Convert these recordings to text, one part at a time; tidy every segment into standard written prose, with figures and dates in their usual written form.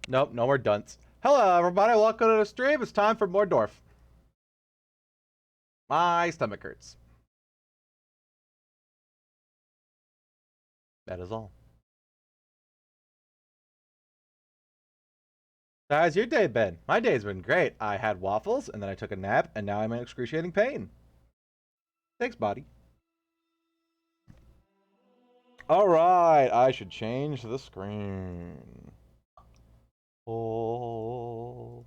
Nope, no more dunce. Hello, everybody. Welcome to the stream. It's time for more Dwarf. My stomach hurts. That is all. So how's your day been? My day's been great. I had waffles, and then I took a nap, and now I'm in excruciating pain. Thanks, body. Alright, I should change the screen. Oh.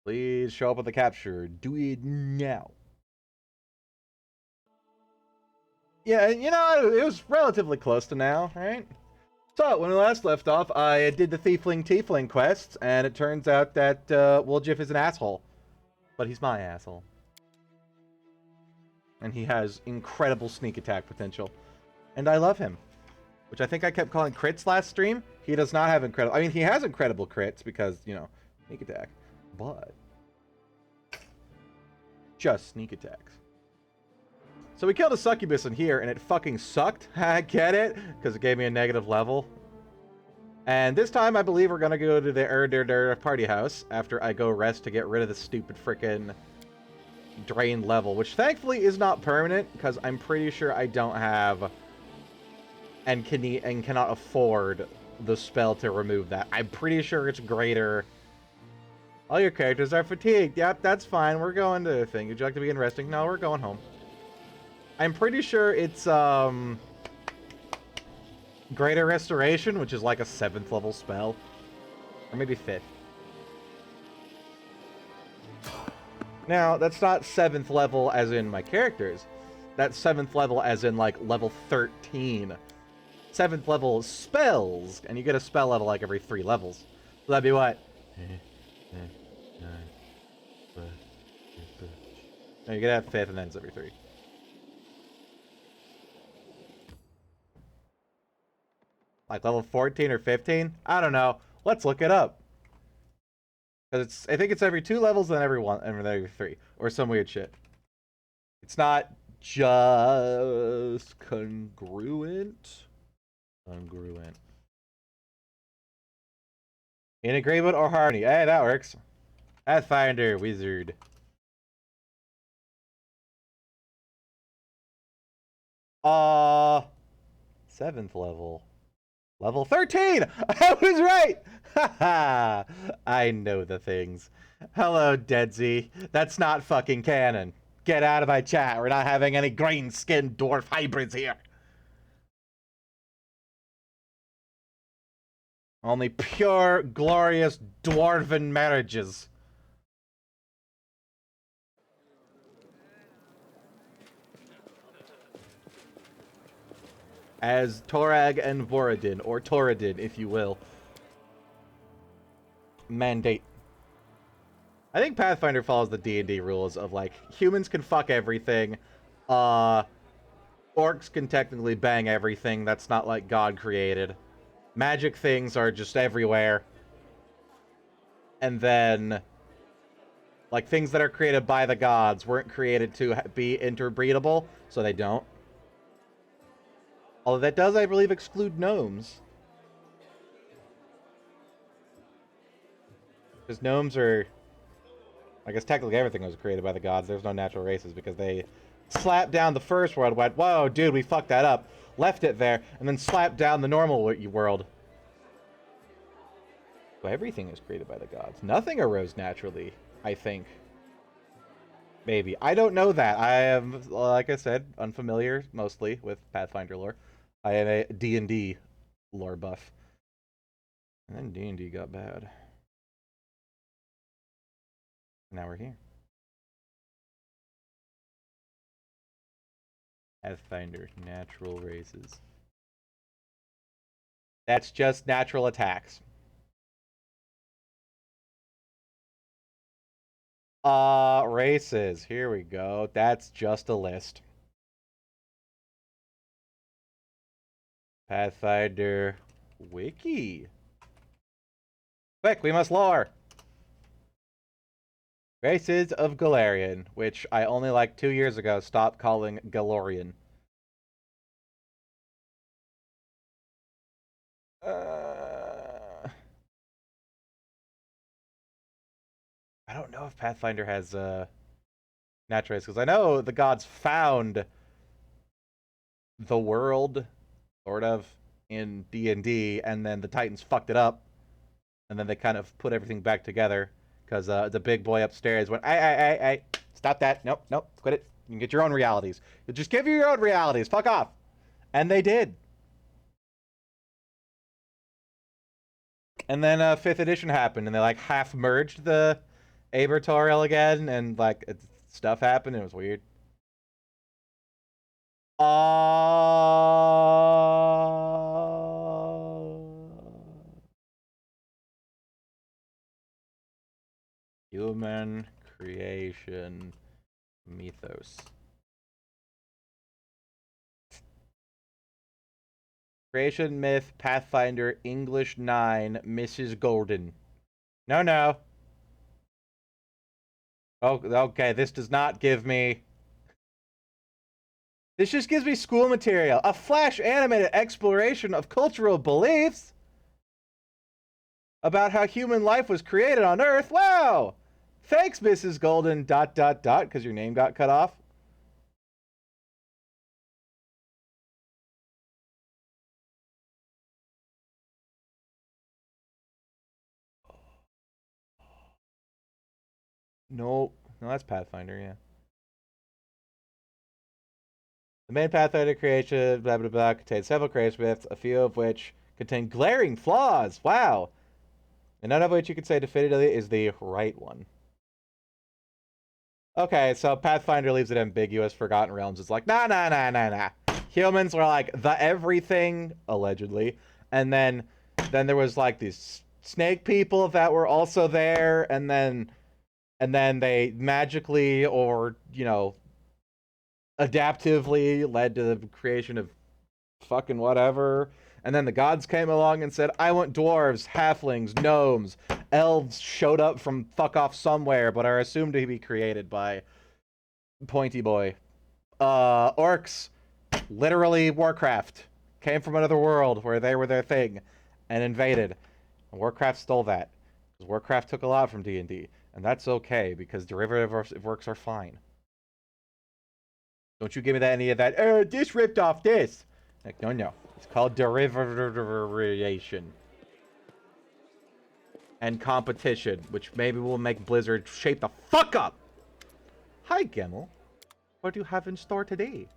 Please show up with the capture. Do it now. Yeah, you know, it was relatively close to now, right? So, when we last left off, I did the Tiefling quests, and it turns out that Woljif is an asshole. But he's my asshole. And he has incredible sneak attack potential. And I love him. Which I think I kept calling crits last stream. He does not have incredible... I mean, he has incredible crits because, you know, sneak attack. But... just sneak attacks. So we killed a succubus in here, and it fucking sucked. I get it, because it gave me a negative level. And this time, I believe we're gonna go to the party house after I go rest to get rid of the stupid frickin' drained level, which thankfully is not permanent, because I'm pretty sure I don't have and cannot afford the spell to remove that. I'm pretty sure it's greater. All your characters are fatigued. Yep, that's fine. We're going to the thing. Would you like to begin resting? No, we're going home. I'm pretty sure it's, Greater Restoration, which is like a 7th level spell. Or maybe 5th. Now, that's not 7th level as in my characters. That's 7th level as in, like, level 13. 7th level spells, and you get a spell level, like, every 3 levels. So that'd be what? No, you get that 5th, and then it's every 3. Like level 14 or 15? I don't know. Let's look it up. Because I think it's every 2 levels and every 3. Or some weird shit. It's not just congruent. Congruent. In agreement or harmony. Hey, that works. Pathfinder, wizard. Uh, 7th level. Level 13! I was right! Haha! I know the things. Hello, Deadsy. That's not fucking canon. Get out of my chat. We're not having any green-skinned dwarf hybrids here. Only pure, glorious dwarven marriages. As Torag and Voradin, or Toradin, if you will, mandate. I think Pathfinder follows the D&D rules of, like, humans can fuck everything, orcs can technically bang everything, that's not, like, God created. Magic things are just everywhere. And then, like, things that are created by the gods weren't created to be interbreedable, so they don't. Although that does, I believe, exclude gnomes. Because gnomes are... I guess technically everything was created by the gods. There's no natural races because they slapped down the first world, went, whoa, dude, we fucked that up. Left it there, and then slapped down the normal world. So everything is created by the gods. Nothing arose naturally, I think. Maybe. I don't know that. I am, like I said, unfamiliar, mostly, with Pathfinder lore. I am a D&D lore buff. And then D&D got bad. Now we're here. Pathfinder, natural races. That's just natural attacks. Races. Here we go. That's just a list. Pathfinder Wiki. Quick, we must lore. Races of Galarian, which I only like 2 years ago stopped calling Galorian. I don't know if Pathfinder has natural race, because I know the gods found the world, sort of, in D&D, and then the Titans fucked it up, and then they kind of put everything back together, because the big boy upstairs went, hey, stop that, nope, quit it, you can get your own realities. You just give you your own realities, fuck off. And they did. And then 5th edition happened, and they, like, half-merged the Abertorial again, and, like, stuff happened, and it was weird. Human creation mythos. Creation myth, Pathfinder, English 9, Mrs. Golden. No. Oh, okay, this does not give me... This just gives me school material. A flash animated exploration of cultural beliefs about how human life was created on Earth. Wow! Thanks, Mrs. Golden, ... because your name got cut off. No, that's Pathfinder, yeah. The main Pathfinder creation, blah, blah, blah, contains several creation myths, a few of which contain glaring flaws. Wow. And none of which you could say definitively is the right one. Okay, so Pathfinder leaves it ambiguous. Forgotten Realms is like, nah. Humans were like the everything, allegedly. And then there was like these snake people that were also there, and then they magically or, you know, adaptively led to the creation of fucking whatever. And then the gods came along and said, I want dwarves, halflings, gnomes. Elves showed up from fuck off somewhere, but are assumed to be created by Pointy Boy. Orcs, literally Warcraft, came from another world where they were their thing and invaded. And Warcraft stole that. Because Warcraft took a lot from D&D. And that's okay, because derivative works are fine. Don't you give me any of that, this ripped off this. Like, no. It's called derivation. And competition, which maybe will make Blizzard shape the fuck up. Hi, Gemmel. What do you have in store today?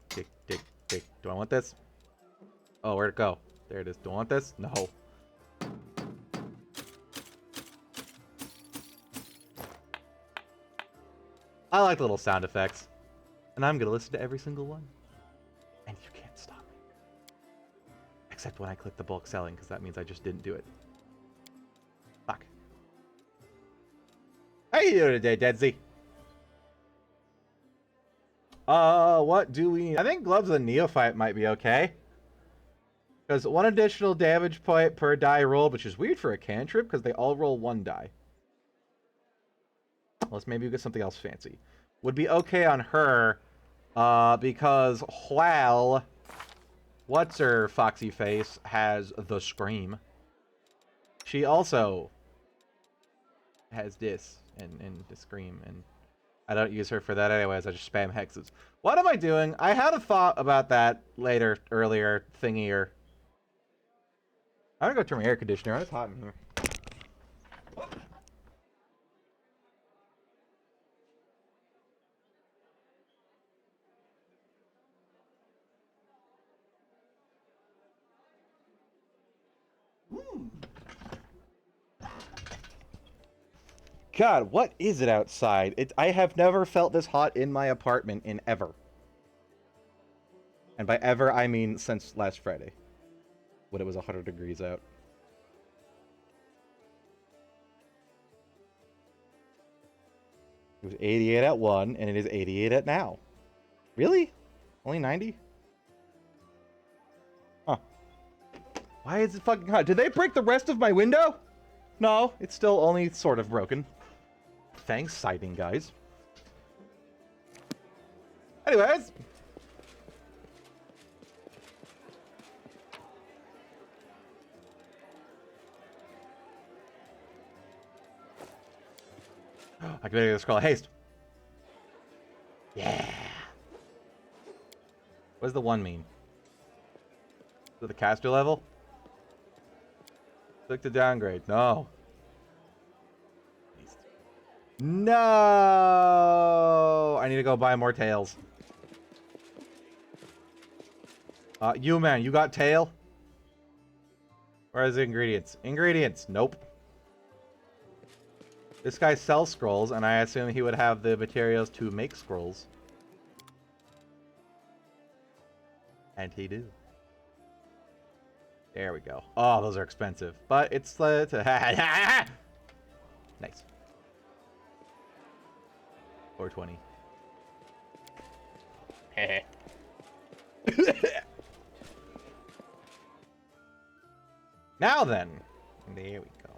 Tick. Do I want this? Oh, where'd it go? There it is. Do I want this? No. I like little sound effects. And I'm gonna listen to every single one. And you can't stop me. Except when I click the bulk selling, because that means I just didn't do it. Fuck. How you doing today, Deadsy? What do we need? I think Gloves of Neophyte might be okay. Because 1 additional damage point per die rolled, which is weird for a cantrip, because they all roll 1 die. Unless maybe we get something else fancy. Would be okay on her, because while what's her foxy face has the scream, she also has this and the scream, and I don't use her for that anyways. I just spam hexes. What am I doing? I had a thought about that earlier thingier. I'm gonna go turn my air conditioner on. It's hot in here. God, what is it outside? I have never felt this hot in my apartment in ever. And by ever, I mean since last Friday, when it was 100 degrees out. It was 88 at 1, and it is 88 at now. Really? Only 90? Huh. Why is it fucking hot? Did they break the rest of my window? No, it's still only sort of broken. Thanks, siding guys. Anyways. I can make a scroll of haste. Yeah. What does the 1 mean? Is it the caster level? Click to downgrade. No. No! I need to go buy more tails. You man, you got tail? Where's the ingredients? Ingredients. Nope. This guy sells scrolls, and I assume he would have the materials to make scrolls. And he do. There we go. Oh, those are expensive. But it's... nice. $420. Now then. There we go.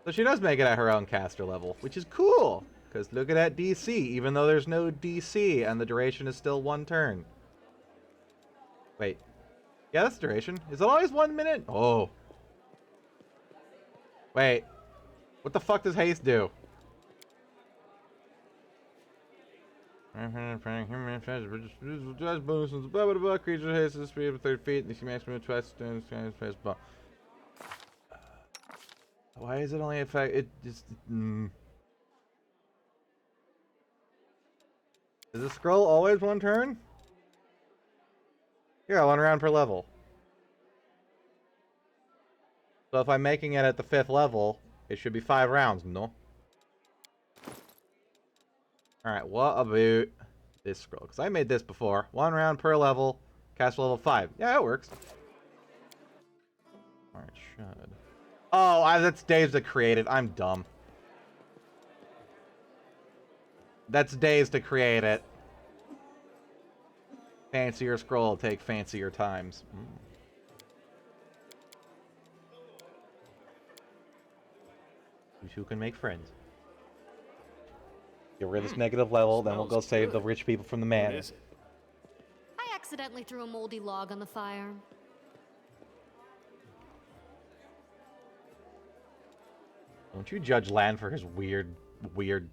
So she does make it at her own caster level, which is cool. Because look at that DC, even though there's no DC and the duration is still 1 turn. Wait. Yeah, that's duration. Is it always 1 minute? Oh. Wait. What the fuck does haste do? Creature haste the speed of 30 feet. And maximum twice. Why is it only effect? It just. Is the scroll always 1 turn? Yeah, 1 round per level. So if I'm making it at the 5th level, it should be 5 rounds, no? Alright, what about this scroll? Because I made this before. 1 round per level, cast level 5. Yeah, it works. Alright, should. Oh, that's days to create it. I'm dumb. That's days to create it. Fancier scroll take fancier times. You two can make friends. Get rid of this negative level, then we'll go save the rich people from the man. I accidentally threw a moldy log on the fire. Don't you judge Lan for his weird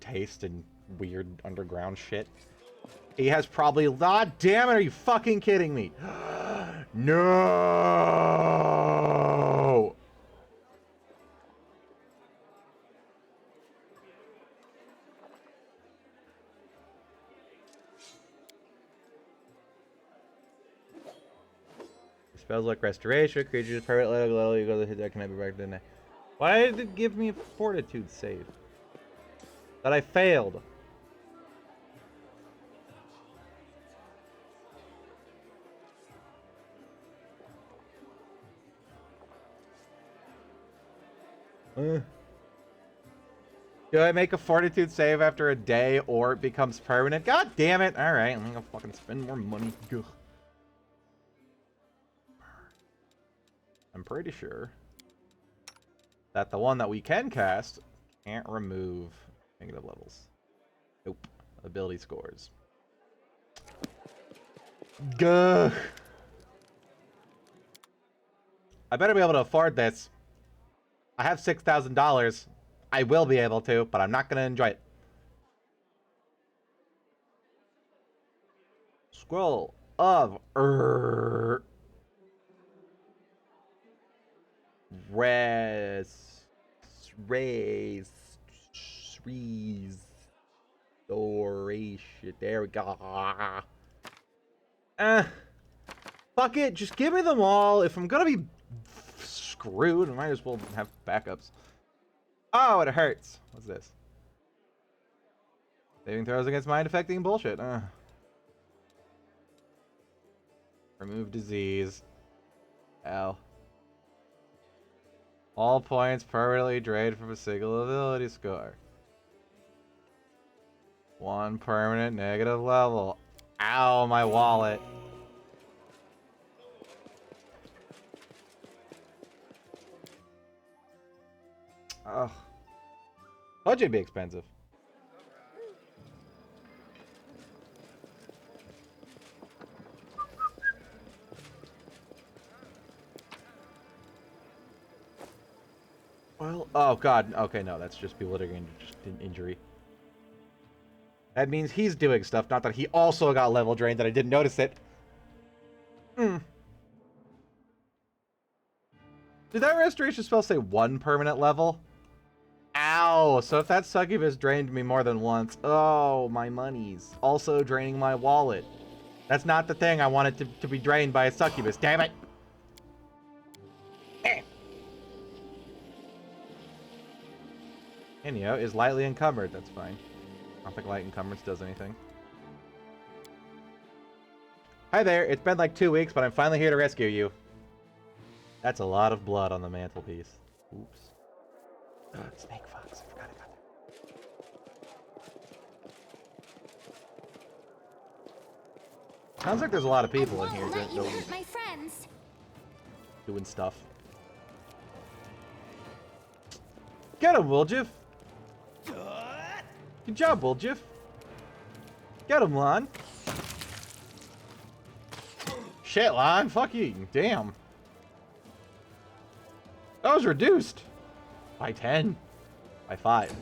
taste and weird underground shit? He has probably... God damn it, are you fucking kidding me? No! Spells like Restoration, creatures, private level, you go to the hit that cannot be back then. Why did it give me a Fortitude save? That I failed. Do I make a Fortitude save after a day or it becomes permanent? God damn it! Alright, I'm gonna fucking spend more money. Ugh. I'm pretty sure that the one that we can cast can't remove negative levels. Nope. Ability scores. Gah. I better be able to afford this. I have $6,000. I will be able to, but I'm not going to enjoy it. Scroll of restoration. There we go. Fuck it. Just give me them all. If I'm gonna be screwed, I might as well have backups. Oh, it hurts. What's this? Saving throws against mind-affecting bullshit. Remove disease. Ow. All points permanently drained from a single ability score. 1 permanent negative level. Ow, my wallet. Ugh. Budget'd be expensive. Well, oh god, okay, no, that's just people that are getting just an injury. That means he's doing stuff, not that he also got level drained, that I didn't notice it. Hmm. Did that restoration spell say 1 permanent level? Ow, so if that succubus drained me more than once, oh, my monies. Also draining my wallet. That's not the thing I wanted to be drained by a succubus, damn it! Inyo is lightly encumbered, that's fine. I don't think light encumbrance does anything. Hi there, it's been like 2 weeks, but I'm finally here to rescue you. That's a lot of blood on the mantelpiece. Oops. Snake fox, I forgot about that. Sounds like there's a lot of people in here doing stuff. Get him, Wiljiff! Good job, Wiljiff. Get him, Lon. Shit, Lon. Fuck you. Damn. That was reduced. By 10. By 5.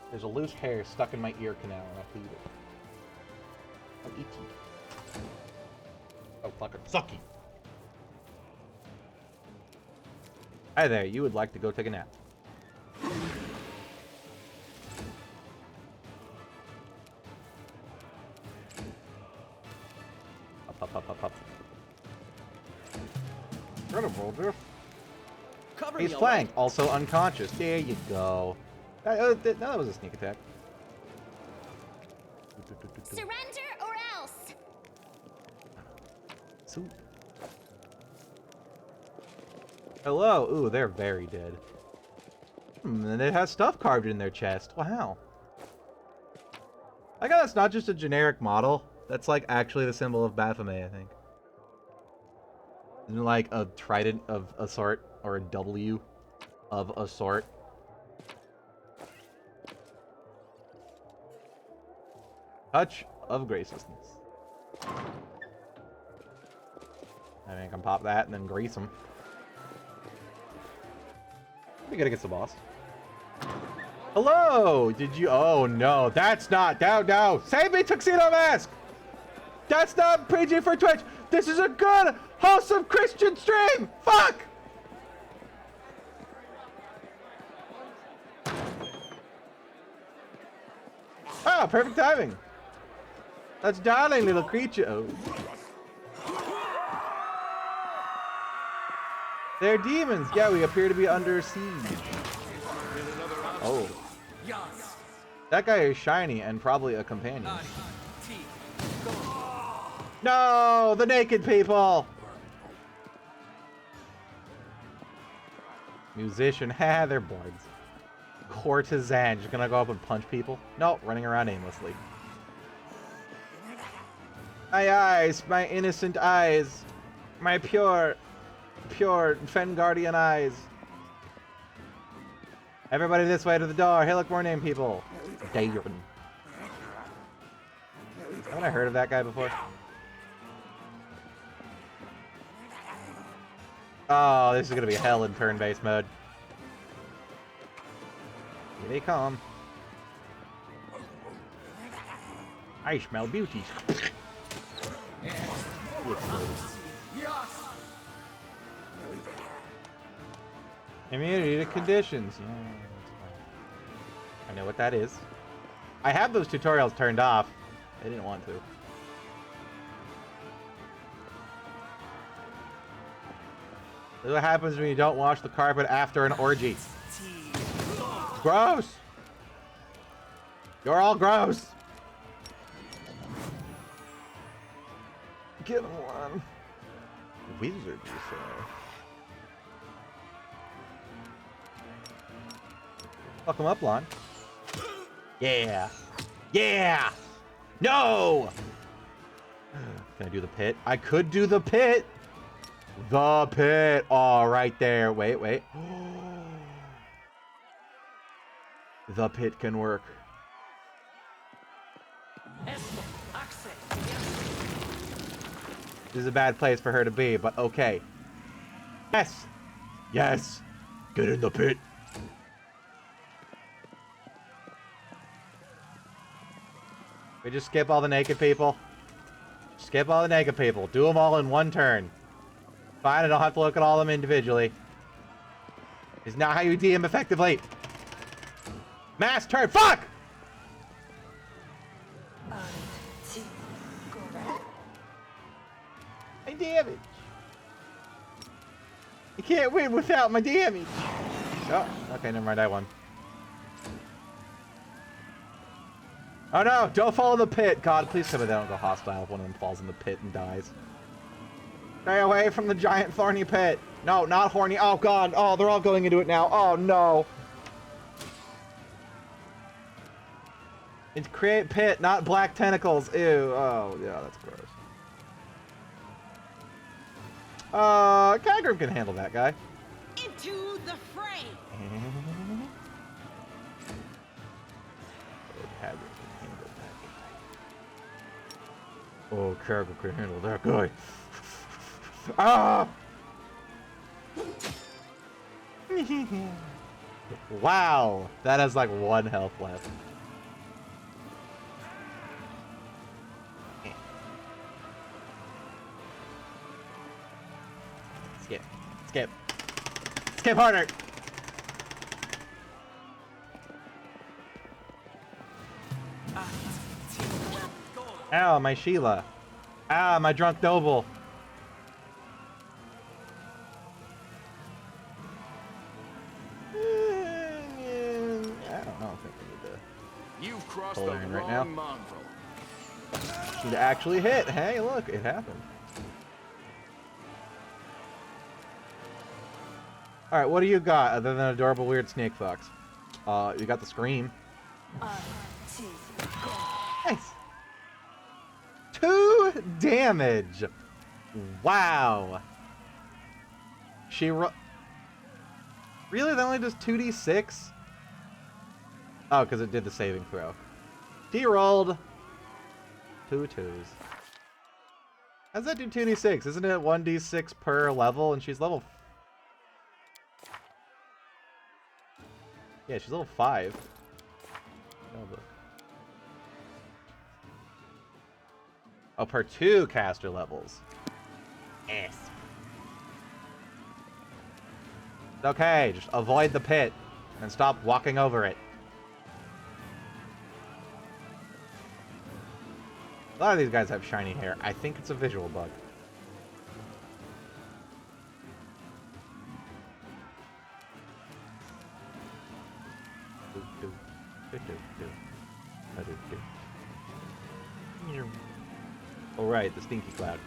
There's a loose hair stuck in my ear canal and I hate it. I'm itchy. Oh, fucker. Sucky. Hi there, you would like to go take a nap. Up. Incredible, dude. He's flanked, also unconscious. There you go. That was a sneak attack. Surrender or else. Sweet. Hello. Ooh, they're very dead. And it has stuff carved in their chest. Wow. I guess that's not just a generic model. That's like actually the symbol of Baphomet, I think. Isn't it like a trident of a sort, or a W of a sort? Touch of graciousness. I mean, I can pop that and then grease him. We gotta get the boss. Hello! Did you? Oh no, that's not. No. Save me, Tuxedo Mask! That's not PG for Twitch! This is a good, wholesome Christian stream! Fuck! Oh, perfect timing. That's darling little creature. Oh. They're demons. Yeah, we appear to be under siege. Oh. That guy is shiny and probably a companion. No, the naked people. Musician, ha, they're bards. Courtesan, just gonna go up and punch people? No, running around aimlessly. My eyes, my innocent eyes, my pure Fengardian eyes. Everybody this way to the door. Hey, look, more name people. Darren. Haven't I heard of that guy before? Oh, this is gonna be hell in turn-based mode. Here they come. I smell beauties. Immunity to conditions. Yeah, that's fine. I know what that is. I have those tutorials turned off. I didn't want to. This is what happens when you don't wash the carpet after an orgy. Gross! You're all gross! Get one. Wizard, you say? Fuck him up, Lon. Yeah! Yeah! No! Can I do the pit? I could do the pit! The pit. Oh, right there. Wait, wait. The pit can work. This is a bad place for her to be, but okay. Yes! Yes! Get in the pit! We just skip all the naked people. Skip all the naked people. Do them all in one turn. Fine, I don't have to look at all of them individually. It's not how you DM effectively. Mass turn. Fuck! My damage. You can't win without my damage. Oh, okay, never mind, I won. Oh no, don't fall in the pit. God, please tell me they don't go hostile if one of them falls in the pit and dies. Stay away from the giant thorny pit. No, not horny. Oh god, oh, they're all going into it now. Oh no. It's create pit, not black tentacles. Ew, oh, yeah, that's gross. Kagrim can handle that guy. Into the fray. Oh, Kagrim can handle that guy. Ah! Wow, that has like 1 health left. Skip. Skip. Skip harder! Ow, my Sheila. Ah, my drunk noble. I don't think we need to You've crossed pull the her in right wrong now. mongrel. She'd actually hit. Hey, look, it happened. Alright, what do you got other than adorable weird snake fox? You got the scream. Nice. 2 damage. Wow. She really? That only does 2d6? Oh, because it did the saving throw. She rolled 2 2s. How's that do 2d6? Isn't it 1d6 per level? And she's level... Yeah, she's level 5. Oh, per 2 caster levels. Yes. Okay, just avoid the pit and stop walking over it. A lot of these guys have shiny hair. I think it's a visual bug. Oh right, the stinky cloud.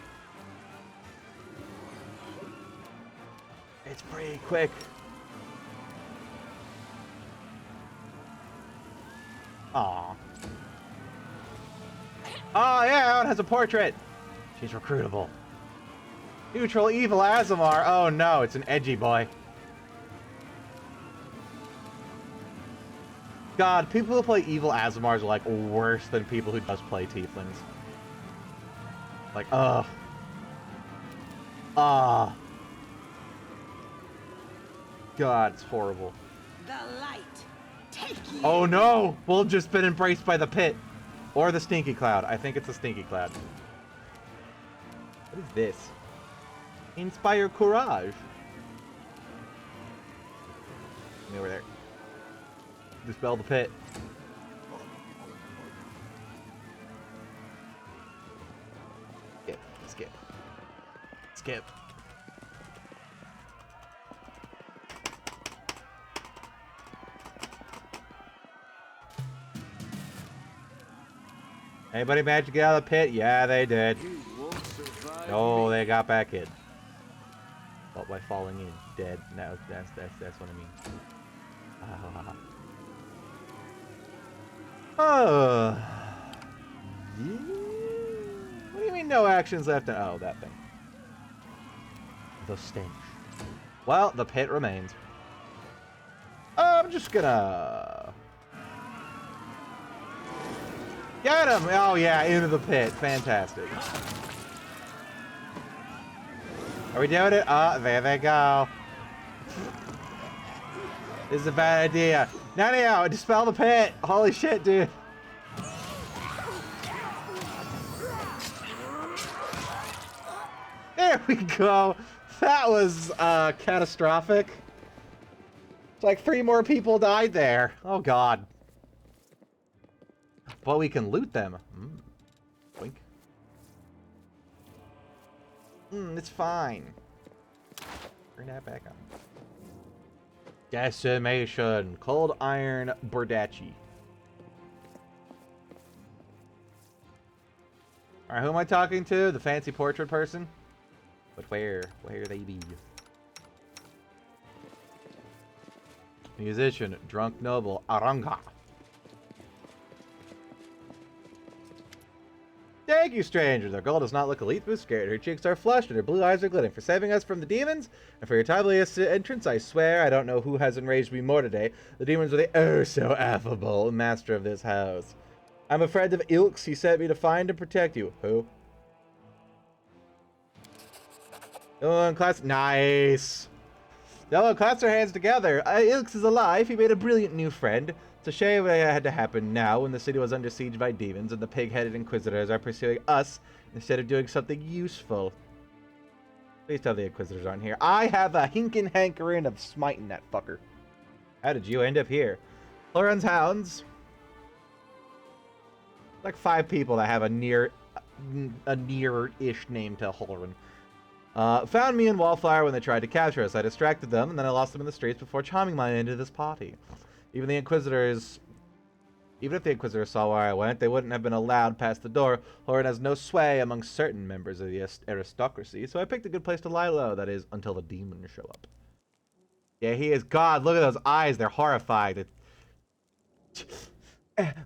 It's pretty quick. Aww. Oh yeah, it has a portrait. She's recruitable. Neutral evil Aasimar. Oh no, it's an edgy boy. God, people who play evil Aasimars are like worse than people who just play tieflings. Like, ugh. Ah. God, it's horrible. The light. Take you. Oh no! We'll have just been embraced by the pit. Or the stinky cloud. I think it's a stinky cloud. What is this? Inspire courage. Me over there. Dispel the pit. Skip. Skip. Skip. Anybody manage to get out of the pit? Yeah, they did. Oh, they got back in. But by falling in, dead. No, that's what I mean. Oh. Yeah. What do you mean no actions left? Oh, that thing. the stench. Well, the pit remains. I'm just gonna... Get him! Oh yeah, into the pit. Fantastic. Are we doing it? There they go. This is a bad idea. No, dispel the pit. Holy shit, dude. There we go. That was catastrophic. It's like 3 more people died there. Oh god. But we can loot them. Wink. It's fine. Bring that back on. Decimation. Cold Iron Bordacci. Alright, who am I talking to? The fancy portrait person? But where? Where they be? Musician. Drunk noble. Aranga. Thank you, stranger. Their girl does not look elite but scared. Her cheeks are flushed and her blue eyes are glittering. For saving us from the demons and for your timely entrance, I swear I don't know who has enraged me more today. The demons are the oh-so-affable master of this house. I'm a friend of Ilk's. He sent me to find and protect you. Who? Oh, class. Nice. Yellow claps their hands together. Ilk's is alive. He made a brilliant new friend. It's a shame it had to happen now when the city was under siege by demons and the pig-headed inquisitors are pursuing us instead of doing something useful. Please tell the inquisitors aren't here. I have a hinkin' hankering of smiting that fucker. How did you end up here? Lauren's hounds. Like 5 people that have a near-ish name to Holren. Found me in Wallflower when they tried to capture us. I distracted them, and then I lost them in the streets before charming my way into this party. Even if the Inquisitors saw where I went, they wouldn't have been allowed past the door. Holren has no sway among certain members of the aristocracy, so I picked a good place to lie low, that is, until the demons show up. Yeah, he is God. Look at those eyes. They're horrified.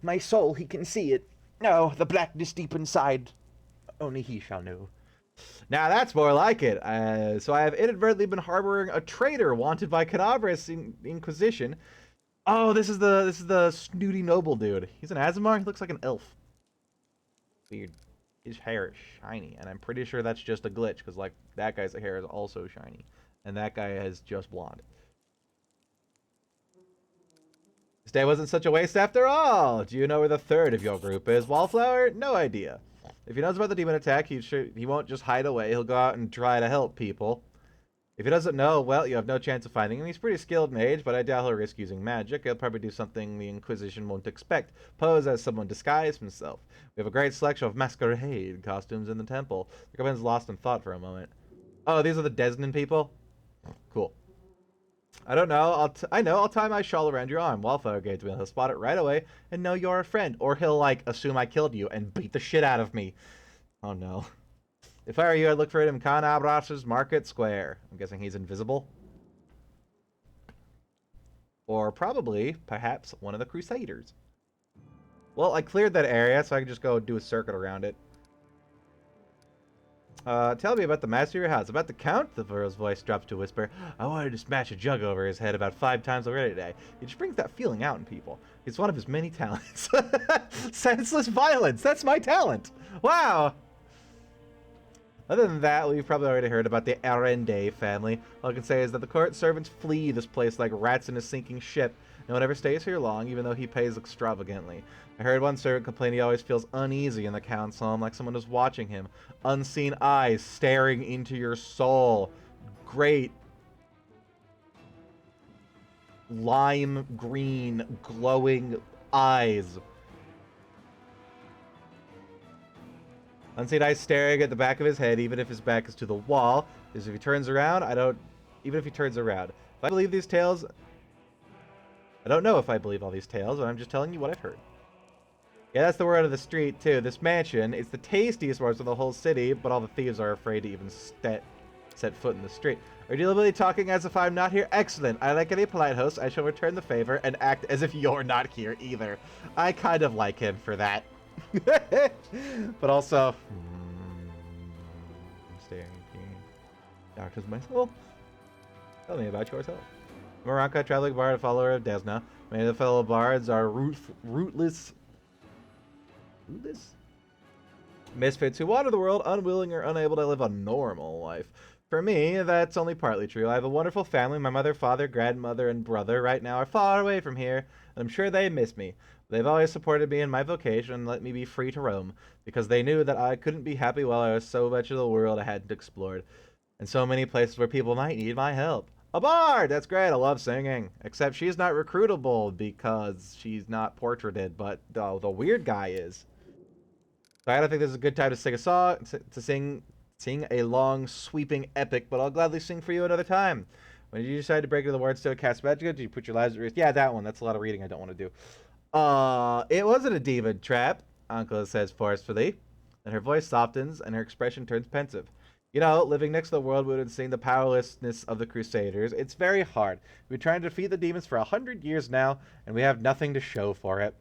My soul, he can see it. No, the blackness deep inside. Only he shall know. Now that's more like it. So I have inadvertently been harboring a traitor wanted by Cadaverous Inquisition. Oh, this is the snooty noble dude. He's an Aasimar. He looks like an elf. Weird. His hair is shiny, and I'm pretty sure that's just a glitch because like that guy's hair is also shiny, and that guy is just blonde. This day wasn't such a waste after all. Do you know where the third of your group is? Wallflower? No idea. If he knows about the demon attack, he won't just hide away. He'll go out and try to help people. If he doesn't know, well, you have no chance of finding him. He's pretty skilled mage, but I doubt he'll risk using magic. He'll probably do something the Inquisition won't expect. Pose as someone disguised himself. We have a great selection of masquerade costumes in the temple. The Commander's lost in thought for a moment. Oh, these are the Desnan people? Cool. I don't know. I'll tie my shawl around your arm. Wallflower gave to me. He'll spot it right away and know you're a friend. Or he'll, like, assume I killed you and beat the shit out of me. Oh, no. If I were you, I'd look for him in Khan Abras's Market Square. I'm guessing he's invisible. Or probably, perhaps, one of the Crusaders. Well, I cleared that area, so I can just go do a circuit around it. Tell me about the master of your house. About the count? The girl's voice drops to a whisper. I wanted to smash a jug over his head about 5 times already today. He just brings that feeling out in people. It's one of his many talents. Senseless violence. That's my talent. Wow. Other than that, we've probably already heard about the Arende family. All I can say is that the court servants flee this place like rats in a sinking ship. No one ever stays here long, even though he pays extravagantly. I heard one servant complain he always feels uneasy in the council home, like someone is watching him. Unseen eyes staring into your soul. Great. Lime green, glowing eyes. Unseen eyes staring at the back of his head, even if his back is to the wall. Because if he turns around, even if he turns around. If I believe these tales, I don't know if I believe all these tales, but I'm just telling you what I've heard. Yeah, that's the word of the street, too. This mansion, it's the tastiest ones in the whole city, but all the thieves are afraid to even set foot in the street. Are you deliberately talking as if I'm not here? Excellent. I like any polite host. I shall return the favor and act as if you're not here either. I kind of like him for that. But also... I'm staring at you. Darkness of my soul. Tell me about yourself. Maranka, traveling bard, follower of Tesna. Many of the fellow bards are rootless misfits who wander the world, unwilling or unable to live a normal life. For me, that's only partly true. I have a wonderful family. My mother, father, grandmother, and brother right now are far away from here, and I'm sure they miss me. They've always supported me in my vocation and let me be free to roam, because they knew that I couldn't be happy while I was so much of the world I hadn't explored, and so many places where people might need my help. A bard! That's great, I love singing. Except she's not recruitable because she's not portraited, but the weird guy is. So I don't think this is a good time to sing a song, to sing a long, sweeping epic, but I'll gladly sing for you another time. When did you decide to break into the Wardstone cast magic? Did you put your lives at risk? Yeah, that one. That's a lot of reading I don't want to do. It wasn't a demon trap, Uncle says forcefully. And her voice softens, and her expression turns pensive. You know, living next to the world wound and seeing the powerlessness of the Crusaders, it's very hard. We've been trying to defeat the demons for 100 years now, and we have nothing to show for it.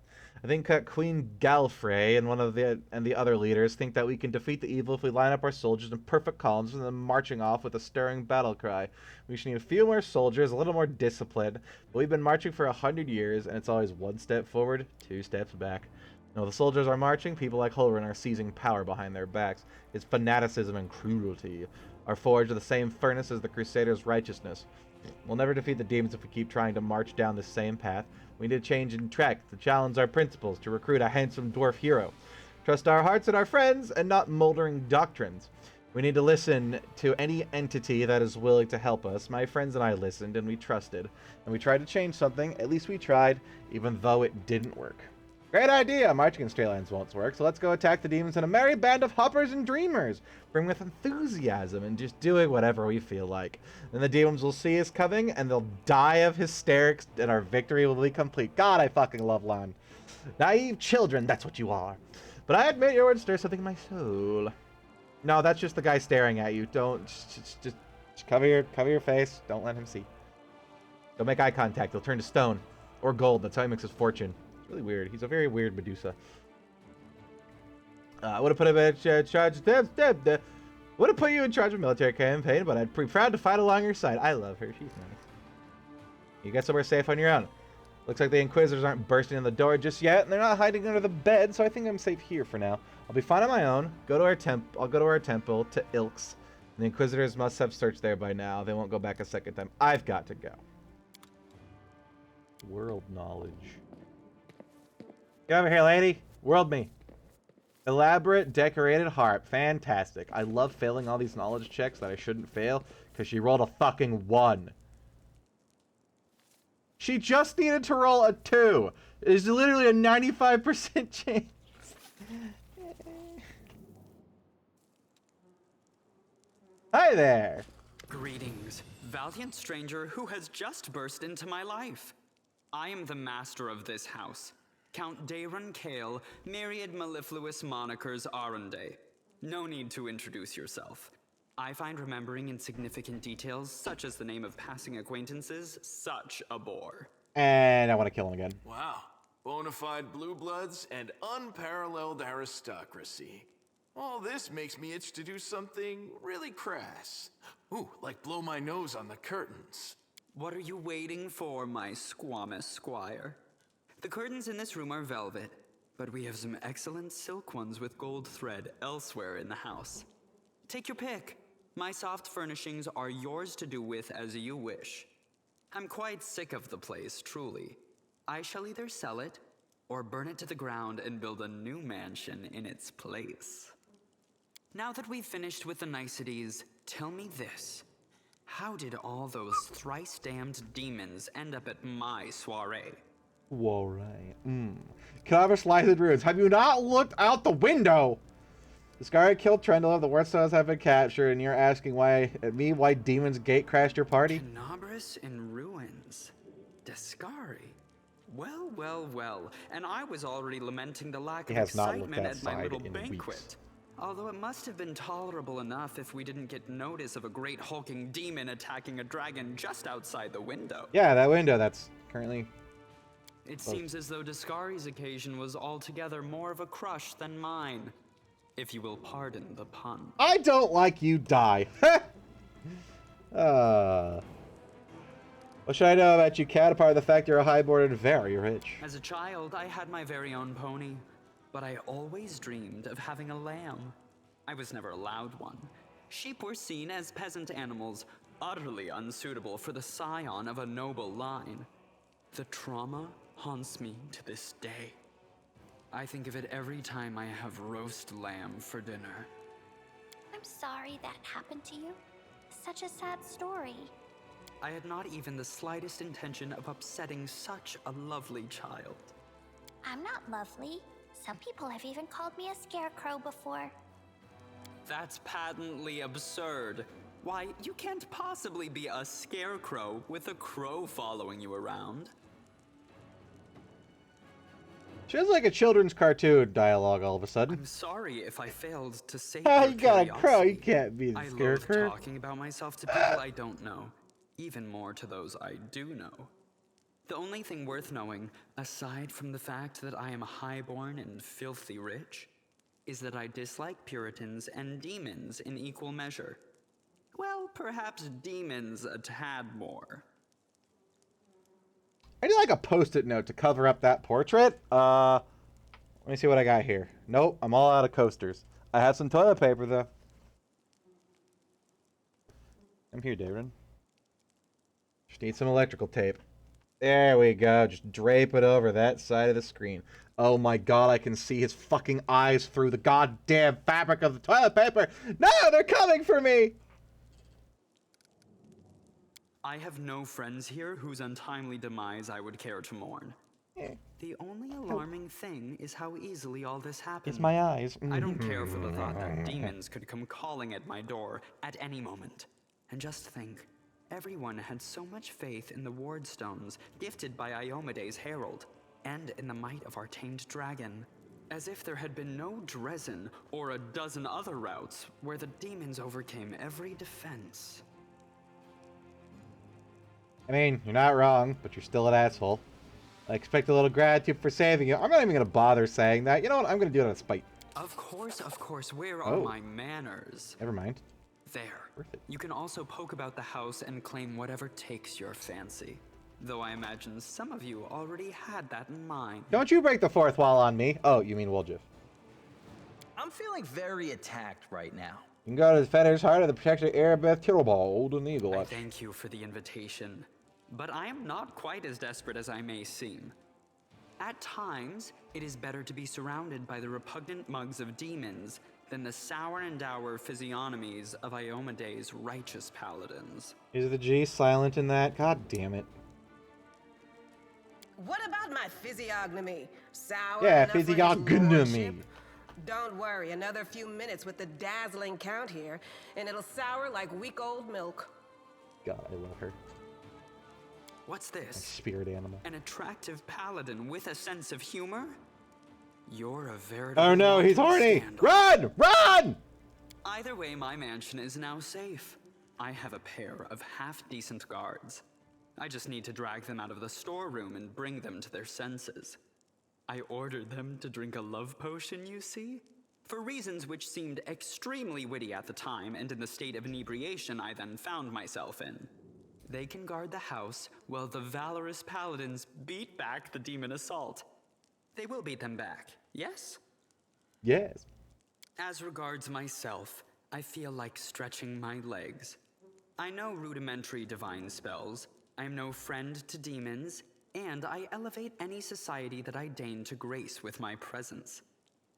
I think Queen Galfrey and the other leaders think that we can defeat the evil if we line up our soldiers in perfect columns and then marching off with a stirring battle cry. We should need a few more soldiers, a little more discipline. But we've been marching for 100 years, and it's always one step forward, 2 steps back. No, the soldiers are marching, people like Holren are seizing power behind their backs. His fanaticism and cruelty are forged in the same furnace as the Crusaders' righteousness. We'll never defeat the demons if we keep trying to march down the same path. We need to change in track, to challenge our principles, to recruit a handsome dwarf hero. Trust our hearts and our friends, and not moldering doctrines. We need to listen to any entity that is willing to help us. My friends and I listened, and we trusted. And we tried to change something, at least we tried, even though it didn't work. Great idea! Marching in straight lines won't work, so let's go attack the demons in a merry band of hoppers and dreamers. Bring with enthusiasm and just doing whatever we feel like. Then the demons will see us coming, and they'll die of hysterics, and our victory will be complete. God, I fucking love Lan. Naive children, that's what you are. But I admit your words stir something in my soul. No, that's just the guy staring at you. Don't, just cover your face. Don't let him see. Don't make eye contact. He'll turn to stone. Or gold. That's how he makes his fortune. Really weird. He's a very weird Medusa. I would have put him in charge. Would have put you in charge of a military campaign, but I'd be proud to fight along your side. I love her. She's nice. You get somewhere safe on your own. Looks like the Inquisitors aren't bursting in the door just yet, and they're not hiding under the bed, so I think I'm safe here for now. I'll be fine on my own. I'll go to our temple to Ilks. The Inquisitors must have searched there by now. They won't go back a second time. I've got to go. World knowledge. Get over here, lady. World me. Elaborate, decorated harp. Fantastic. I love failing all these knowledge checks that I shouldn't fail, because she rolled a fucking 1. She just needed to roll a 2. It's literally a 95% chance. Hi there. Greetings, valiant stranger who has just burst into my life. I am the master of this house, Count Daron Kale, myriad mellifluous monikers Arunde. No need to introduce yourself. I find remembering insignificant details, such as the name of passing acquaintances, such a bore. And I want to kill him again. Wow. Bonafide blue bloods and unparalleled aristocracy. All this makes me itch to do something really crass. Ooh, like blow my nose on the curtains. What are you waiting for, my squamous squire? The curtains in this room are velvet, but we have some excellent silk ones with gold thread elsewhere in the house. Take your pick. My soft furnishings are yours to do with as you wish. I'm quite sick of the place, truly. I shall either sell it, or burn it to the ground and build a new mansion in its place. Now that we've finished with the niceties, tell me this. How did all those thrice-damned demons end up at my soiree? Whoa, right. Cadaver's lighted ruins. Have you not looked out the window? The Scar killed Trendle, the Wardstones have been captured, and you're asking why Demon's Gate crashed your party? Canabris in ruins. Descari. Well, well, well. And I was already lamenting the lack of excitement at my little banquet. Weeks. Although it must have been tolerable enough if we didn't get notice of a great hulking demon attacking a dragon just outside the window. Yeah, that window that's currently... It seems as though Descari's occasion was altogether more of a crush than mine. If you will pardon the pun. I don't like you, die. What should I know about you, cat, apart from the fact you're a highborn and very rich? As a child, I had my very own pony, but I always dreamed of having a lamb. I was never allowed one. Sheep were seen as peasant animals, utterly unsuitable for the scion of a noble line. The trauma haunts me to this day. I think of it every time I have roast lamb for dinner. I'm sorry that happened to you. Such a sad story. I had not even the slightest intention of upsetting such a lovely child. I'm not lovely. Some people have even called me a scarecrow before. That's patently absurd. Why, you can't possibly be a scarecrow with a crow following you around. She has like a children's cartoon dialogue all of a sudden. I'm sorry if I failed to say You got a crow, you can't be the I scarecrow. loathe talking about myself to people I don't know, even more to those I do know. The only thing worth knowing, aside from the fact that I am highborn and filthy rich, is that I dislike Puritans and demons in equal measure. Well, perhaps demons a tad more. I need like a post-it note to cover up that portrait. Let me see what I got here. Nope, I'm all out of coasters. I have some toilet paper though. I'm here, David. Just need some electrical tape. There we go. Just drape it over that side of the screen. Oh my god, I can see his fucking eyes through the goddamn fabric of the toilet paper. No, they're coming for me! I have no friends here whose untimely demise I would care to mourn. The only alarming thing is how easily all this happened. It's my eyes. I don't care for the thought that demons could come calling at my door at any moment. And just think, everyone had so much faith in the ward stones gifted by Iomede's herald, and in the might of our tamed dragon, as if there had been no Dresden or a dozen other routes where the demons overcame every defense. I mean, you're not wrong, but you're still an asshole. I expect a little gratitude for saving you. I'm not even going to bother saying that. You know what? I'm going to do it out of spite. Of course. Where are my manners? Never mind. There. Worth it. You can also poke about the house and claim whatever takes your fancy. Though I imagine some of you already had that in mind. Don't you break the fourth wall on me. Oh, you mean Woljif. I'm feeling very attacked right now. You can go to the Fetter's Heart of the Protector Erebeth Tirlbald and Eagle I Watch. thank you for the invitation, but I am not quite as desperate as I may seem. At times, it is better to be surrounded by the repugnant mugs of demons than the sour and dour physiognomies of Iomede's righteous paladins. Is the G silent in that? God damn it. What about my physiognomy? Sour Yeah, enough for his physiognomy. lordship? Don't worry, another few minutes with the dazzling count here, and it'll sour like week-old milk. God, I love her. What's My this? spirit animal. An attractive paladin with a sense of humor? You're a veritable Oh no, he's walking horny! scandal. Run! Run! Either way, my mansion is now safe. I have a pair of half-decent guards. I just need to drag them out of the storeroom and bring them to their senses. I ordered them to drink a love potion, you see? For reasons which seemed extremely witty at the time and in the state of inebriation I then found myself in. They can guard the house while the valorous paladins beat back the demon assault. They will beat them back, yes? Yes. As regards myself, I feel like stretching my legs. I know rudimentary divine spells, I am no friend to demons, and I elevate any society that I deign to grace with my presence.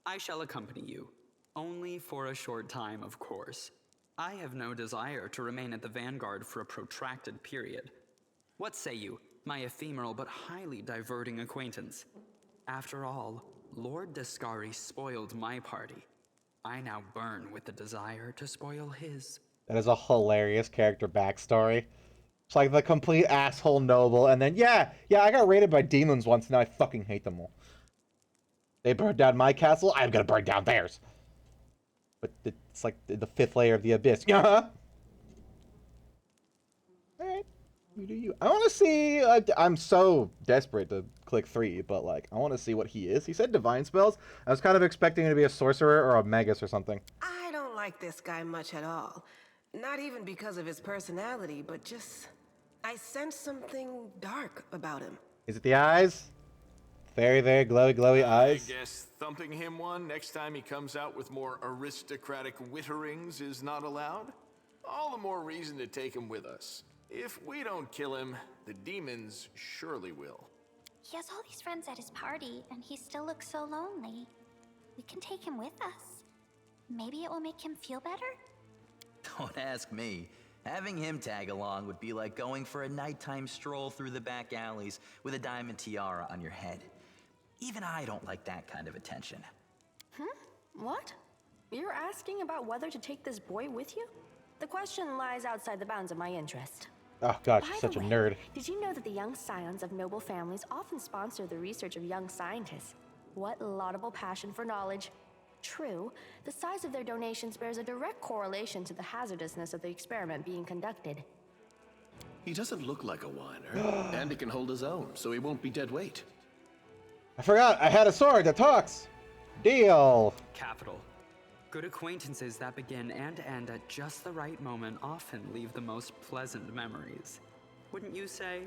I shall accompany you, only for a short time, of course. I have no desire to remain at the vanguard for a protracted period. What say you, my ephemeral but highly diverting acquaintance? After all, Lord Descari spoiled my party. I now burn with the desire to spoil his. That is a hilarious character backstory. It's like the complete asshole noble, and then, yeah, I got raided by demons once, and now I fucking hate them all. They burned down my castle, I'm gonna burn down theirs. But it's like the fifth layer of the abyss. Yeah. Alright. You do you. I want to see... I'm so desperate to click 3, but, like, I want to see what he is. He said divine spells. I was kind of expecting him to be a sorcerer or a magus or something. I don't like this guy much at all. Not even because of his personality, but just... I sense something dark about him. Is it the eyes? Very, very glowy, glowy eyes? I guess thumping him one next time he comes out with more aristocratic witterings is not allowed? All the more reason to take him with us. If we don't kill him, the demons surely will. He has all these friends at his party, and he still looks so lonely. We can take him with us. Maybe it will make him feel better? Don't ask me. Having him tag along would be like going for a nighttime stroll through the back alleys with a diamond tiara on your head. Even I don't like that kind of attention. What? You're asking about whether to take this boy with you? The question lies outside the bounds of my interest. Oh god, By she's the such a way, nerd. Did you know that the young scions of noble families often sponsor the research of young scientists? What laudable passion for knowledge. True, the size of their donations bears a direct correlation to the hazardousness of the experiment being conducted. He doesn't look like a whiner, and he can hold his own, so he won't be dead weight. I forgot, I had a sword that talks! Deal! Capital. Good acquaintances that begin and end at just the right moment often leave the most pleasant memories. Wouldn't you say?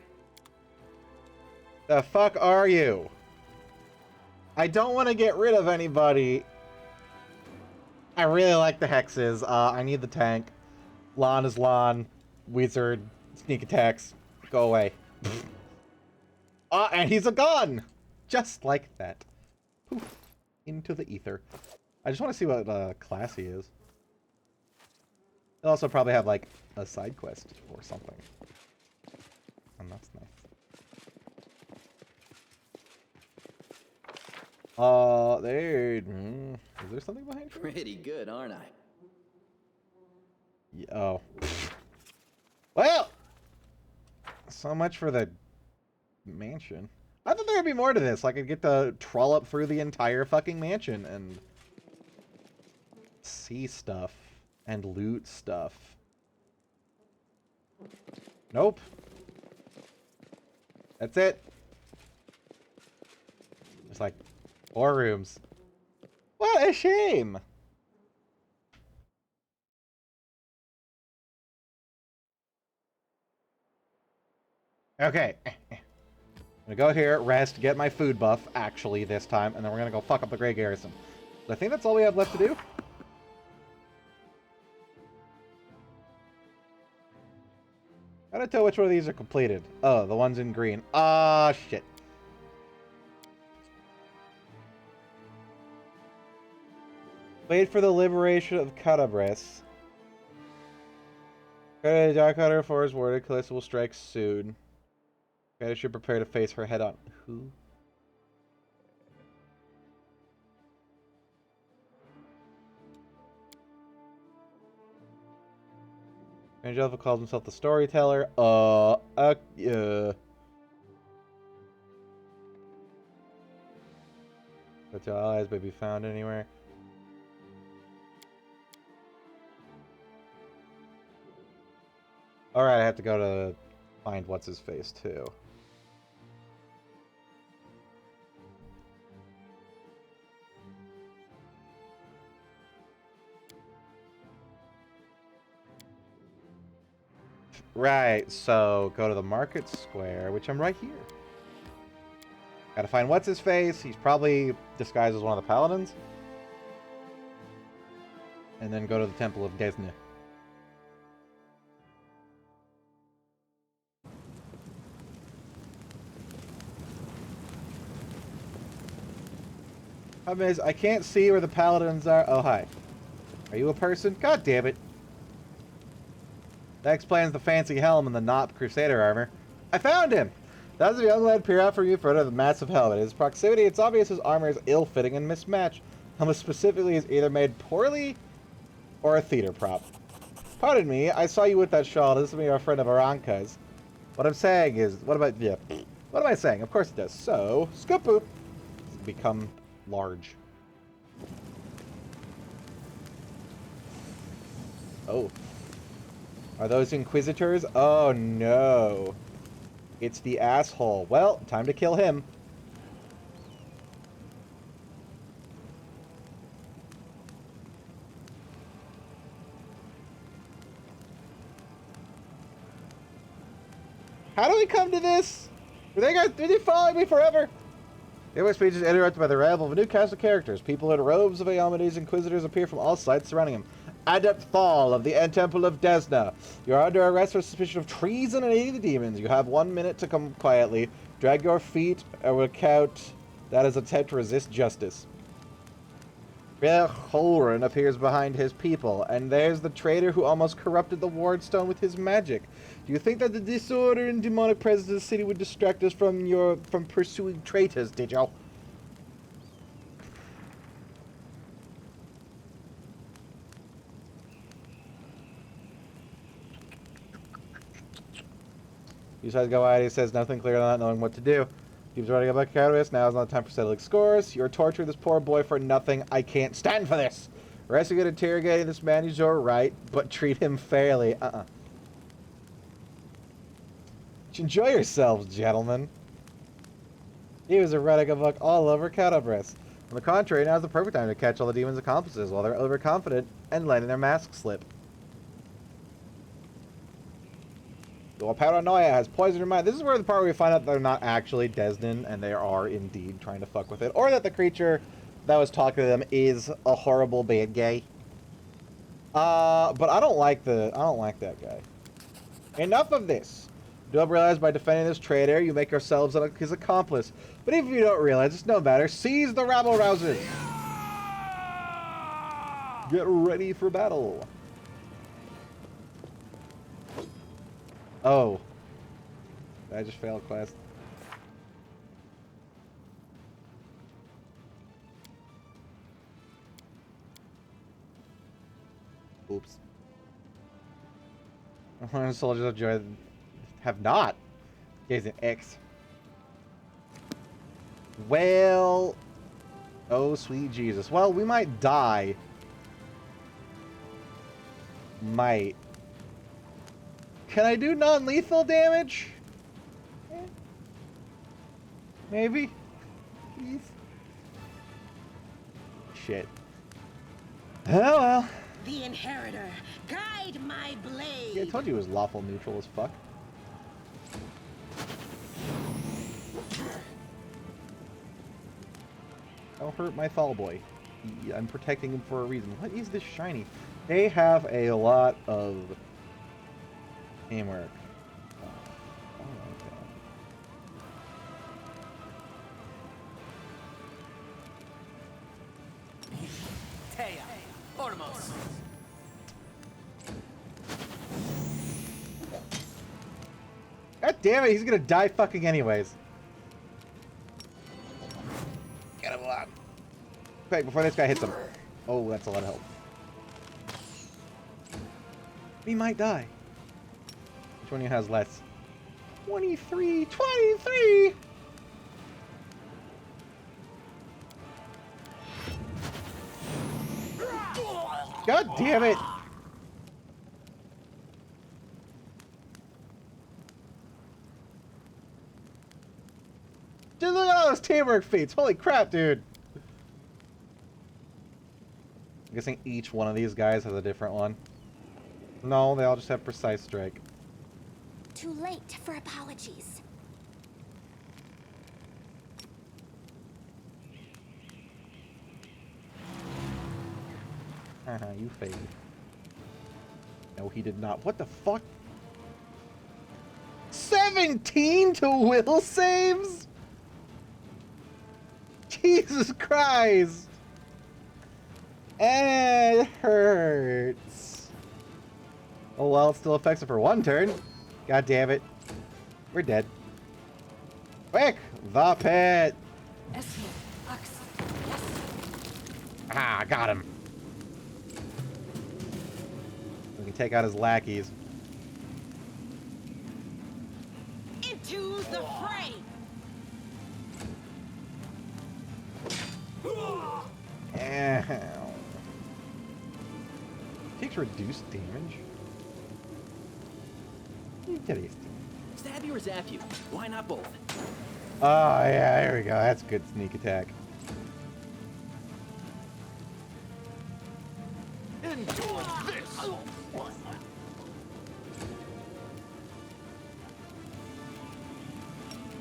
The fuck are you? I don't want to get rid of anybody. I really like the hexes. I need the tank. Lon is Lon. Wizard. Sneak attacks. Go away. And he's a gun! Just like that. Poof. Into the ether. I just want to see what class he is. He'll also probably have, like, a side quest or something. And that's nice. There... is there something behind you? Pretty good, aren't I? Yeah, oh. Well! So much for the mansion. I thought there would be more to this. Like, I'd get to trollop through the entire fucking mansion and see stuff and loot stuff. Nope. That's it. There's like 4 rooms. What a shame! Okay. I'm gonna go here, rest, get my food buff, actually, this time, and then we're gonna go fuck up the Grey Garrison. I think that's all we have left to do. I don't tell which one of these are completed. Oh, the ones in green. Ah, shit. Wait for the liberation of Cadabres. Dark Hunter Forest warded. Calista will strike soon. Cadabres should prepare to face her head on. Who? Angelica calls himself the Storyteller. But your allies may be found anywhere. Alright, I have to go to find what's-his-face, too. Right, so go to the market square, which I'm right here. Gotta find what's-his-face. He's probably disguised as one of the paladins. And then go to the Temple of Tesna. Problem is, I can't see where the paladins are. Oh, hi. Are you a person? God damn it. That explains the fancy helm and the Knot Crusader armor. I found him! That was a young lad peer out from you in front of the massive helmet. His proximity, it's obvious his armor is ill-fitting and mismatched. Helmet specifically is either made poorly or a theater prop. Pardon me, I saw you with that shawl. This is me, our friend of Aranka's. What I'm saying is, what am I saying? Of course it does. So, scoop-boop. Become large. Oh. Are those Inquisitors? Oh no. It's the asshole. Well, time to kill him. How do we come to this? Did they follow me forever? The speech is interrupted by the arrival of a new cast of characters. People in robes of Iomedes Inquisitors appear from all sides surrounding him. Adept Fall of the Temple of Tesna. You are under arrest for suspicion of treason and aiding the demons. You have 1 minute to come quietly. Drag your feet or will count that as attempt to resist justice. Holren appears behind his people, and there's the traitor who almost corrupted the Wardstone with his magic. Do you think that the disorder and demonic presence of the city would distract us from pursuing traitors, did you? He decides to go out. He says nothing clear, not knowing what to do. Keeps running about Cannabis. Now is not time for settling scores. You're torturing this poor boy for nothing. I can't stand for this. Arresting and interrogating this man is your right, but treat him fairly. Enjoy yourselves, gentlemen. He was erotic a book all over Cannabis. On the contrary, now is the perfect time to catch all the demon's accomplices while they're overconfident and letting their mask slip. Your paranoia has poisoned your mind. This is where the part where we find out they're not actually Desnan and they are indeed trying to fuck with it. Or that the creature that was talking to them is a horrible bad guy. But I don't like that guy. Enough of this. You don't realize by defending this traitor, you make yourselves his accomplice. But if you don't realize, it's no matter. Seize the rabble-rousers! Get ready for battle. Oh. I just failed class. Oops. Soldiers of Joy have not. Here's an X. Well. Oh, sweet Jesus. Well, we might die. Might. Can I do non-lethal damage? Maybe? Please? Shit. Oh well. The Inheritor, guide my blade. Yeah, I told you it was lawful neutral as fuck. Don't hurt my Thal boy. I'm protecting him for a reason. What is this shiny? They have a lot of teamwork. God damn it, he's gonna die fucking anyways. Get him alive. Quick, before this guy hits him. Oh, that's a lot of help. We might die. Which one of you has less? 23! 23! God damn it! Just look at all those teamwork feats. Holy crap, dude. I'm guessing each one of these guys has a different one. No, they all just have precise strike. Too late for apologies. Haha, you failed. No, he did not. What the fuck? 17 to will saves? Jesus Christ! And it hurts. Oh well, it still affects it for one turn. God damn it. We're dead. Quick! The pit! Ah, got him. We can take out his lackeys. Into the fray! Ow. Takes reduced damage. Interesting. Stab you or zap you? Why not both? Oh, yeah, there we go. That's good sneak attack. Endure this!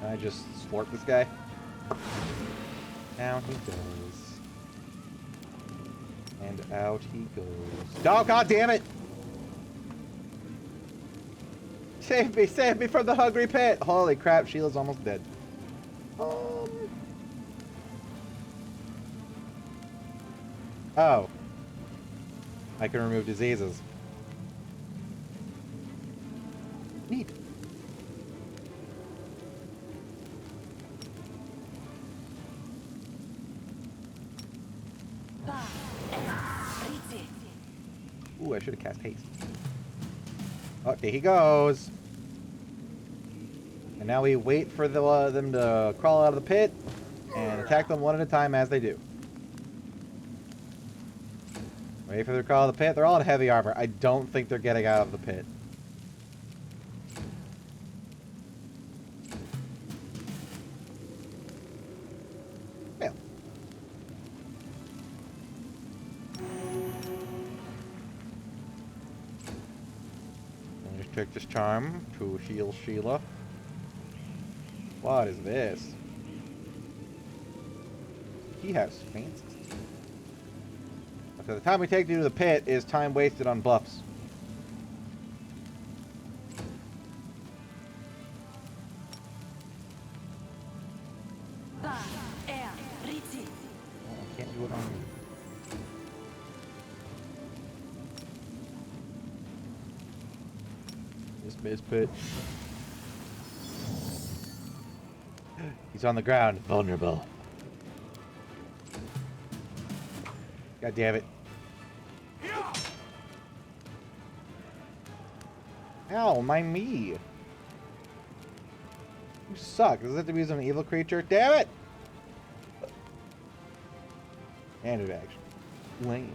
Can I just slurp this guy? Down he goes. And out he goes. Oh, god damn it! Save me from the hungry pit! Holy crap, Sheila's almost dead. Oh. I can remove diseases. Neat. Ooh, I should have cast haste. Oh, there he goes. And now we wait for them to crawl out of the pit and attack them one at a time as they do. Wait for them to crawl out of the pit. They're all in heavy armor. I don't think they're getting out of the pit. Fail. Just take this charm to heal Sheila. What is this? He has fancy. So the time we take you to the pit is time wasted on buffs. Oh, I can't do it on you. This pit. He's on the ground, vulnerable. God damn it. Ow, my knee. You suck. Does it have to be some evil creature? Damn it! Standard action. Lame.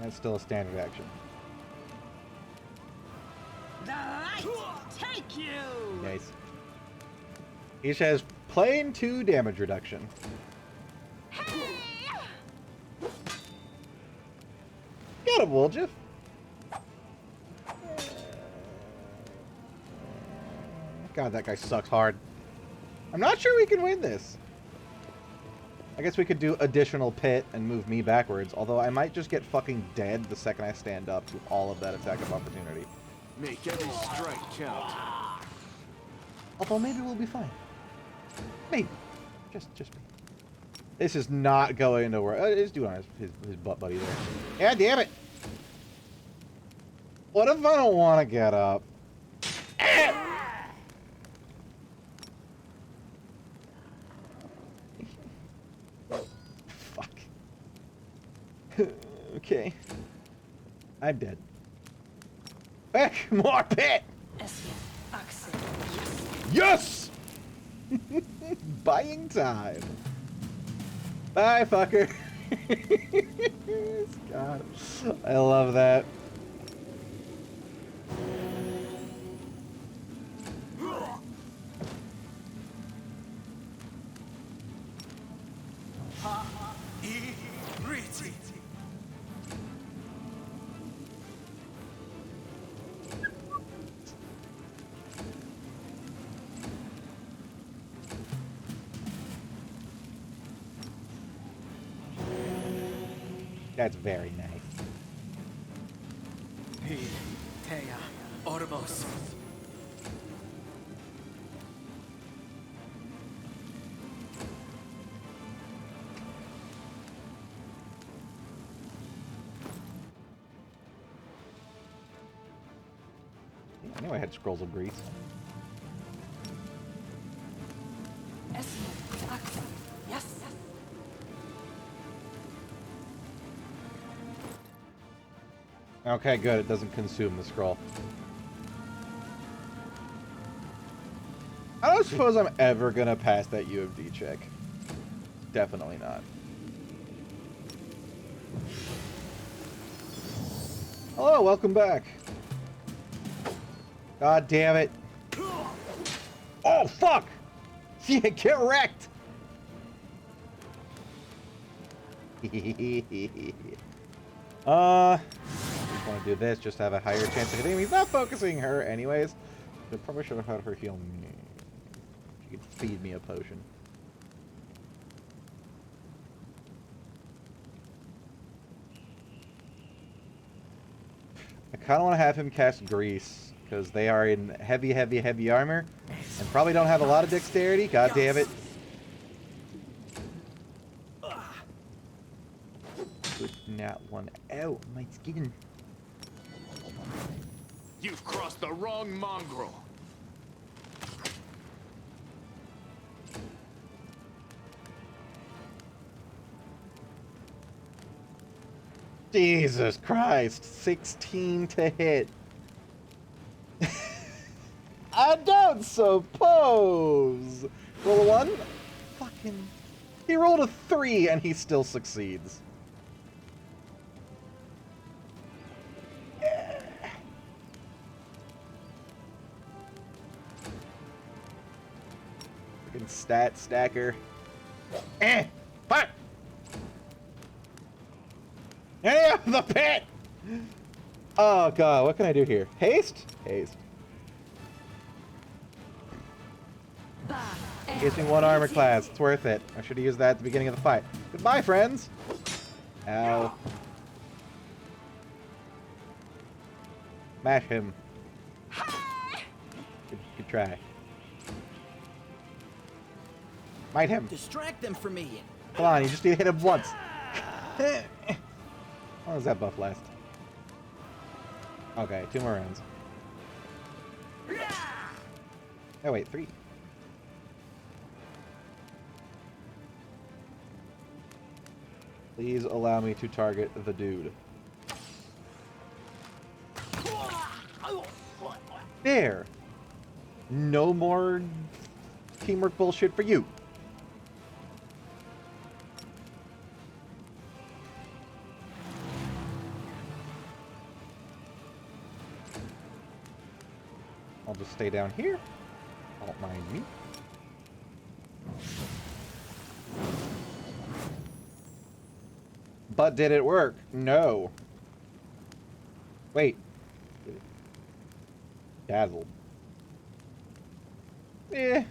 That's still a standard action. The light take you! Nice. Each has plain 2 damage reduction. Got him, Woljif. God, that guy sucks hard. I'm not sure we can win this. I guess we could do additional pit and move me backwards, although I might just get fucking dead the second I stand up to all of that attack of opportunity. Make every strike count. Although maybe we'll be fine. Maybe. Just maybe. This is not going to work. It's doing on his butt buddy there. Yeah, damn it! What if I don't want to get up? Fuck. Okay. I'm dead. Back! More pit! Yes! Buying time. Bye, fucker. God, I love that. That's very nice. Orbos. I knew I had scrolls of breeze. Yes. Okay, good. It doesn't consume the scroll. I don't suppose I'm ever gonna pass that UMD check. Definitely not. Hello, welcome back. God damn it. Oh, fuck! Yeah, get wrecked! I just want to do this, just to have a higher chance of hitting him. He's not focusing her anyways. probably should have had her heal me. She could feed me a potion. I kind of want to have him cast Grease, because they are in heavy, heavy, heavy armor, and probably don't have a lot of dexterity. God damn it. Good, not one. Ow, my skin. You've crossed the wrong mongrel. Jesus Christ, 16 to hit. I don't suppose. Roll a 1? Fucking... He rolled a 3 and he still succeeds. Fucking stat stacker. Fuck! Any of the pit! Oh god, what can I do here? Haste? Haste. Gives me 1 armor class. It's worth it. I should have used that at the beginning of the fight. Goodbye, friends! Ow. Mash him. Good try. Might him. Distract them from me. Come on, you just need to hit him once. How long does that buff last? Okay, 2 more rounds. Oh wait, 3. Please allow me to target the dude. There! No more teamwork bullshit for you. I'll just stay down here. Don't mind me. But did it work? No. Wait. Dazzled. Eh.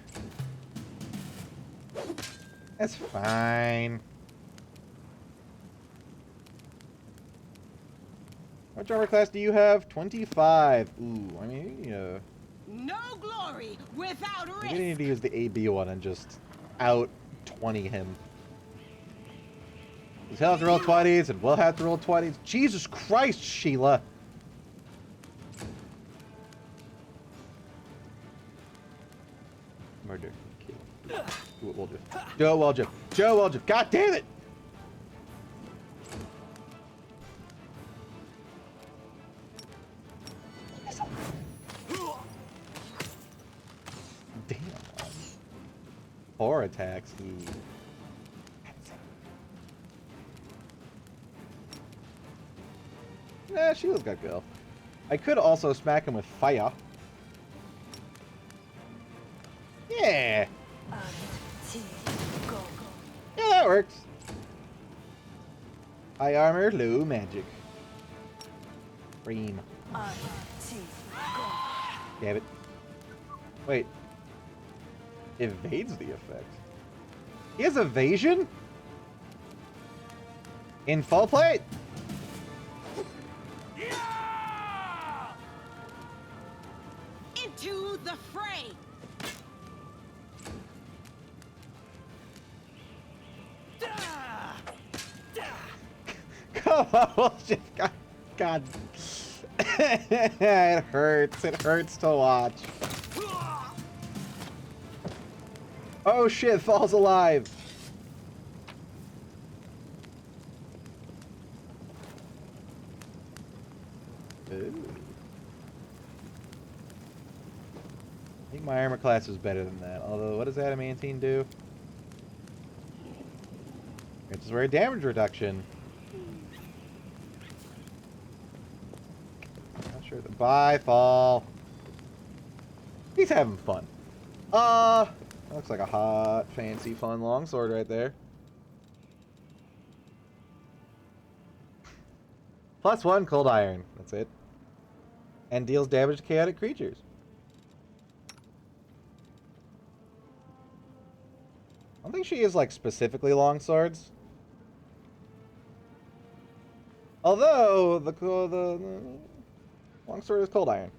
That's fine. What armor class do you have? 25. Ooh, I mean, No glory without I'm risk. gonna need to use the AB one and just out 20 him. He'll have to roll 20s, and we'll have to roll 20s. Jesus Christ, Sheila! Murder. Kill. Do it, Woljif. Do it, Woljif. Do it, Woljif. God damn it! Damn. 4 attacks. Ooh. Nah, Sheila's got go. I could also smack him with fire. Yeah. Yeah, that works. High armor, low magic. Cream. Damn it. Wait. Evades the effect. He has evasion? In full plate? Into the fray. Come on, God. It hurts. It hurts to watch. Oh shit, Fall's alive. Ooh. I think my armor class is better than that. Although, what does adamantine do? It's a damage reduction. Not sure. Bye, Fall. He's having fun. Looks like a hot, fancy, fun longsword right there. +1 cold iron. That's it. And deals damage to chaotic creatures. I don't think she is, like, specifically long swords. Although, the long sword is cold iron.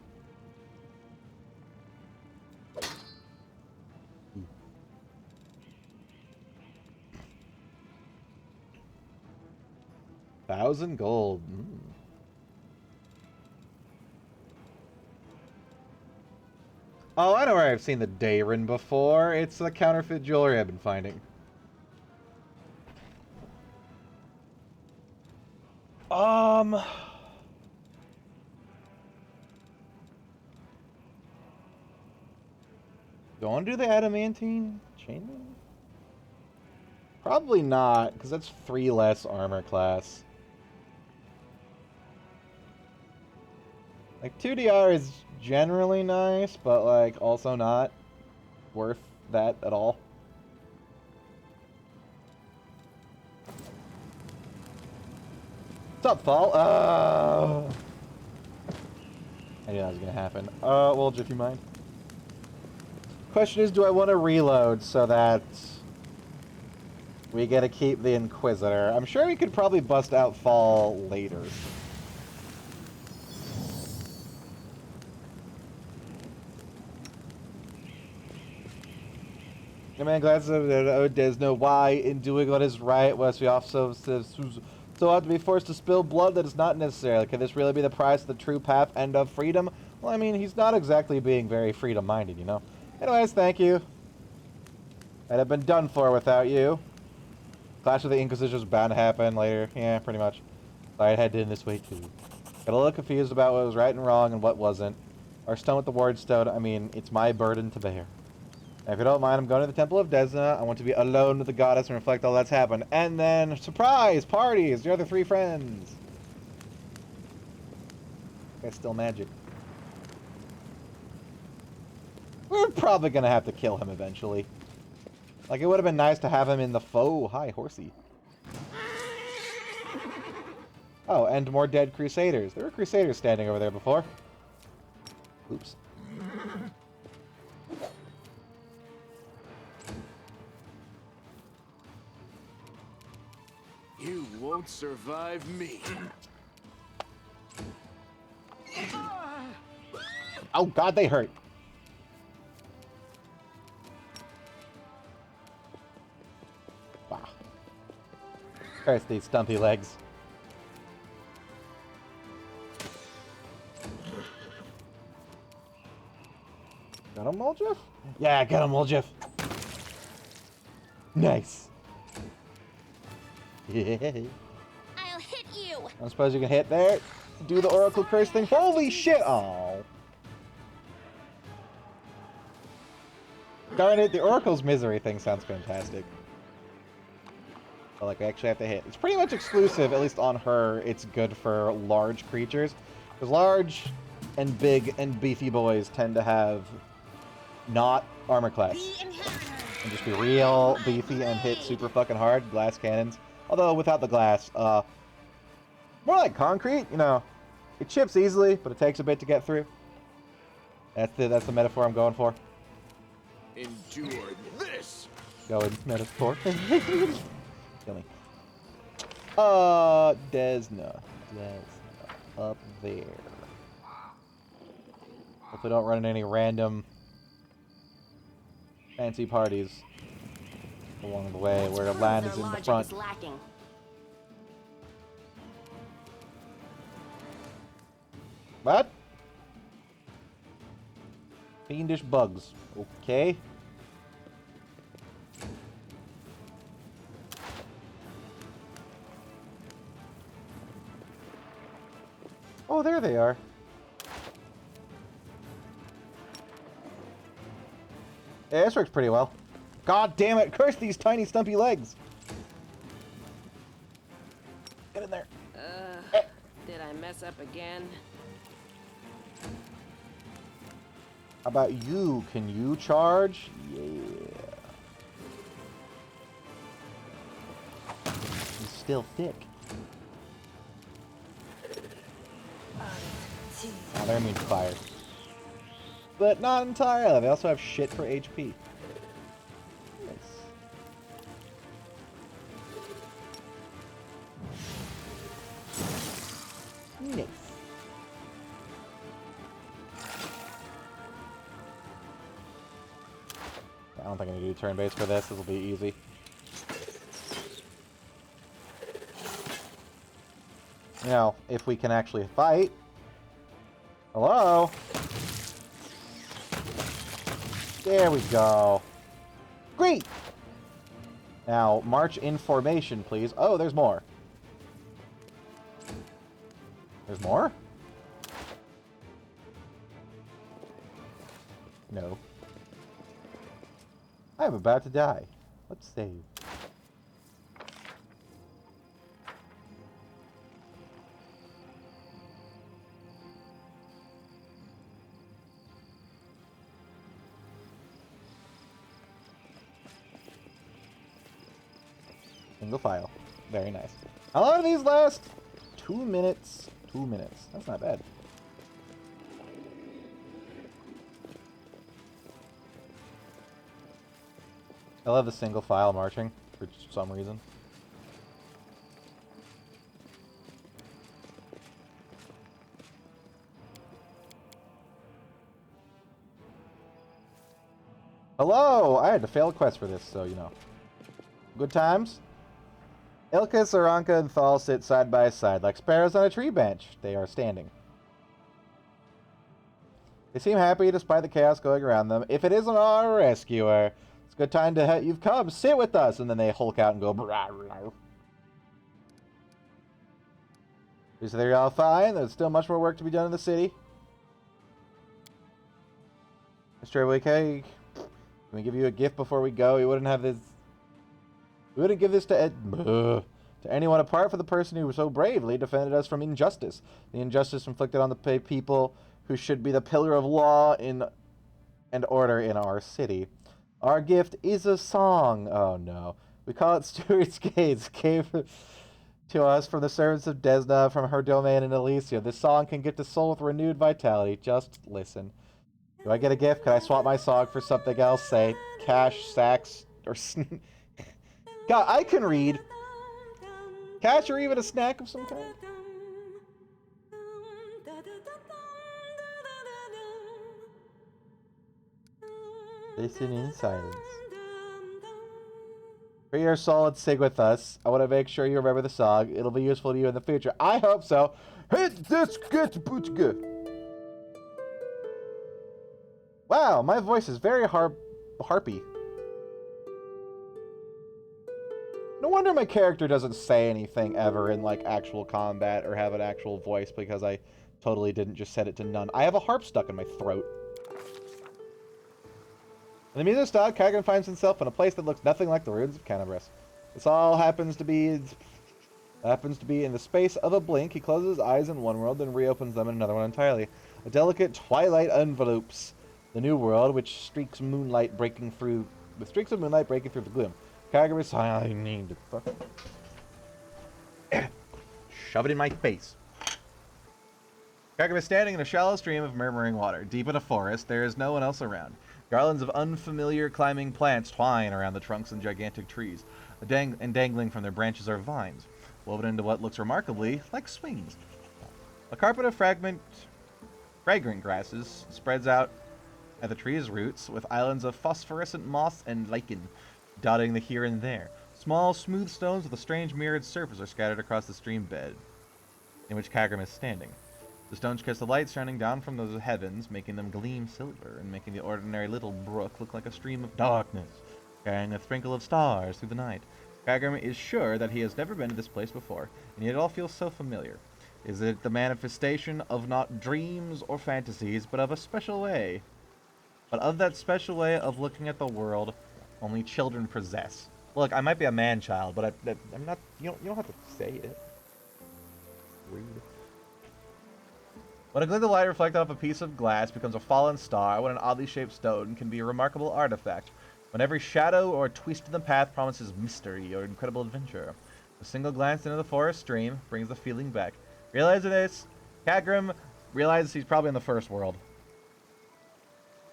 $1,000 gold. Oh, I know where I've seen the Dayron before. It's the counterfeit jewelry I've been finding. Do I want to do the adamantine chainmail? Probably not, because that's 3 less armor class. Like, 2DR is generally nice, but, like, also not worth that at all. What's up, Fall? I knew that was gonna happen. Well, if you mind. Question is, do I want to reload so that we get to keep the Inquisitor? I'm sure we could probably bust out Fall later. Yeah, man, glad there's no why in doing what is right, was we also so have to be forced to spill blood that is not necessary. Can this really be the price of the true path and of freedom? Well, I mean, he's not exactly being very freedom-minded, you know? Anyways, thank you. I'd have been done for without you. Clash of the Inquisition was bound to happen later. Yeah, pretty much. So I headed in this way, too. Got a little confused about what was right and wrong and what wasn't. Our stone with the wardstone, I mean, it's my burden to bear. And if you don't mind, I'm going to the Temple of Tesna. I want to be alone with the goddess and reflect all that's happened. And then, surprise! Parties! The other 3 friends! That's still magic. We're probably going to have to kill him eventually. Like, it would have been nice to have him in the foe. Hi, horsey. Oh, and more dead Crusaders. There were Crusaders standing over there before. Oops. You won't survive me. Oh, God, they hurt. Wow. Curse these stumpy legs. Got him, Moljif? Yeah, get him, Moljif. Nice. I'll hit you. I suppose you can hit there. Do the Oracle Curse thing. Holy shit! Oh. Darn it, the Oracle's Misery thing sounds fantastic. But, like, I actually have to hit. It's pretty much exclusive, at least on her. It's good for large creatures. Because large and big and beefy boys tend to have not armor class. And just be real beefy and hit super fucking hard. Glass cannons. Although, without the glass, more like concrete, you know. It chips easily, but it takes a bit to get through. That's the metaphor I'm going for. Endure this! Going metaphor. Kill me. Desna. Desna. Up there. Hopefully don't run into any random fancy parties along the way where land is in the front. What? Fiendish bugs. Okay. Oh, there they are. Yeah, this works pretty well. God damn it! Curse these tiny stumpy legs! Get in there. Did I mess up again? How about you? Can you charge? Yeah. He's still thick. Oh, they're immune to fire. But not entirely. They also have shit for HP. Nice. think I need to do turn-based for this. This will be easy. You know, if we can actually fight. Hello? There we go. Great! Now, march in formation, please. Oh, there's more. There's more? No. I'm about to die. Let's save. Single file. Very nice. How long do these last? 2 minutes. 2 minutes. That's not bad. I love the single file marching for some reason. Hello! I had to fail a quest for this, so you know. Good times? Ilka, Saranka, and Thal sit side by side like sparrows on a tree bench. They are standing. They seem happy despite the chaos going around them. If it isn't our rescuer, it's a good time to you've come. Sit with us. And then they hulk out and go. Brah, brah. So they're all fine. There's still much more work to be done in the city. Mr. Wake, can we give you a gift before we go? We wouldn't have this. We wouldn't give this to anyone apart from the person who so bravely defended us from injustice. The injustice inflicted on the people who should be the pillar of law and order in our city. Our gift is a song. Oh no. We call it Stuart's Gates. Gave to us from the servants of Tesna from her domain in Elysia. This song can get the soul with renewed vitality. Just listen. Do I get a gift? Can I swap my song for something else? Say cash, sacks, or God, I can read. Cash or even a snack of some kind. Listen in silence. For your soul and sing with us. I want to make sure you remember the song. It'll be useful to you in the future. I hope so. Hit this good. Wow, my voice is very harpy. No wonder my character doesn't say anything ever in, like, actual combat or have an actual voice, because I totally didn't just set it to none. I have a harp stuck in my throat. In the music style, Kagan finds himself in a place that looks nothing like the ruins of Canabras. This all happens to be in the space of a blink. He closes his eyes in one world, then reopens them in another one entirely. A delicate twilight envelopes the new world, with streaks of moonlight breaking through the gloom. Kagura's I need to fucking shove it in my face. Kagura is standing in a shallow stream of murmuring water. Deep in a forest, there is no one else around. Garlands of unfamiliar climbing plants twine around the trunks and gigantic trees. Dangling from their branches are vines, woven into what looks remarkably like swings. A carpet of fragrant grasses spreads out at the tree's roots, with islands of phosphorescent moss and lichen dotting the here and there. Small, smooth stones with a strange mirrored surface are scattered across the stream bed in which Kagura is standing. The stones kiss the light shining down from the heavens, making them gleam silver, and making the ordinary little brook look like a stream of darkness, carrying a sprinkle of stars through the night. Kagura is sure that he has never been to this place before, and yet it all feels so familiar. Is it the manifestation of not dreams or fantasies, but of a special way? But of that special way of looking at the world only children possess. Look, I might be a man-child, but I'm not. You don't have to say it. Rude. When a glint of light reflected off a piece of glass becomes a fallen star, when an oddly shaped stone can be a remarkable artifact, when every shadow or twist in the path promises mystery or incredible adventure, a single glance into the forest stream brings the feeling back. Realizing this, Kagura realizes he's probably in the first world.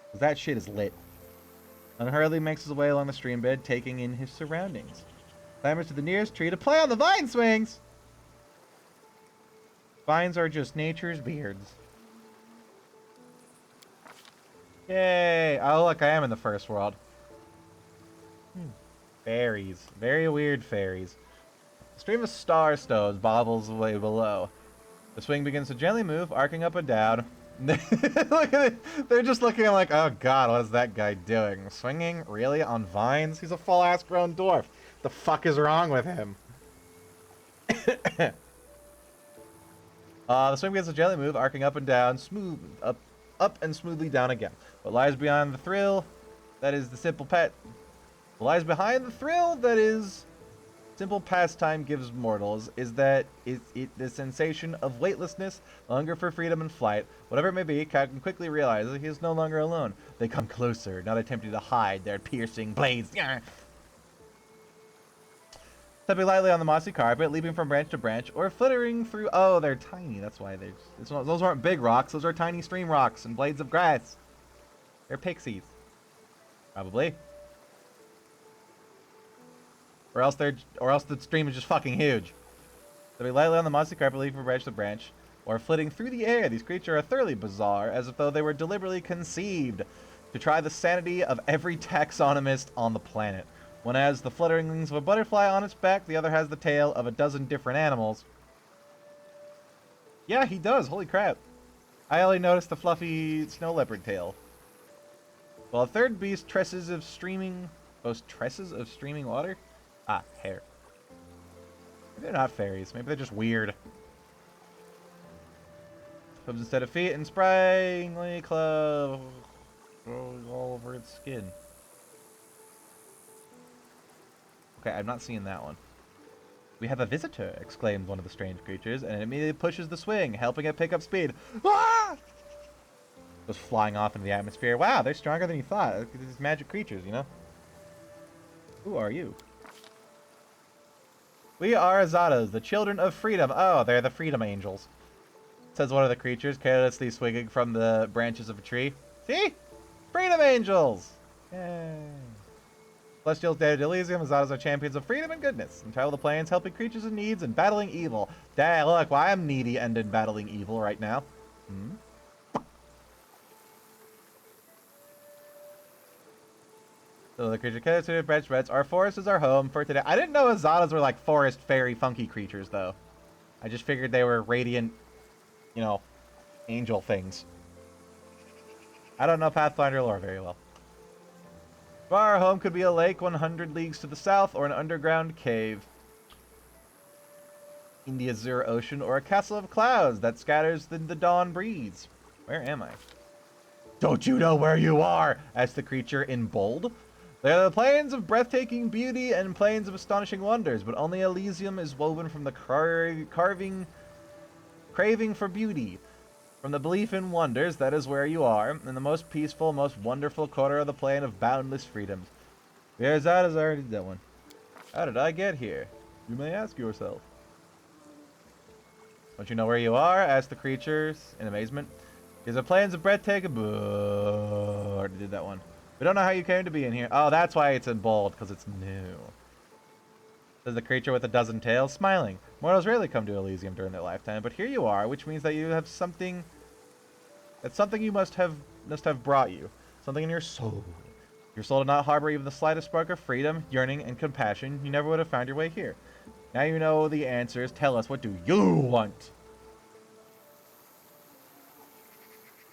Because that shit is lit. Unhurriedly makes his way along the stream bed, taking in his surroundings. Clambers to the nearest tree to play on the vine swings! Vines are just nature's beards. Yay! Oh, look, I am in the first world. Fairies. Very weird fairies. A stream of star stones bobbles away below. The swing begins to gently move, arcing up and down. Look at it. They're just looking like, oh god, what is that guy doing? Swinging? Really? On vines? He's a full-ass grown dwarf. The fuck is wrong with him? The swing begins to gently move, arcing up and down, smooth, up and smoothly down again. What lies beyond the thrill, that is the simple pet. What lies behind the thrill, that is simple pastime gives mortals, is that the sensation of weightlessness, the hunger for freedom and flight. Whatever it may be, Captain quickly realizes he is no longer alone. They come closer, not attempting to hide their piercing blades. Stepping lightly on the mossy carpet, leaping from branch to branch, or flittering through... Oh, they're tiny. That's why they're... Those aren't big rocks. Those are tiny stream rocks and blades of grass. They're pixies. Probably. Or else the stream is just fucking huge. Stepping lightly on the mossy carpet, leaping from branch to branch, or flitting through the air, these creatures are thoroughly bizarre, as if though they were deliberately conceived to try the sanity of every taxonomist on the planet. One has the fluttering wings of a butterfly on its back, the other has the tail of a dozen different animals. Yeah, he does. Holy crap. I only noticed the fluffy snow leopard tail. While a third beast boasts tresses of streaming water? Ah, hair. Maybe they're not fairies. Maybe they're just weird. Hooves instead of feet and sprightly club all over its skin. Okay, I'm not seeing that one. We have a visitor, exclaimed one of the strange creatures, and it immediately pushes the swing, helping it pick up speed. Ah! Goes flying off into the atmosphere. Wow, they're stronger than you thought. These magic creatures, you know? Who are you? We are Azadas, the children of freedom. Oh, they're the freedom angels, says one of the creatures, carelessly swinging from the branches of a tree. See? Freedom angels! Yay. Celestials dared Elysium, Azadas are champions of freedom and goodness. Entitle the plains, helping creatures in needs and battling evil. Dang, look, well, I'm needy and in battling evil right now. So the creature caters to branch reds. Our forest is our home for today. I didn't know Azadas were like forest fairy funky creatures, though. I just figured they were radiant, you know, angel things. I don't know Pathfinder lore very well. Our home could be a lake 100 leagues to the south, or an underground cave in the azure ocean, or a castle of clouds that scatters in the dawn breeze. Where am I? Don't you know where you are? Asked the creature in bold. They are the plains of breathtaking beauty and plains of astonishing wonders, but only Elysium is woven from the craving for beauty. From the belief in wonders, that is where you are, in the most peaceful, most wonderful corner of the plain of boundless freedoms. There's that, as I already did that one. How did I get here? You may ask yourself. Don't you know where you are? Asked the creatures in amazement. These are plains of breathtaking... Already did that one. We don't know how you came to be in here. Oh, that's why it's in bold, because it's new. Says the creature with a dozen tails, smiling. Mortals rarely come to Elysium during their lifetime, but here you are, which means that you have something... That's something you must have brought you. Something in your soul. If your soul did not harbor even the slightest spark of freedom, yearning, and compassion, you never would have found your way here. Now you know the answers. Tell us, what do you want?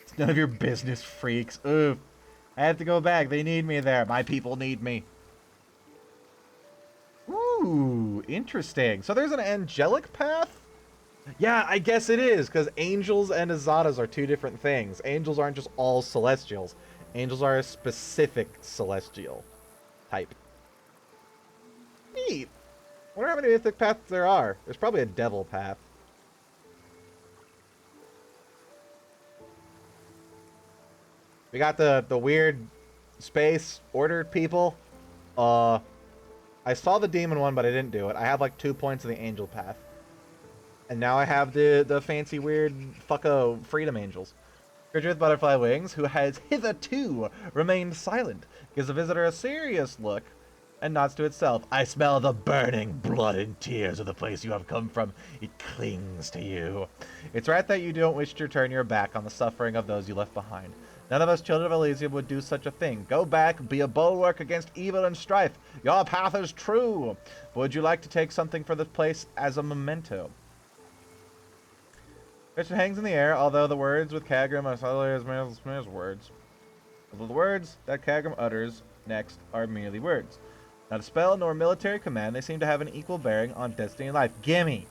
It's none of your business, freaks. Oof. I have to go back. They need me there. My people need me. Ooh, interesting. So there's an angelic path? Yeah, I guess it is, because angels and Azadas are two different things. Angels aren't just all celestials. Angels are a specific celestial type. Neat. I wonder how many mythic paths there are. There's probably a devil path. We got the weird space ordered people. I saw the demon one, but I didn't do it. I have like 2 points of the angel path. And now I have the fancy weird fucko freedom angels. Creature with butterfly wings, who has hitherto remained silent, gives the visitor a serious look and nods to itself. I smell the burning blood and tears of the place you have come from. It clings to you. It's right that you don't wish to turn your back on the suffering of those you left behind. None of us children of Elysium would do such a thing. Go back, be a bulwark against evil and strife. Your path is true. Would you like to take something for this place as a memento? Fiction hangs in the air, although the words with Kagrim are subtly as Aasimar's words. Although the words that Kagrim utters next are merely words. Not a spell nor military command, they seem to have an equal bearing on destiny and life. Gimme!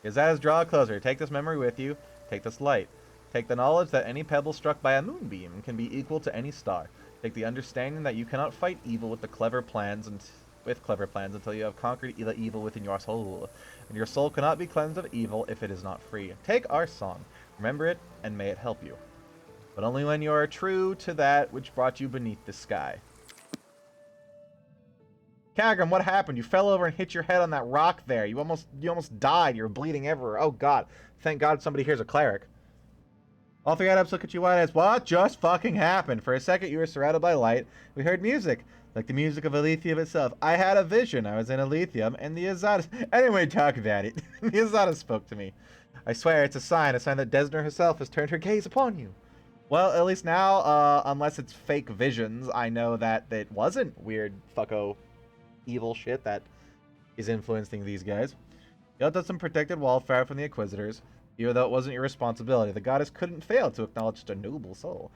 Gazaz, draw closer. Take this memory with you. Take this light. Take the knowledge that any pebble struck by a moonbeam can be equal to any star. Take the understanding that you cannot fight evil with clever plans until you have conquered the evil within your soul. And your soul cannot be cleansed of evil if it is not free. Take our song. Remember it, and may it help you. But only when you are true to that which brought you beneath the sky. Kagrim, what happened? You fell over and hit your head on that rock there. You almost died. You're bleeding everywhere. Oh god. Thank god somebody here's a cleric. All three adepts look at you wide eyes. What just fucking happened? For a second you were surrounded by light. We heard music. Like the music of Elysium itself. I had a vision. I was in Elysium and the Azadas... Anyway, talk about it. The Azadas spoke to me. I swear it's a sign that Desna herself has turned her gaze upon you. Well, at least now, unless it's fake visions, I know that it wasn't weird fucko evil shit that is influencing these guys. You built some protected wildfire from the Inquisitors. Even though it wasn't your responsibility, the goddess couldn't fail to acknowledge such a noble soul.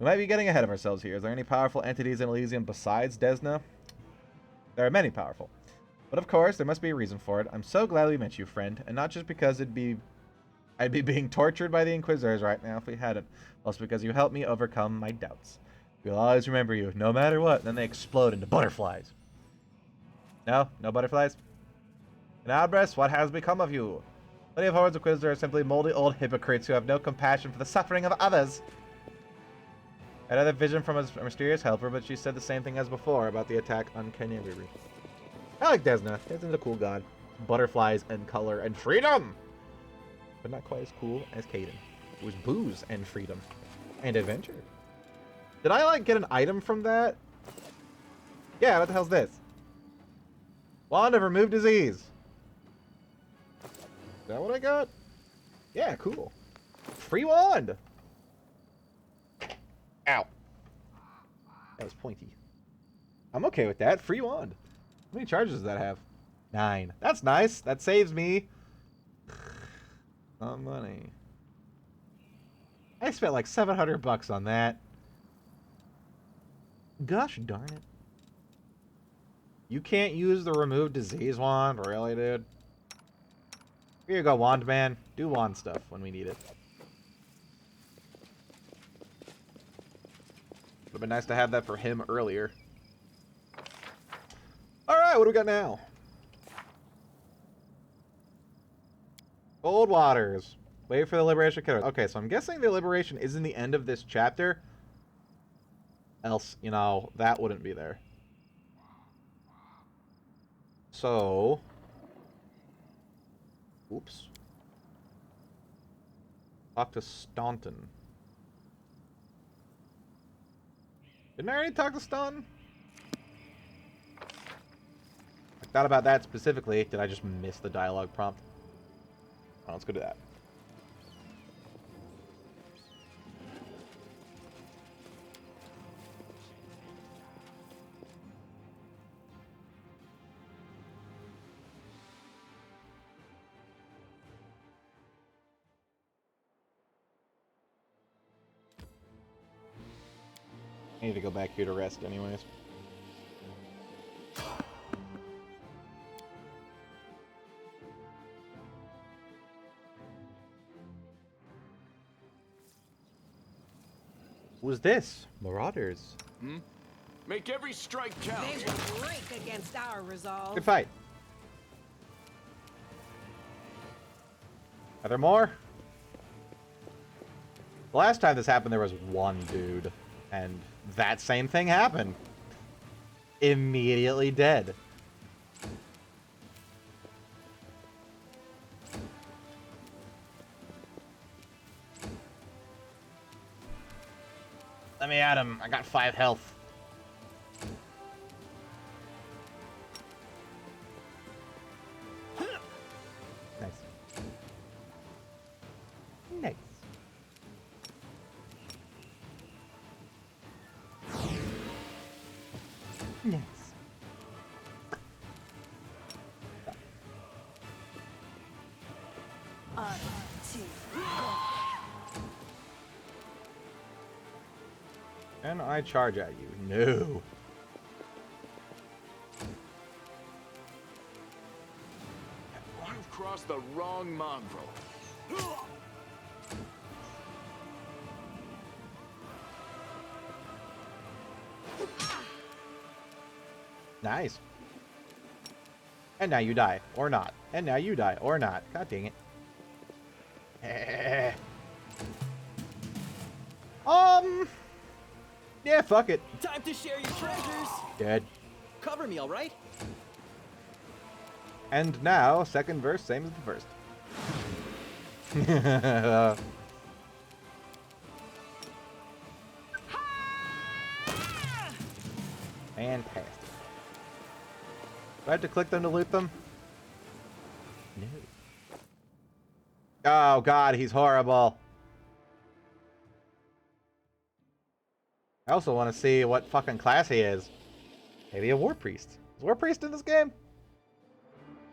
We might be getting ahead of ourselves here. Is there any powerful entities in Elysium besides Desna? There are many powerful. But of course, there must be a reason for it. I'm so glad we met you, friend. And not just because I'd be being tortured by the Inquisitors right now if we hadn't. Also because you helped me overcome my doubts. We'll always remember you, no matter what. And then they explode into butterflies. No? No butterflies? In Albrecht, what has become of you? Plenty of hordes of Inquisitors are simply moldy old hypocrites who have no compassion for the suffering of others. I had another vision from a mysterious helper, but she said the same thing as before about the attack on Canterbury. I like Desna. Desna's a cool god. Butterflies and color and freedom! But not quite as cool as Caden. It was booze and freedom. And adventure. Did I, like, get an item from that? Yeah, what the hell's this? Wand of Remove Disease. Is that what I got? Yeah, cool. Free wand! Ow. That was pointy. I'm okay with that. Free wand. How many charges does that have? 9. That's nice. That saves me some money. I spent like $700 on that. Gosh darn it. You can't use the Remove Disease wand? Really, dude? Here you go, wand man. Do wand stuff when we need it. Would have been nice to have that for him earlier. Alright, what do we got now? Cold Waters. Wait for the Liberation Killer. Okay, so I'm guessing the Liberation is in the end of this chapter. Else, you know, that wouldn't be there. So... Oops. Talk to Staunton. Didn't I already talk to Staunton? I thought about that specifically. Did I just miss the dialogue prompt? Oh, let's go to that. I need to go back here to rest anyways. Who's this? Marauders. Hmm? Make every strike count. They will break against our resolve. Good fight. Are there more? The last time this happened, there was one dude. And that same thing happened. Immediately dead. Let me at him. I got 5 health. Nice. Nice. Can I charge at you? No. You've crossed the wrong mongrel. Nice. And now you die, or not. And now you die, or not. God dang it. Yeah, fuck it. Time to share your treasures. Dead. Cover me, all right? And now, second verse, same as the first. Fantastic. Do I have to click them to loot them? No. Oh god, he's horrible. I also want to see what fucking class he is. Maybe a War Priest. Is War Priest in this game?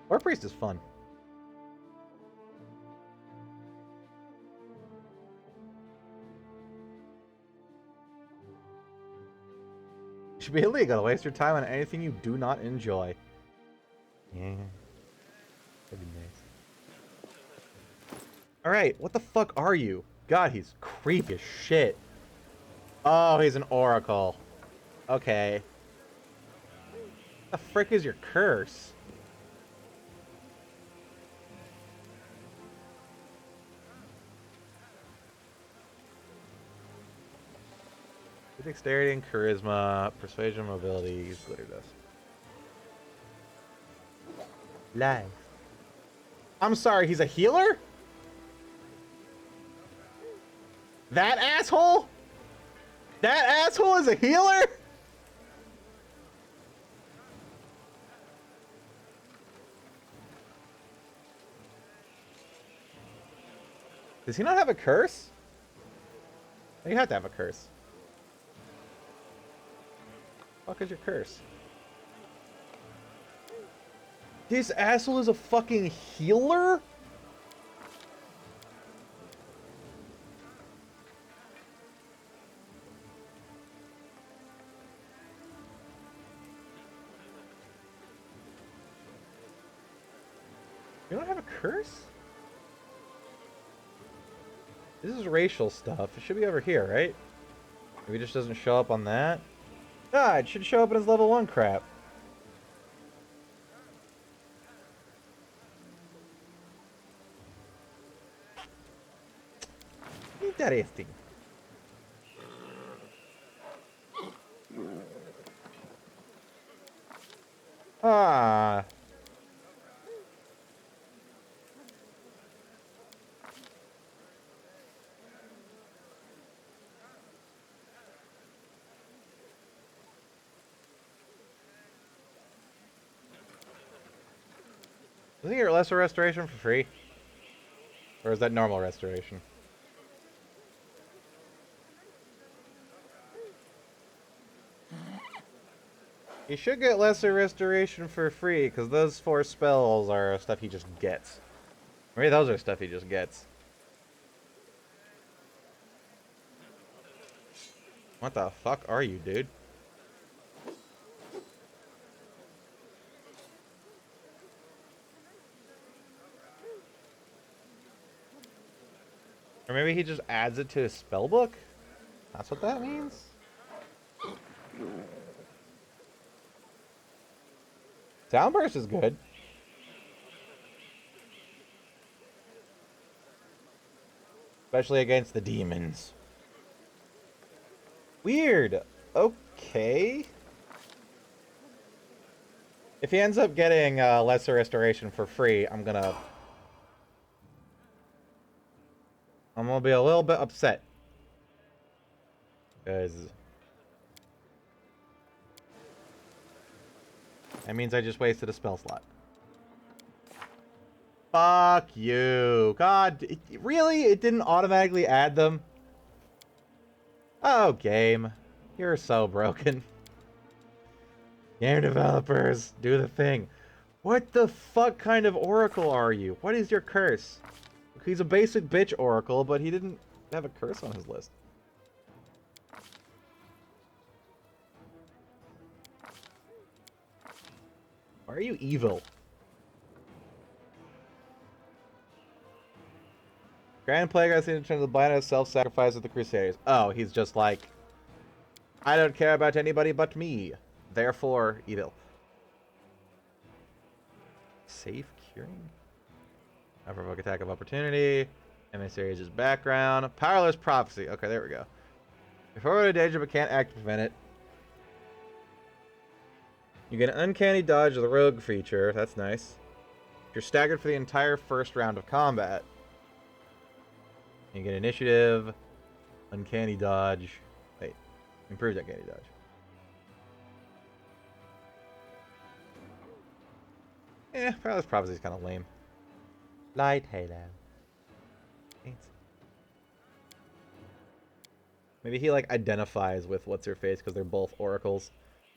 War Priest is fun. It should be illegal to waste your time on anything you do not enjoy. Yeah. That'd be nice. Alright, what the fuck are you? God, he's creepy as shit. Oh, he's an oracle. Okay. What the frick is your curse? Dexterity and charisma, persuasion, mobility, glitter dust. Life. I'm sorry, he's a healer? That asshole? That asshole is a healer? Does he not have a curse? You have to have a curse. What the fuck is your curse? This asshole is a fucking healer? You don't have a curse? This is racial stuff. It should be over here, right? Maybe it just doesn't show up on that. Ah, it should show up in his level 1 crap. Interesting. Ah. Doesn't he get lesser restoration for free? Or is that normal restoration? He should get lesser restoration for free, because those 4 spells are stuff he just gets. Maybe those are stuff he just gets. What the fuck are you, dude? Or maybe he just adds it to his spellbook? That's what that means? Soundburst is good. Especially against the demons. Weird. Okay. If he ends up getting lesser restoration for free, I'm gonna be a little bit upset. Because that means I just wasted a spell slot. Fuck you. God, really? It didn't automatically add them? Oh, game. You're so broken. Game developers, do the thing. What the fuck kind of oracle are you? What is your curse? He's a basic bitch oracle, but he didn't have a curse on his list. Why are you evil? Grand Plague has seen turn the blind self-sacrifice of the Crusaders. Oh, he's just like, I don't care about anybody but me. Therefore, evil. Safe curing? I provoke attack of opportunity. Emissaries' background. Powerless prophecy. Okay, there we go. Before we're in danger but can't act to prevent it. You get an uncanny dodge of the rogue feature. That's nice. You're staggered for the entire first round of combat. You get initiative, uncanny dodge. Wait, improved uncanny dodge. Eh, Powerless prophecy is kind of lame. Light halo. Thanks. Maybe he like identifies with what's her face because they're both oracles.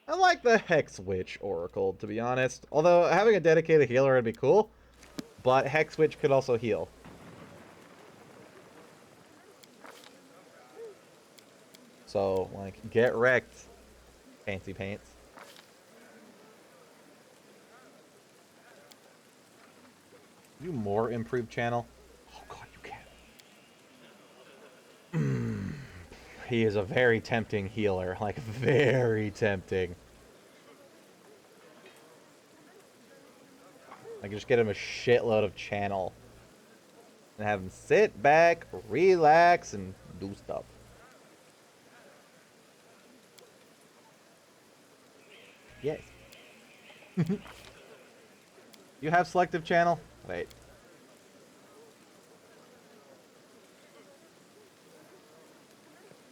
I like the Hex Witch Oracle, to be honest. Although having a dedicated healer would be cool, but Hex Witch could also heal. So, like, get wrecked, fancy pants. You more improved channel? Oh god, you can. He is a very tempting healer, like very tempting. Like, just get him a shitload of channel. And have him sit back, relax, and do stuff. Yes. You have selective channel? Wait.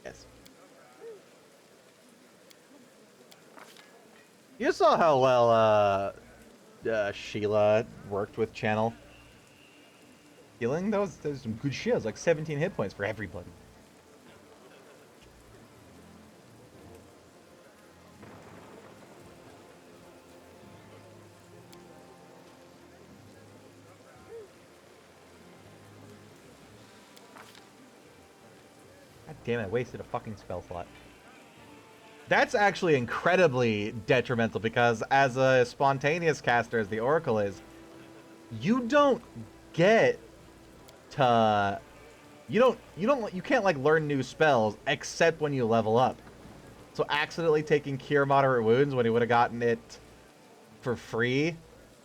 Yes. You saw how well Sheila worked with channel healing. That was some good shit. It was like 17 hit points for everybody. God damn it, I wasted a fucking spell slot. That's actually incredibly detrimental because as a spontaneous caster, as the Oracle is, you don't get to... You can't like learn new spells except when you level up. So accidentally taking Cure Moderate Wounds when he would have gotten it for free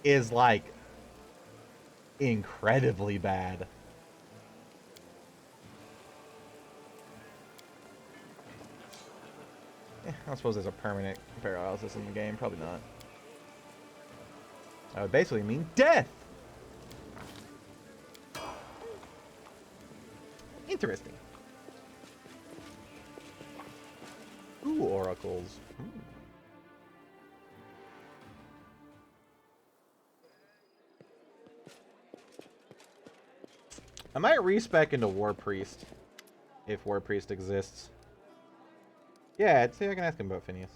is like incredibly bad. I don't suppose there's a permanent paralysis in the game. Probably not. That would basically mean death. Interesting. Ooh, oracles. I might respec into War Priest if War Priest exists. Yeah, I'd say I can ask him about Phineas.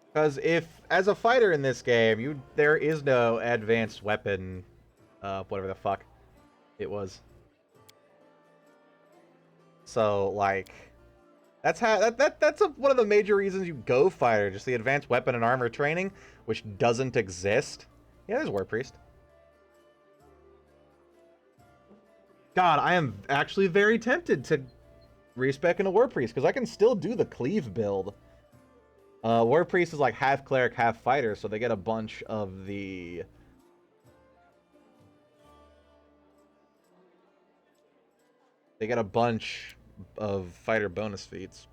Because if, as a fighter in this game, there is no advanced weapon, whatever the fuck it was. So, like, that's how, that's one of the major reasons you go fighter, just the advanced weapon and armor training, which doesn't exist. Yeah, there's War Priest. God, I am actually very tempted to respec in a War Priest, because I can still do the cleave build. War Priest is like half cleric, half fighter, so they get a bunch of the... They get a bunch of fighter bonus feats.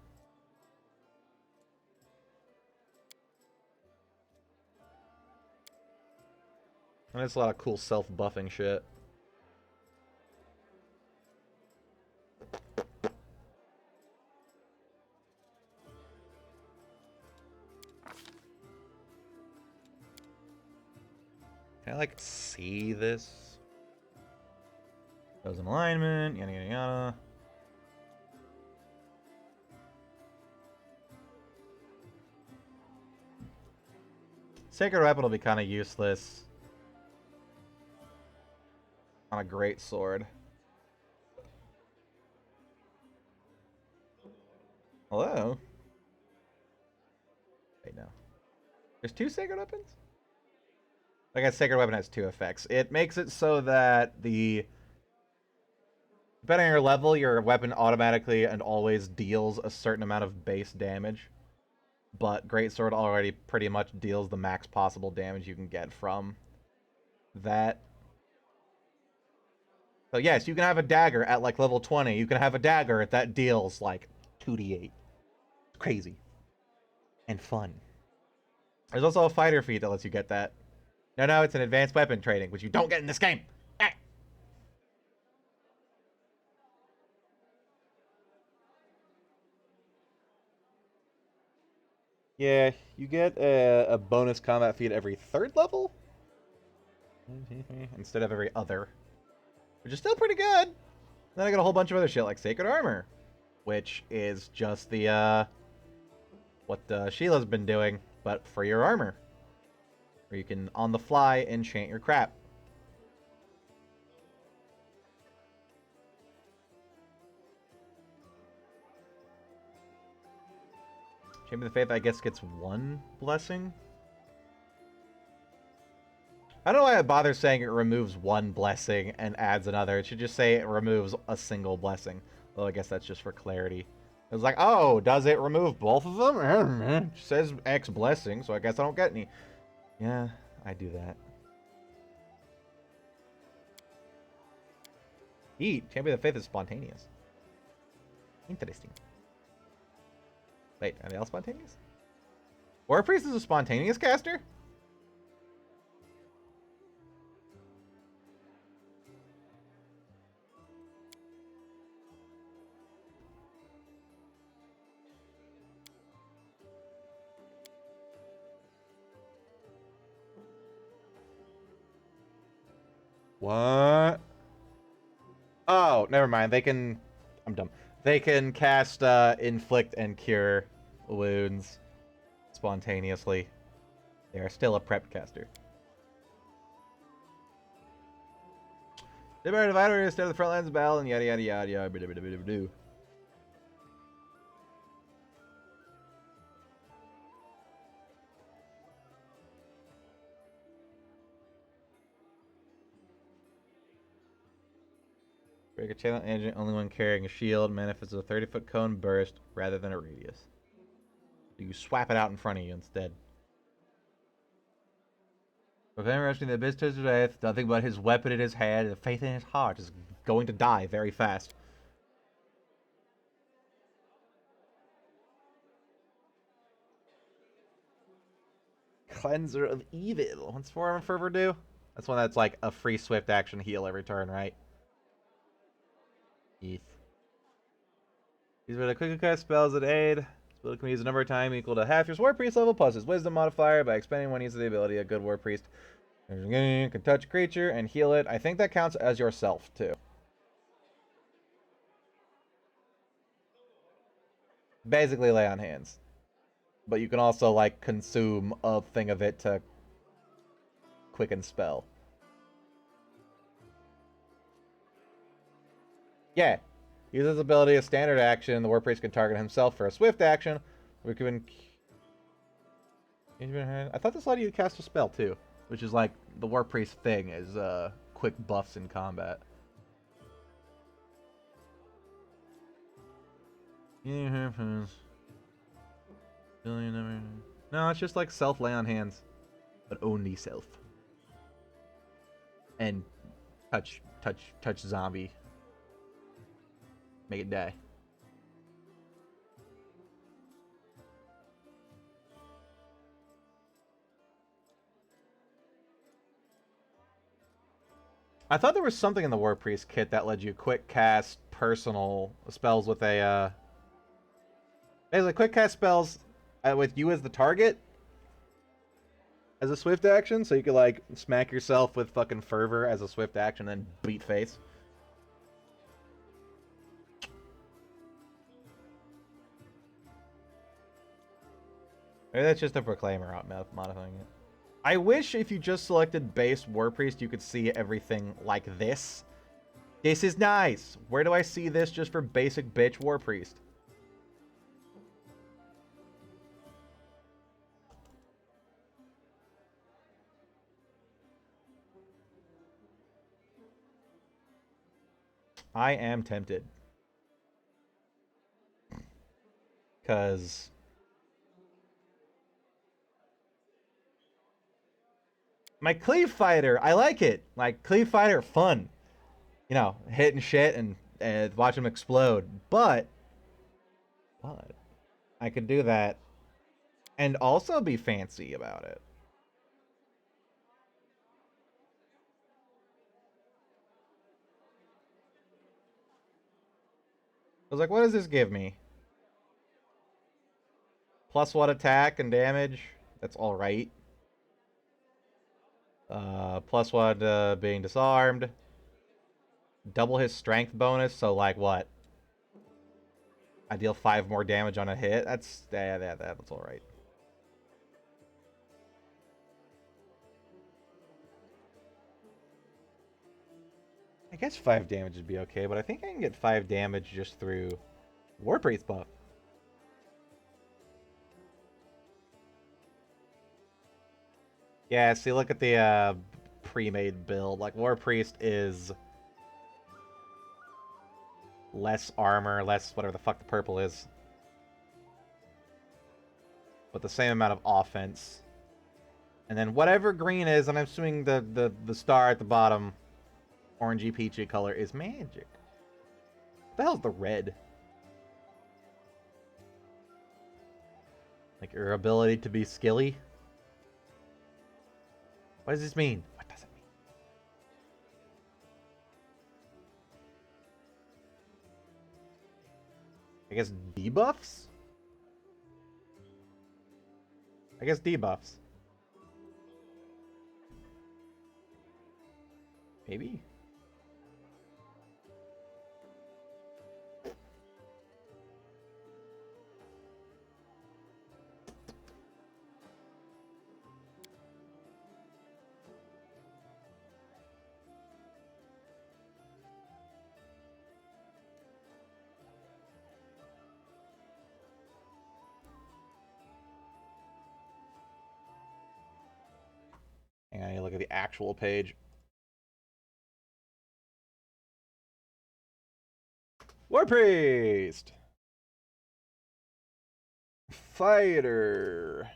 And it's a lot of cool self-buffing shit. Can I, like, see this? Goes in alignment, yada yada yada. Sacred Weapon will be kind of useless on a great sword. Hello? Wait, no. There's 2 sacred weapons? I guess sacred weapon has 2 effects. It makes it so that depending on your level, your weapon automatically and always deals a certain amount of base damage. But Greatsword already pretty much deals the max possible damage you can get from that. So yes, you can have a dagger at like level 20. You can have a dagger that deals like 2d8. It's crazy. And fun. There's also a fighter feat that lets you get that. No, it's an advanced weapon training, which you don't get in this game. Ah. Yeah, you get a bonus combat feat every 3rd level? Instead of every other. Which is still pretty good. Then I got a whole bunch of other shit like Sacred Armor. Which is just the, what Sheila's been doing, but for your armor. Where you can, on the fly, enchant your crap. Chamber of the Faith, I guess, gets 1 blessing. I don't know why I bother saying it removes 1 blessing and adds another. It should just say it removes a single blessing. Well, I guess that's just for clarity. It was like, oh, does it remove both of them? It says X blessing, so I guess I don't get any. Yeah, I do that. Eat. Champion of the Faith is spontaneous. Interesting. Wait, are they all spontaneous? War Priest is a spontaneous caster? What? Oh, never mind. They can... I'm dumb. They can cast Inflict and Cure wounds spontaneously. They are still a prep caster. They better divide or instead of the front lines of battle and yada yada yada yada. Break a channel engine, only one carrying a shield, manifests a 30-foot cone burst rather than a radius. So you swap it out in front of you instead. Prevent rushing the abyss to his death, nothing but his weapon in his hand, and the faith in his heart is going to die very fast. Cleanser of Evil. What's Form of Fervor do? That's one that's like a free swift action heal every turn, right? Heath. These are the quick cast spells that aid. Spell can be used a number of times equal to half your War Priest level plus his Wisdom modifier by expending one use of the ability. A good War Priest can touch a creature and heal it. I think that counts as yourself too. Basically lay on hands. But you can also like consume a thing of it to quicken spell. Yeah. Use his ability as standard action. The War Priest can target himself for a swift action. We can... I thought this allowed you to cast a spell too. Which is like the War Priest thing is quick buffs in combat. No, it's just like self lay on hands. But only self. And touch zombie. Make it die. I thought there was something in the War Priest kit that let you quick cast personal spells with a basically quick cast spells with you as the target as a swift action, so you could like smack yourself with fucking fervor as a swift action and then beat face. Maybe that's just a proclaimer out modifying it. I wish if you just selected base War Priest, you could see everything like this. This is nice. Where do I see this just for basic bitch War Priest? I am tempted. Because my cleave fighter, I like it. Like, cleave fighter, fun. You know, hitting shit and watch them explode. But I could do that and also be fancy about it. I was like, what does this give me? +1 attack and damage. That's alright. +1 being disarmed. Double his strength bonus, so like what? I deal 5 more damage on a hit. That's alright. I guess 5 damage would be okay, but I think I can get 5 damage just through War Priest buff. Yeah, see, look at the pre-made build. Like, War Priest is less armor, less whatever the fuck the purple is. But the same amount of offense. And then whatever green is, and I'm assuming the star at the bottom, orangey peachy color, is magic. What the hell's the red? Like your ability to be skilly? What does this mean? What does it mean? I guess debuffs? I guess debuffs. Maybe? Hang on, I need to look at the actual page. War Priest! Fighter!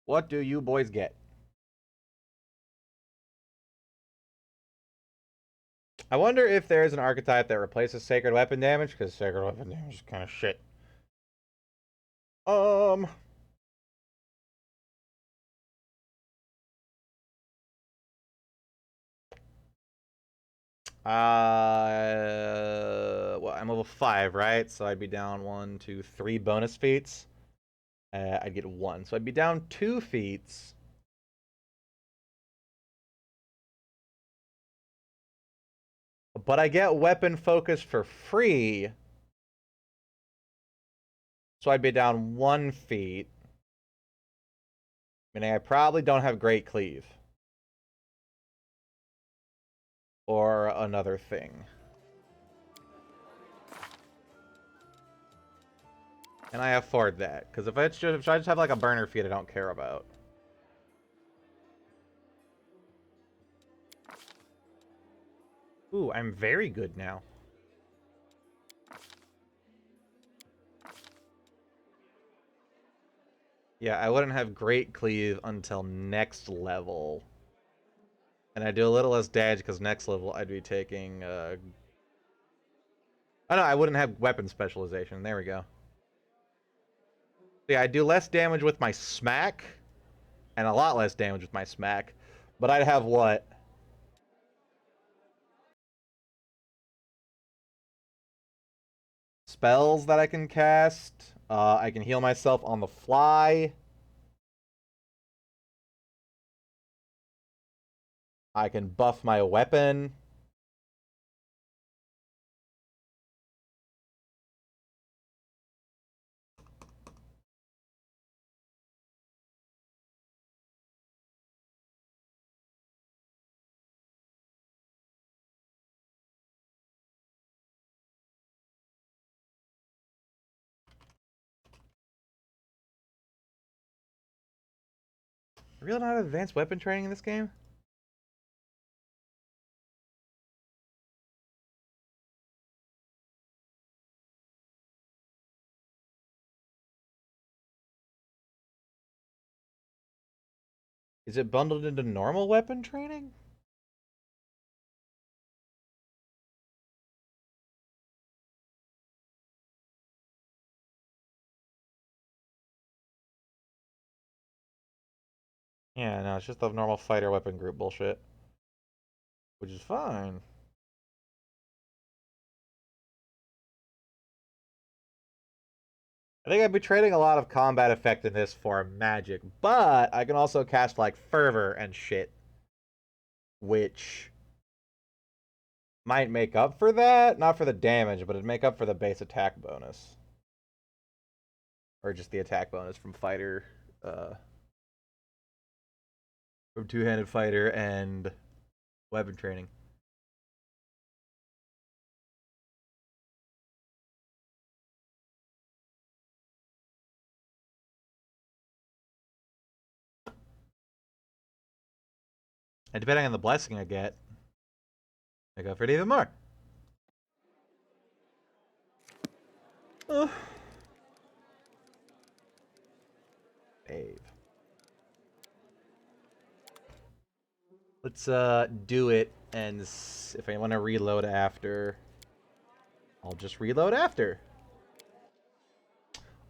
What do you boys get? I wonder if there's an archetype that replaces sacred weapon damage, because sacred weapon damage is kind of shit. Well, I'm level 5, right? So I'd be down 1, 2, 3 bonus feats. I'd get 1. So I'd be down 2 feats. But I get weapon focus for free. So I'd be down 1 feat. Meaning I probably don't have great cleave. Or another thing. And I afford that. Because if I just have like a burner feat I don't care about. Ooh, I'm very good now. Yeah, I wouldn't have great cleave until next level. And I do a little less damage because next level I'd be taking... Oh no, I wouldn't have weapon specialization. There we go. Yeah, I do less damage with my smack. And a lot less damage with my smack. But I'd have what? Spells that I can cast. I can heal myself on the fly. I can buff my weapon. Real not advanced weapon training in this game? Is it bundled into normal weapon training? Yeah, no, it's just the normal fighter weapon group bullshit. Which is fine. I think I'd be trading a lot of combat effectiveness for magic, but I can also cast like fervor and shit, which might make up for that. Not for the damage, but it'd make up for the base attack bonus. Or just the attack bonus from fighter, from two-handed fighter and weapon training. And depending on the blessing I get, I go for it even more. Save. Let's do it, and if I want to reload after, I'll just reload after.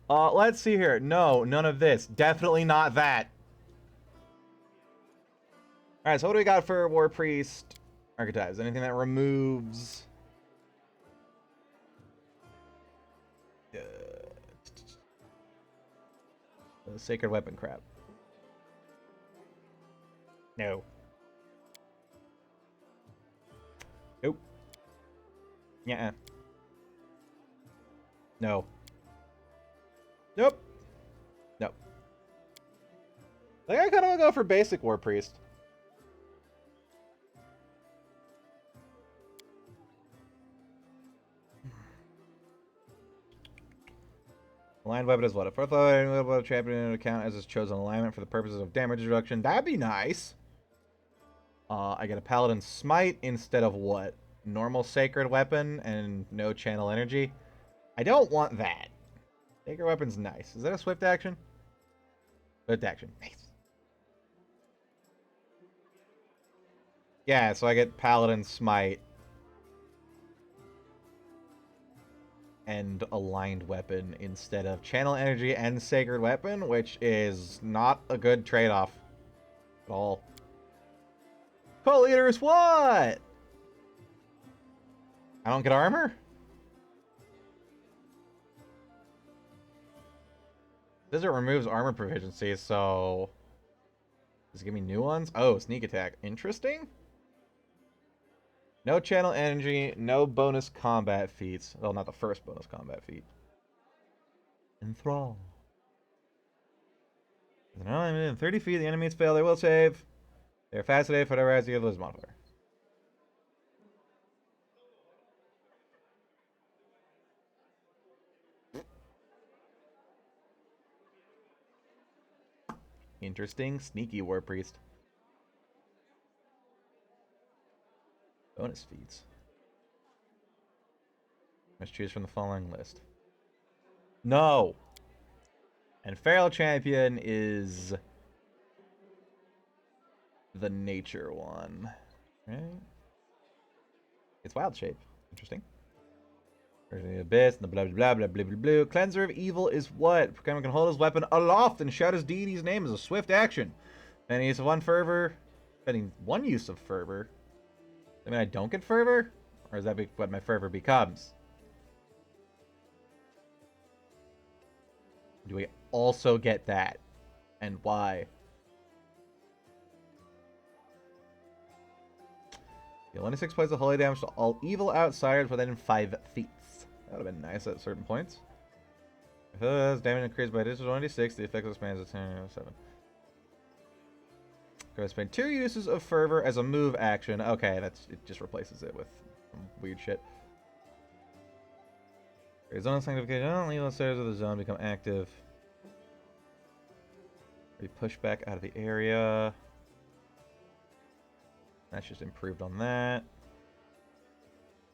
Let's see here. No, none of this. Definitely not that. Alright, so what do we got for War Priest Archetypes? Anything that removes... Sacred Weapon crap. No. Nope. Yeah. No. Nope. Nope. I think I kind of want to go for basic War Priest. Aligned weapon is what? A fourth level champion in an account as its chosen alignment for the purposes of damage reduction. That'd be nice. I get a Paladin Smite instead of what? Normal Sacred Weapon and no channel energy. I don't want that. Sacred Weapon's nice. Is that a swift action? Swift action. Nice. Yeah, so I get Paladin Smite and aligned weapon instead of channel energy and sacred weapon, which is not a good trade-off at all. Co-leaders, what? I don't get armor? This it removes armor proficiency, so does it give me new ones? Oh, sneak attack. Interesting. No channel energy, no bonus combat feats. Well, not the first bonus combat feat. Enthrall. In 30 feet, the enemies fail, they will save. They're fascinated for whatever has to give those modifier. Interesting. Sneaky War Priest. Bonus feats. Must choose from the following list. No! And Feral Champion is the nature one. Right? It's Wild Shape. Interesting. The Abyss, and the blah blah blah blah blah blah blah. Cleanser of Evil is what? Proclaimer can hold his weapon aloft and shout his deity's name as a swift action. And he uses one fervor. Spending one use of fervor. I mean, I don't get fervor? Or is that what my fervor becomes? Do we also get that? And why? Deal 1d6 points of holy damage to all evil outsiders within 5 feet. That would have been nice at certain points. If it has damage increased by this 1d6, the effect expands to 7. Go to spend 2 uses of fervor as a move action. Okay, it just replaces it with some weird shit. Zone sanctification. All evil outsiders of the zone become active. We push back out of the area. That's just improved on that.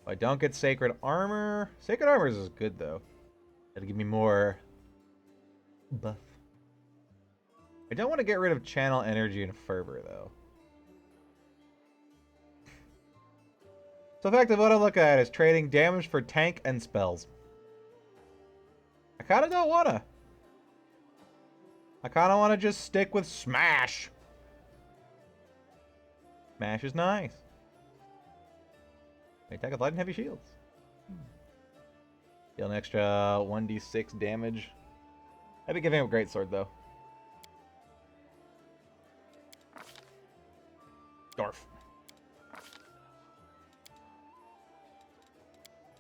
If I don't get Sacred Armor... Sacred Armor is good, though. It'll give me more buff. I don't want to get rid of Channel Energy and Fervor, though. So effective, what I'm looking at is trading damage for tank and spells. I kind of don't want to. I kind of want to just stick with Smash. Smash is nice. They attack with light and heavy shields. Deal an extra 1d6 damage. I'd be giving him a great sword, though. Dwarf.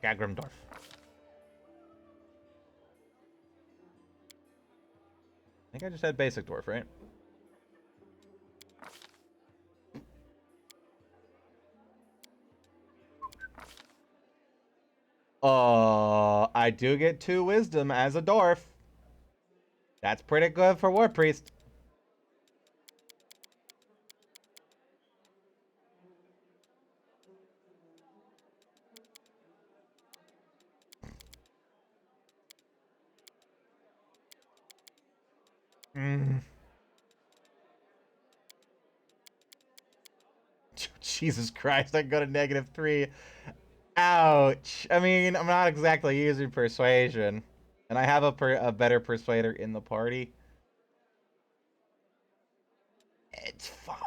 Gagrimdorf. I think I just had basic dwarf, right? I do get 2 wisdom as a dwarf. That's pretty good for War Priest. Jesus Christ, I go to -3. Ouch. I mean, I'm not exactly using persuasion. And I have a better persuader in the party. It's fine.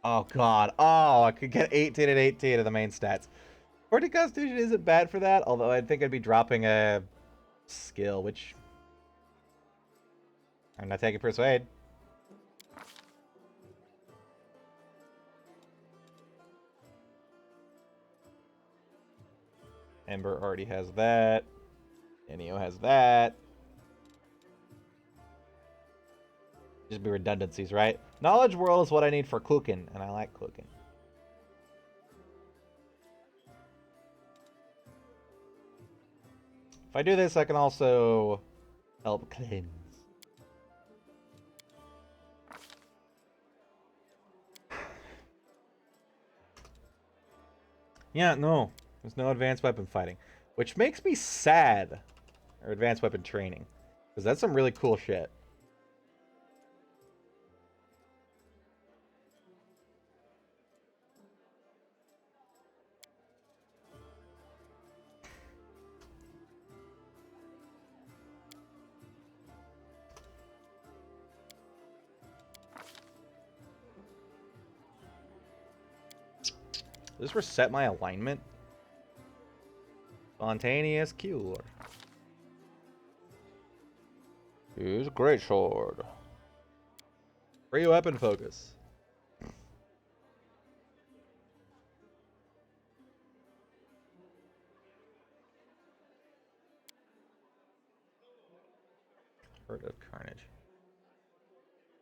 Oh, God. Oh, I could get 18 and 18 of the main stats. 40 Constitution isn't bad for that, although I think I'd be dropping a skill, which... I'm not taking Persuade. Ember already has that. Enio has that. Just be redundancies, right? Knowledge World is what I need for cooking, and I like cooking. If I do this, I can also help cleanse. Yeah, no. There's no advanced weapon fighting. Which makes me sad. Or advanced weapon training. Because that's some really cool shit. Does this reset my alignment? Spontaneous cure. Use great sword. Free weapon focus. Heart of Carnage.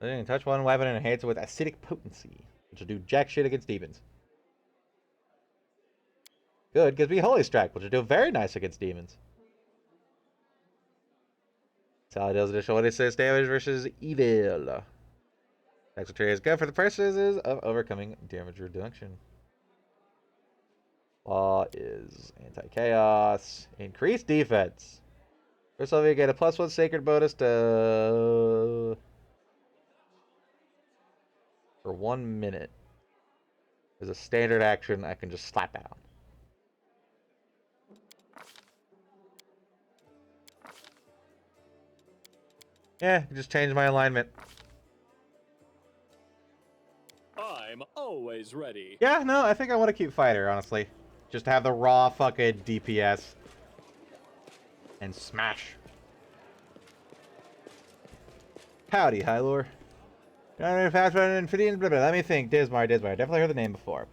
Then you can touch one weapon and enhance it with acidic potency, which will do jack shit against demons. Good, gives me Holy Strike, which will do very nice against demons. Solid deals additional 26 damage versus evil. Extra is good for the purposes of overcoming damage reduction. Law is anti-chaos. Increased defense. First level, you get a +1 sacred bonus to... for 1 minute. As a standard action, I can just slap down. Yeah, just change my alignment. I'm always ready. Yeah, no, I think I want to keep fighter, honestly. Just to have the raw fucking DPS. And smash. Howdy, Hylor. Let me think. Dismar. I definitely heard the name before.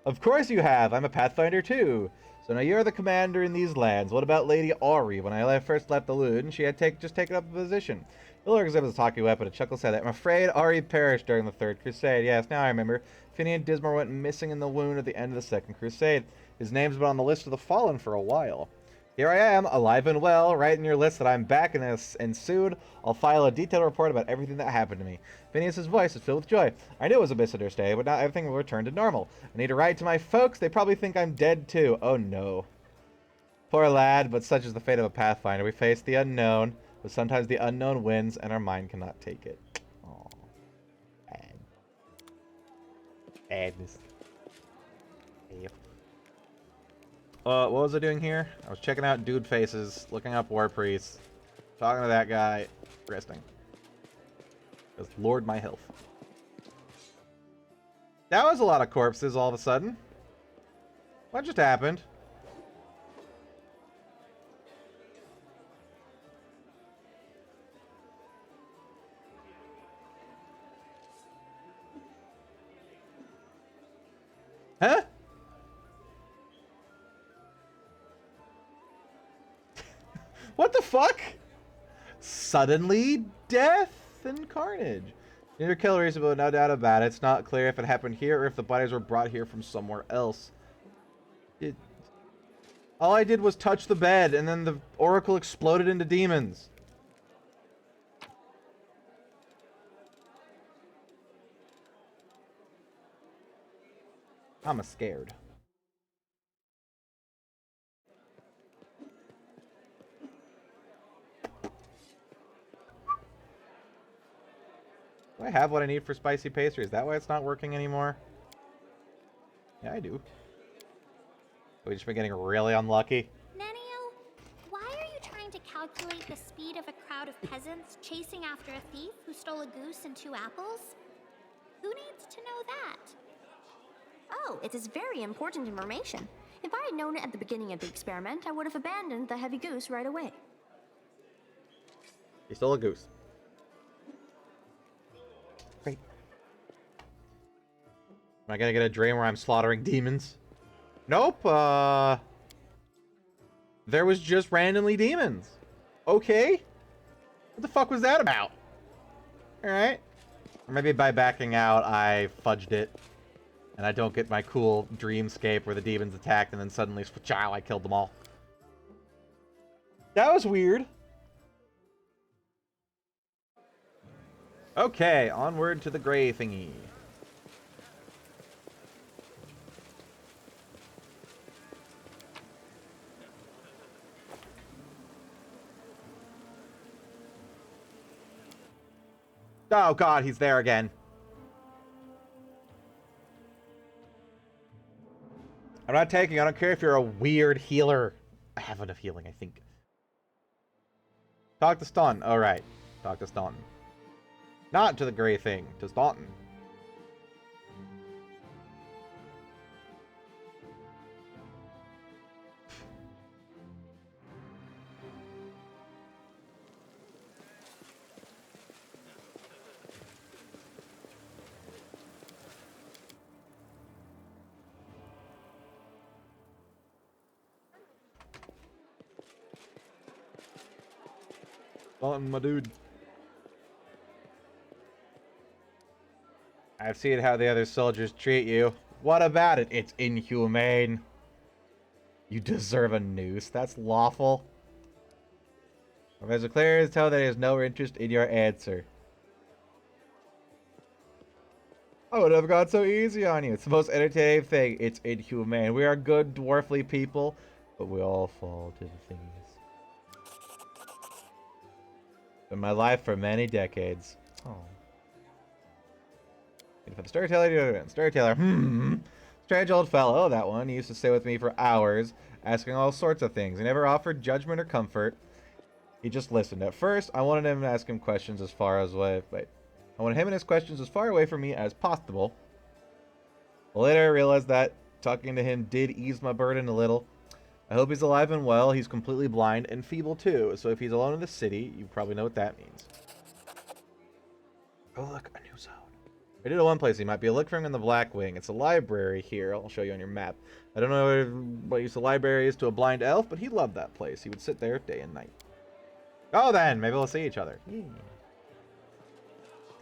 Of course you have. I'm a Pathfinder too. So now you're the commander in these lands. What about Lady Ari? When I first left the Loon, she had just taken up a position. Hiller exhibits a talking weapon. A chuckle said that. I'm afraid Ari perished during the Third Crusade. Yes, now I remember. Finian Dismar went missing in the wound at the end of the Second Crusade. His name's been on the list of the fallen for a while. Here I am, alive and well, right in your list that I'm back and soon I'll file a detailed report about everything that happened to me. Phineas's voice is filled with joy. I knew it was a visitor's day, but now everything will return to normal. I need to write to my folks. They probably think I'm dead too. Oh no. Poor lad, but such is the fate of a Pathfinder. We face the unknown, but sometimes the unknown wins and our mind cannot take it. Aww. Bad. Badness. Yep. What was I doing here? I was checking out dude faces, looking up war priests, talking to that guy, resting. Just Lord my health. That was a lot of corpses all of a sudden. What just happened? Huh? What the fuck? Suddenly, death and carnage. Neither killer reason, but no doubt about it. It's not clear if it happened here or if the bodies were brought here from somewhere else. All I did was touch the bed, and then the oracle exploded into demons. I'm scared. Do I have what I need for spicy pastry? Is that why it's not working anymore? Yeah, I do. Have we just been getting really unlucky? Nenio, why are you trying to calculate the speed of a crowd of peasants chasing after a thief who stole a goose and 2 apples? Who needs to know that? Oh, it is very important information. If I had known it at the beginning of the experiment, I would have abandoned the heavy goose right away. He stole a goose. Great. Am I gonna get a dream where I'm slaughtering demons? Nope, there was just randomly demons. Okay. What the fuck was that about? Alright. Or maybe by backing out, I fudged it. And I don't get my cool dreamscape where the demons attacked and then suddenly, chow, I killed them all. That was weird. Okay, onward to the gray thingy. Oh god, he's there again. I'm not taking. I don't care if you're a weird healer. I have enough healing, I think. Talk to Staunton. All right. Talk to Staunton. Not to the gray thing. To Staunton. Staunton, my dude. I've seen how the other soldiers treat you. What about it? It's inhumane. You deserve a noose. That's lawful. Professor Clare is told that he has no interest in your answer. I would have gone so easy on you. It's the most entertaining thing. It's inhumane. We are good dwarfly people, but we all fall to the things. In my life for many decades. Oh. For the storyteller, strange old fellow, that one. He used to stay with me for hours, asking all sorts of things. He never offered judgment or comfort. He just listened. At first, I wanted him to ask him questions as far away. I wanted him and his questions as far away from me as possible. But later, I realized that talking to him did ease my burden a little. I hope he's alive and well. He's completely blind and feeble too. So if he's alone in the city, you probably know what that means. Oh look, a new zone. I do know one place he might be. Look for him in the Black Wing. It's a library here. I'll show you on your map. I don't know what use a library is to a blind elf, but he loved that place. He would sit there day and night. Oh then, maybe we'll see each other.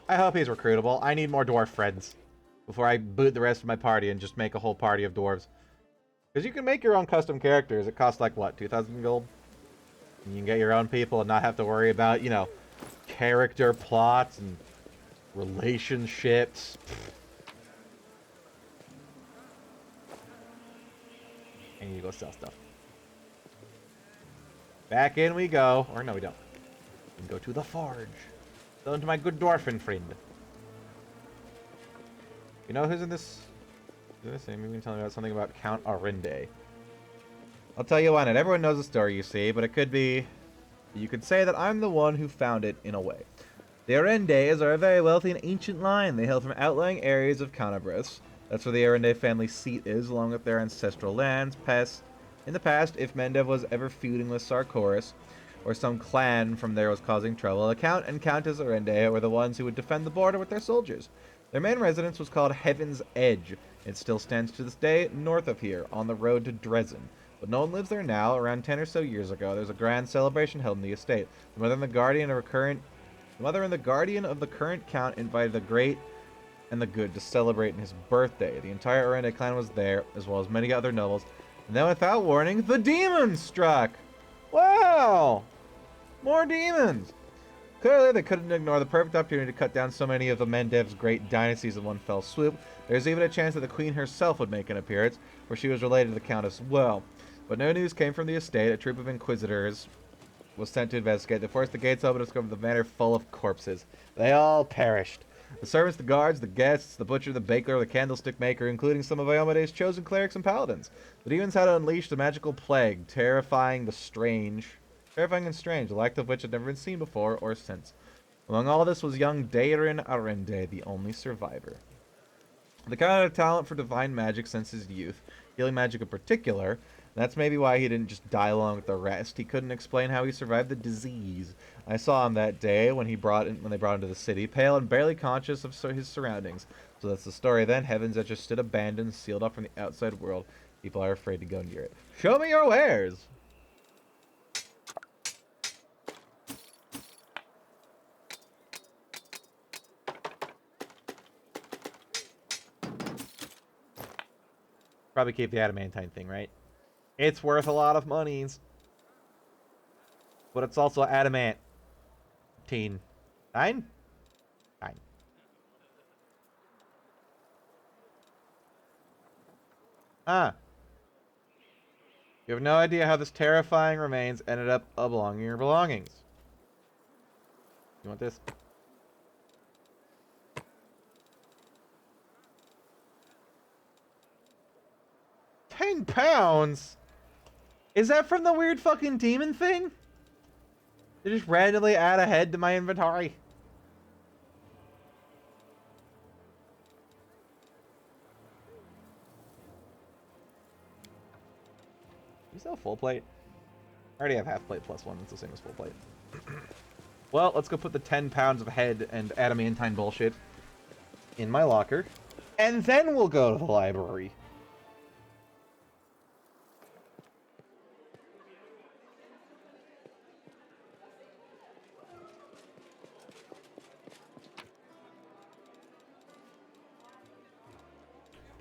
I hope he's recruitable. I need more dwarf friends. before I boot the rest of my party and just make a whole party of dwarves. Because you can make your own custom characters. It costs like, what, 2,000 gold? And you can get your own people and not have to worry about, you know, character plots and relationships. I need to go sell stuff. Back in we go. Or no, we don't. We go to the forge. Go into my good dwarfen friend. You know who's in this? Maybe you can tell me about something about Count Arinde. I'll tell you why not. Everyone knows the story, you see, but it could be... You could say that I'm the one who found it, in a way. The Arendes are a very wealthy and ancient line. They hail from outlying areas of Canabris. That's where the Arende family seat is, along with their ancestral lands. In the past, if Mendev was ever feuding with Sarkoris, or some clan from there was causing trouble, the Count and Countess Arende were the ones who would defend the border with their soldiers. Their main residence was called Heaven's Edge. It still stands to this day north of here, on the road to Dresden. But no one lives there now. Around 10 or so years ago, there's a grand celebration held in the estate. The mother and the guardian of the current count invited the great and the good to celebrate his birthday. The entire Arende clan was there, as well as many other nobles. And then, without warning, the demons struck! Wow! More demons! Clearly, they couldn't ignore the perfect opportunity to cut down so many of the Mendev's great dynasties in one fell swoop. There's even a chance that the queen herself would make an appearance, for she was related to the count as well. But no news came from the estate. A troop of inquisitors was sent to investigate. They forced the gates open and discovered the manor full of corpses. They all perished. The servants, the guards, the guests, the butcher, the baker, the candlestick maker, including some of Iomede's chosen clerics and paladins. The demons had unleashed a magical plague, terrifying and strange, the like of which had never been seen before or since. Among all this was young Deirin Arende, the only survivor. The count had a talent for divine magic since his youth, healing magic in particular. That's maybe why he didn't just die along with the rest. He couldn't explain how he survived the disease. I saw him that day when they brought him to the city, pale and barely conscious of his surroundings. So that's the story then. Heaven's Edge just stood abandoned, sealed off from the outside world. People are afraid to go near it. Show me your wares! Probably keep the adamantine thing, right? It's worth a lot of monies. But it's also adamant. Nine? Nine. Ah. You have no idea how this terrifying remains ended up belonging in your belongings. You want this? £10? Is that from the weird fucking demon thing? They just randomly add a head to my inventory. You sell full plate? I already have half plate plus one. It's the same as full plate. Well, let's go put the 10 pounds of head and adamantine bullshit in my locker. And then we'll go to the library.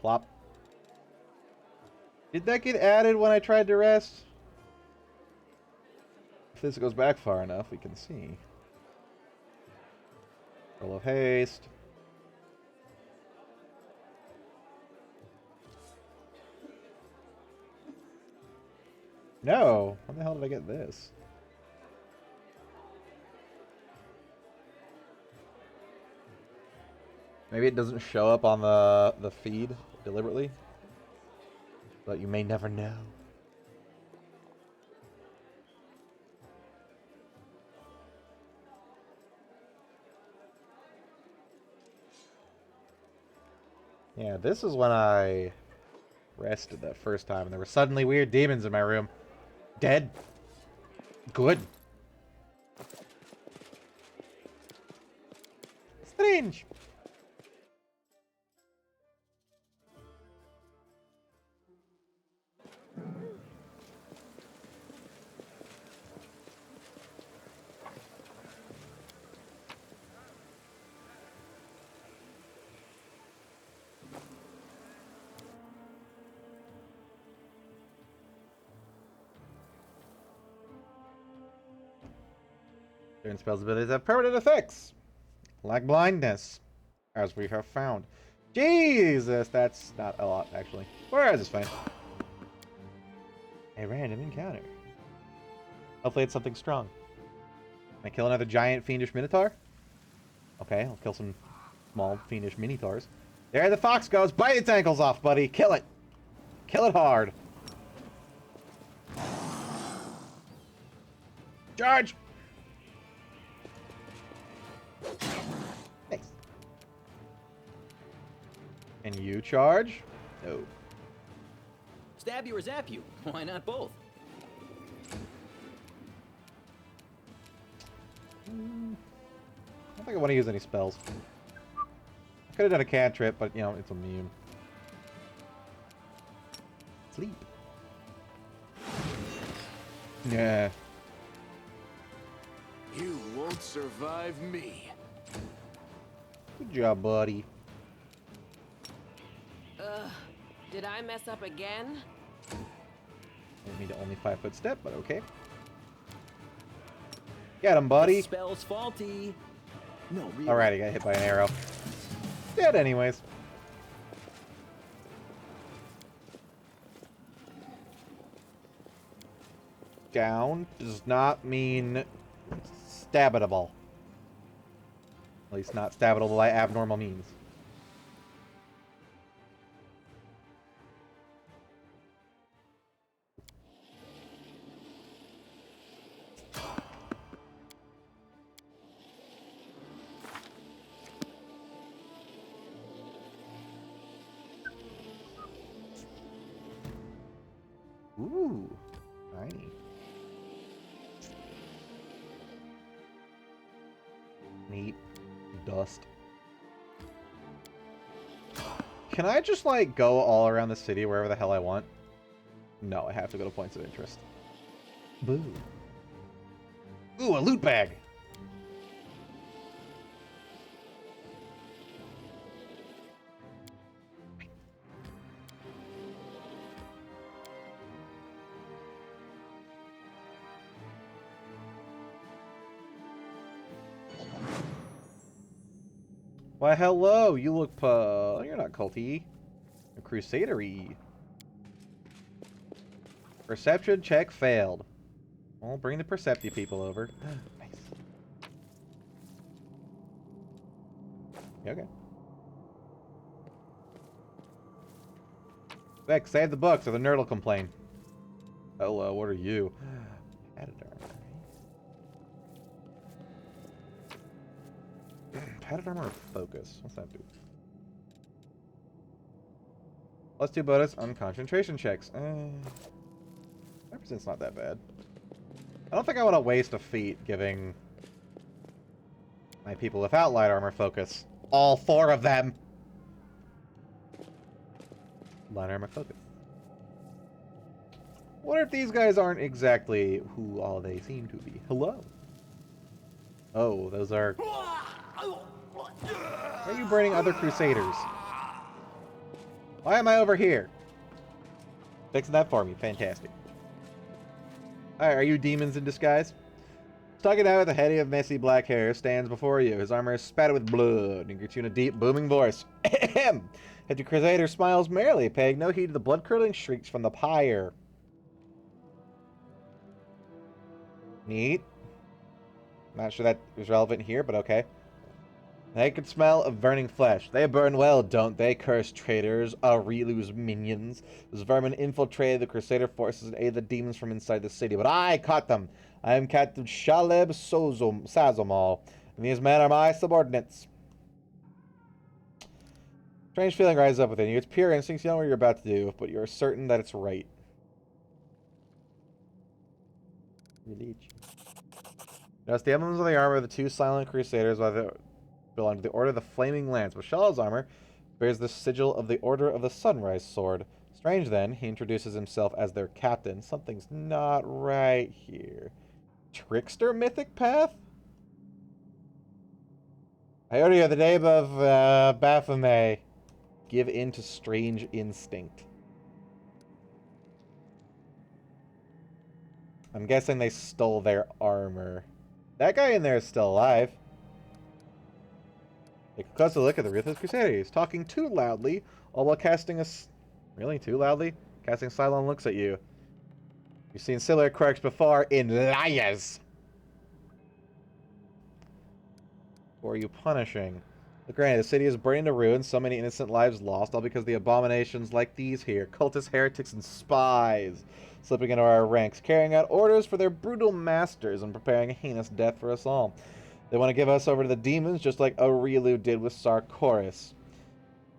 Plop. Did that get added when I tried to rest? If this goes back far enough, we can see. Roll of haste. No! How the hell did I get this? Maybe it doesn't show up on the feed deliberately. But you may never know. Yeah, this is when I rested that first time, and there were suddenly weird demons in my room. Dead. Good. Strange. Certain spells abilities have permanent effects, like blindness, as we have found. Jesus, that's not a lot, actually. Whereas it's fine. A random encounter. Hopefully it's something strong. Can I kill another giant fiendish minotaur? Okay, I'll kill some small fiendish minotaurs. There the fox goes. Bite its ankles off, buddy. Kill it. Kill it hard. Charge! Nice. And you charge? No. Stab you or zap you? Why not both? I don't think I want to use any spells. I could have done a cantrip, but, you know, it's immune. Sleep. Yeah. You won't survive me. Good job, buddy. Did I mess up again? I need only 5-foot step, but okay. Get him, buddy. The spell's faulty. No, really. Alright, I got hit by an arrow. Dead anyways. Down does not mean stabitable. At least not stabitable by abnormal means. Ooh, tiny. Neat. Dust. Can I just, like, go all around the city wherever the hell I want? No, I have to go to points of interest. Boo. Ooh, a loot bag! Why, hello! You look, you're not culty. You're crusadery. Perception check failed. Well, bring the Percepti people over. Nice. Okay. Beck, save the books or the nerd will complain. Hello, what are you? Editor. Padded armor or focus? What's that do? Let's do bonus on concentration checks. 5%'s not that bad. I don't think I want to waste a feat giving my people without light armor focus. All 4 of them! Light armor focus. What if these guys aren't exactly who all they seem to be? Hello? Oh, those are... Why are you burning other crusaders? Why am I over here? Fixing that for me. Fantastic. Alright, are you demons in disguise? Stuck it out with a head of messy black hair stands before you. His armor is spattered with blood and greets you in a deep, booming voice. Ahem! The crusader smiles merrily, paying no heed to the blood-curdling shrieks from the pyre. Neat. Not sure that is relevant here, but okay. They can smell of burning flesh. They burn well, don't they, cursed traitors, Aurilu's minions. Those vermin infiltrated the Crusader forces and aided the demons from inside the city, but I caught them. I am Captain Shaleb Sazomal, and these men are my subordinates. Strange feeling rises up within you. It's pure instinct. You know what you're about to do, but you're certain that it's right. Religion. Notice the emblems of the armor of the 2 silent crusaders belong to the Order of the Flaming Lance. Michelle's armor bears the sigil of the Order of the Sunrise Sword. Strange then, he introduces himself as their captain. Something's not right here. Trickster mythic path? I order you the name of Baphomet. Give in to strange instinct. I'm guessing they stole their armor. That guy in there is still alive. Take a closer look at the Ruthless Crusader. He's talking too loudly, all while casting a... Really? Too loudly? Casting sidelong looks at you. You've seen similar quirks before in liars. Who are you punishing? Look, granted, the city is burning to ruin, so many innocent lives lost, all because of the abominations like these here. Cultists, heretics, and spies slipping into our ranks, carrying out orders for their brutal masters and preparing a heinous death for us all. They want to give us over to the demons, just like Aurelu did with Sarkoris.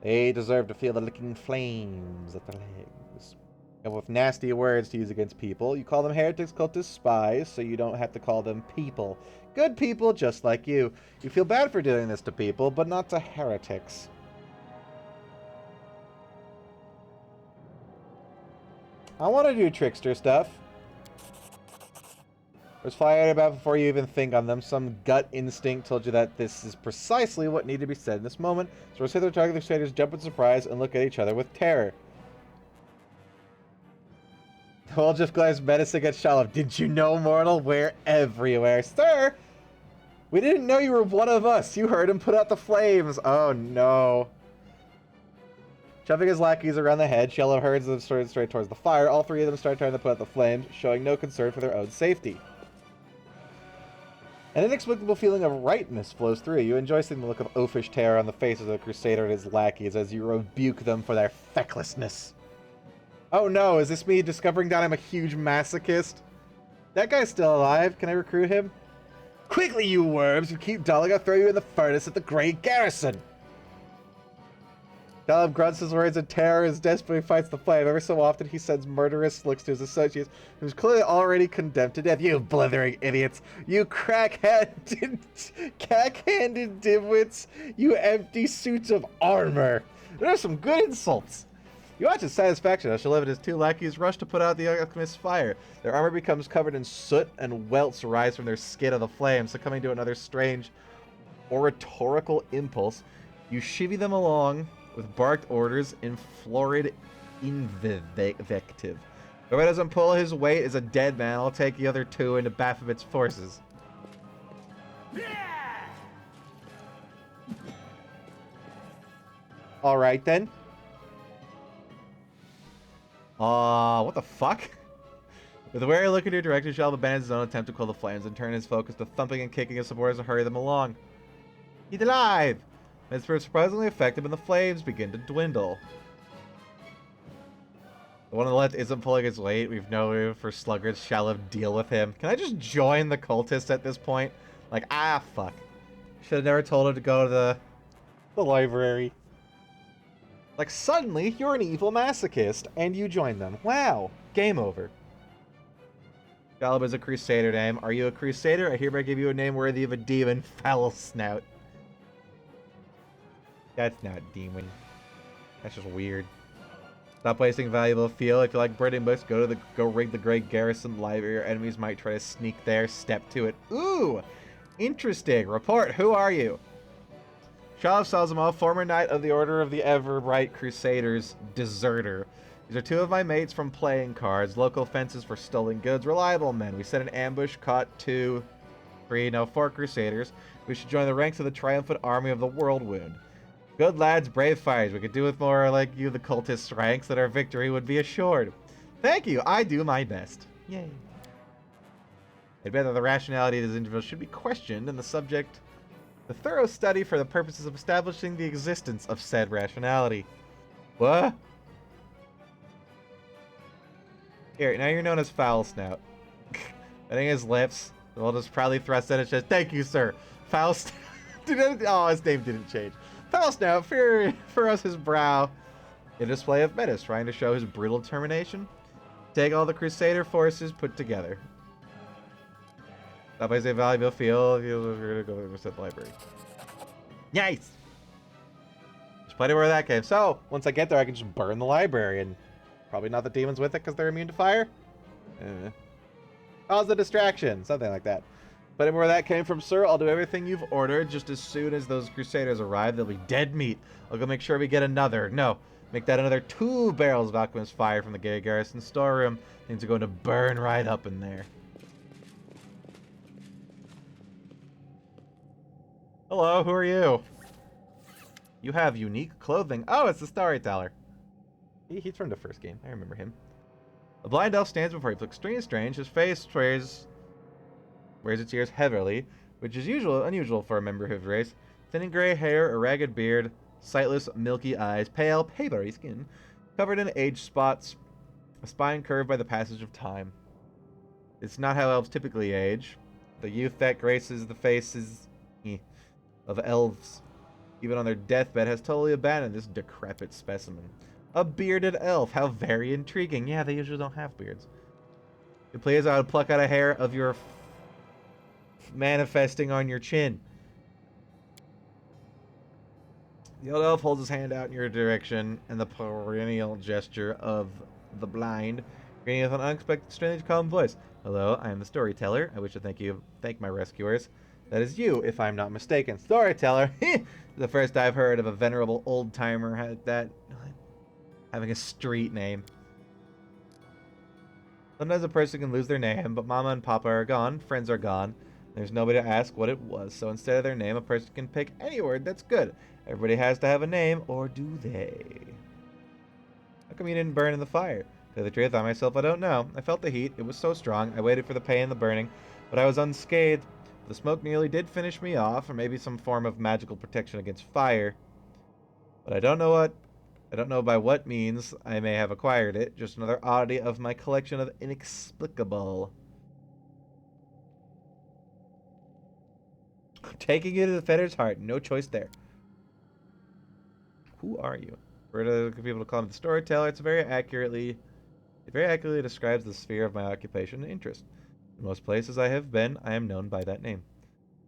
They deserve to feel the licking flames at their legs. And with nasty words to use against people, you call them heretics, cultists, spies, so you don't have to call them people. Good people, just like you. You feel bad for doing this to people, but not to heretics. I want to do trickster stuff. There's fire about before you even think on them. Some gut instinct told you that this is precisely what needed to be said in this moment. So we'll the target crusaders jump in surprise and look at each other with terror. All just glanced menacing at Shalom. Didn't you know, mortal? We're everywhere. Sir! We didn't know you were one of us. You heard him put out the flames. Oh, no. Shoving his lackeys around the head, Shalom herds them straight towards the fire. All three of them start trying to put out the flames, showing no concern for their own safety. An inexplicable feeling of rightness flows through you. You enjoy seeing the look of oafish terror on the faces of the Crusader and his lackeys as you rebuke them for their fecklessness. Oh no, is this me discovering that I'm a huge masochist? That guy's still alive. Can I recruit him? Quickly, you worms! You keep dulling, I'll throw you in the furnace at the Great Garrison! Caleb grunts his words in terror as desperately fights the flame. Every so often, he sends murderous looks to his associates, who's clearly already condemned to death. You blithering idiots! You crack-handed dimwits! You empty suits of armor! There are some good insults! You watch his satisfaction as Shalom and his two lackeys rush to put out the alchemist's fire. Their armor becomes covered in soot, and welts rise from their skin of the flames, succumbing to another strange oratorical impulse. You chivvy them along with barked orders in florid invective. Whoever doesn't pull his weight is a dead man. I'll take the other two into Baphomet's forces. Alright then. What the fuck? With a wary look in your direction, Shalom abandons his own attempt to quell the flames and turn his focus to thumping and kicking his supporters to hurry them along. He's alive! It's surprisingly effective and the flames begin to dwindle. The one on the left isn't pulling his weight. We've no room for sluggards. Shalom, deal with him. Can I just join the cultists at this point? Like, fuck. Should have never told him to go to the library. Like, suddenly, you're an evil masochist, and you join them. Wow. Game over. Shalom is a crusader name. Are you a crusader? I hereby give you a name worthy of a demon. Foul snout. That's not demon. That's just weird. Stop wasting valuable fuel. If you like burning books, go raid the Great Garrison Library. Your enemies might try to sneak there. Step to it. Ooh! Interesting. Report. Who are you? Shalom Salzamo, former knight of the Order of the Ever-Bright Crusaders, deserter. These are two of my mates from playing cards. Local fences for stolen goods. Reliable men. We set an ambush, caught 4 Crusaders. We should join the ranks of the triumphant army of the Whirlwind. Good lads, brave fighters. We could do with more like you, the cultists' ranks, that our victory would be assured. Thank you. I do my best. Yay. I'd bet that the rationality of this individual should be questioned and the subject the thorough study for the purposes of establishing the existence of said rationality. What? Here, now you're known as Foul Snout. Bending his lips, the will just proudly thrust at his chest. Thank you, sir. Foul Snout. Oh, his name didn't change. Foul Snout furrows his brow in a display of menace, trying to show his brutal determination. Take all the Crusader forces put together. That plays a valuable field. You're going to go to the library. Nice! There's plenty where that came. So, once I get there, I can just burn the library and probably not the demons with it because they're immune to fire. Cause a distraction. Something like that. But where that came from, sir, I'll do everything you've ordered. Just as soon as those Crusaders arrive, they'll be dead meat. I'll go make sure we get another. No, make that another 2 barrels of alchemist fire from the Gay Garrison storeroom. Things are going to burn right up in there. Hello, who are you? You have unique clothing. Oh, it's the Storyteller. He's from the first game. I remember him. The blind elf stands before you. Looks extremely strange. His face wears its ears heavily, which is unusual for a member of his race. Thinning gray hair, a ragged beard, sightless, milky eyes, pale, papery skin, covered in age spots, a spine curved by the passage of time. It's not how elves typically age. The youth that graces the faces of elves, even on their deathbed, has totally abandoned this decrepit specimen. A bearded elf. How very intriguing. Yeah, they usually don't have beards. It plays out, pluck out a hair of your manifesting on your chin. The old elf holds his hand out in your direction, and the perennial gesture of the blind, greeting with an unexpected, strange, calm voice. Hello, I am the Storyteller. I wish to thank my rescuers. That is you, if I'm not mistaken. Storyteller. The first I've heard of a venerable old-timer having a street name. Sometimes a person can lose their name, but Mama and Papa are gone, friends are gone. There's nobody to ask what it was, so instead of their name, a person can pick any word that's good. Everybody has to have a name, or do they? How come you didn't burn in the fire? To tell the truth, I don't know. I felt the heat. It was so strong. I waited for the pain and the burning, but I was unscathed. The smoke nearly did finish me off, or maybe some form of magical protection against fire. But I don't know by what means I may have acquired it. Just another oddity of my collection of inexplicable. Taking you to the Fetter's heart. No choice there. Who are you? For the people to call me the Storyteller, it very accurately describes the sphere of my occupation and interest. In most places I have been, I am known by that name.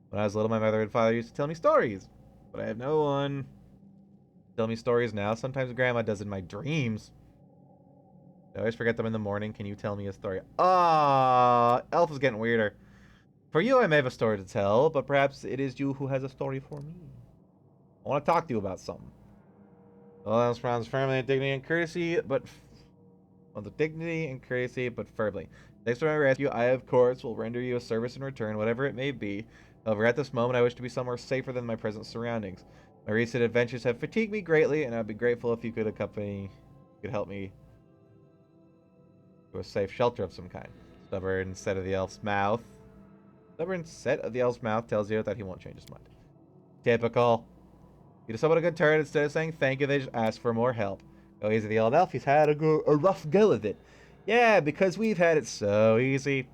When I was little, my mother and father used to tell me stories, but I have no one to tell me stories now. Sometimes Grandma does in my dreams. I always forget them in the morning. Can you tell me a story? Ah, Elf is getting weirder. For you, I may have a story to tell, but perhaps it is you who has a story for me. I want to talk to you about something. Well, else frowns firmly at dignity and courtesy, but firmly. Thanks for my rescue. I, of course, will render you a service in return, whatever it may be. However, at this moment, I wish to be somewhere safer than my present surroundings. My recent adventures have fatigued me greatly, and I'd be grateful if you could help me to a safe shelter of some kind. Stubborn set of the elf's mouth tells you that he won't change his mind. Typical. You just someone a good turn. Instead of saying thank you, they just ask for more help. Go easy, the old elf. He's had a rough go of it. Yeah, because we've had it so easy.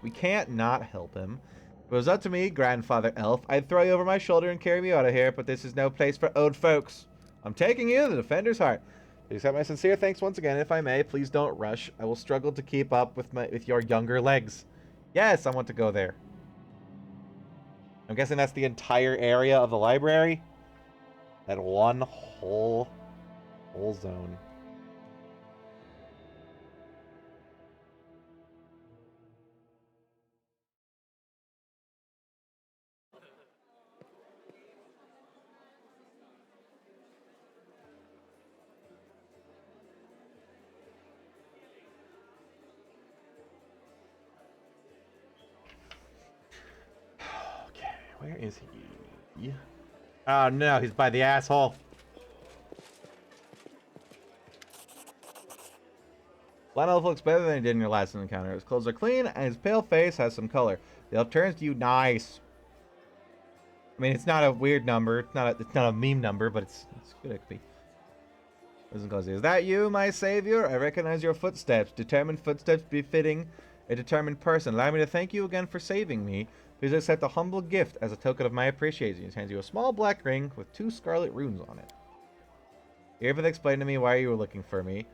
We can't not help him. If it was up to me, Grandfather Elf, I'd throw you over my shoulder and carry me out of here, but this is no place for old folks. I'm taking you to the Defender's Heart. Please accept my sincere thanks once again. If I may, please don't rush. I will struggle to keep up with your younger legs. Yes, I want to go there. I'm guessing that's the entire area of the library. That one whole zone. Okay, where is he? Oh no, he's by the asshole. Blind Elf looks better than he did in your last encounter. His clothes are clean, and his pale face has some color. The elf turns to you, nice. I mean, it's not a weird number. It's not a meme number, but it's good. It could be. Is that you, my savior? I recognize your footsteps. Determined footsteps befitting a determined person. Allow me to thank you again for saving me. Please accept a humble gift as a token of my appreciation. He hands you a small black ring with 2 scarlet runes on it. You ever explain to me why you were looking for me?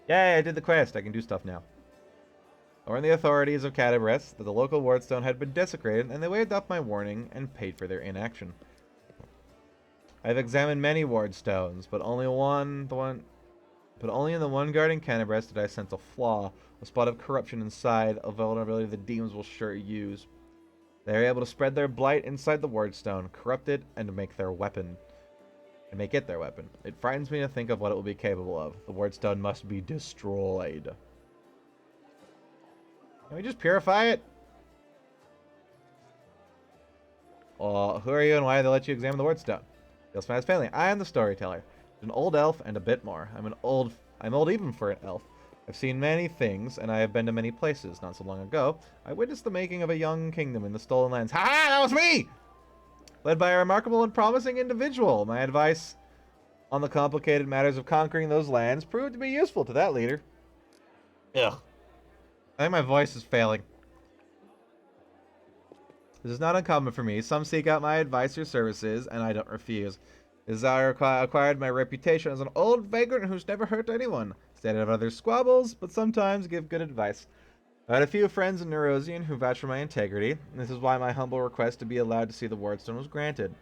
Yay, I did the quest. I can do stuff now. I warned the authorities of Catabrest that the local wardstone had been desecrated, and they waived off my warning and paid for their inaction. I have examined many wardstones, but only in the one guarding Catabrest did I sense a flaw, a spot of corruption inside, a vulnerability the demons will sure use. They are able to spread their blight inside the wardstone, corrupt it, and make it their weapon. It frightens me to think of what it will be capable of. The wardstone must be destroyed. Can we just purify it? Who are you and why did they let you examine the word stone? Feels fine as family. I am the storyteller. An old elf and a bit more. I'm old even for an elf. I've seen many things, and I have been to many places. Not so long ago, I witnessed the making of a young kingdom in the Stolen Lands. Ha! That was me! Led by a remarkable and promising individual. My advice on the complicated matters of conquering those lands proved to be useful to that leader. Ugh. I think my voice is failing. This is not uncommon for me. Some seek out my advice or services, and I don't refuse. This is how I acquired my reputation as an old vagrant who's never hurt anyone. Stayed out of others' squabbles, but sometimes give good advice. I had a few friends in Nerosian who vouched for my integrity, and this is why my humble request to be allowed to see the Wardstone was granted.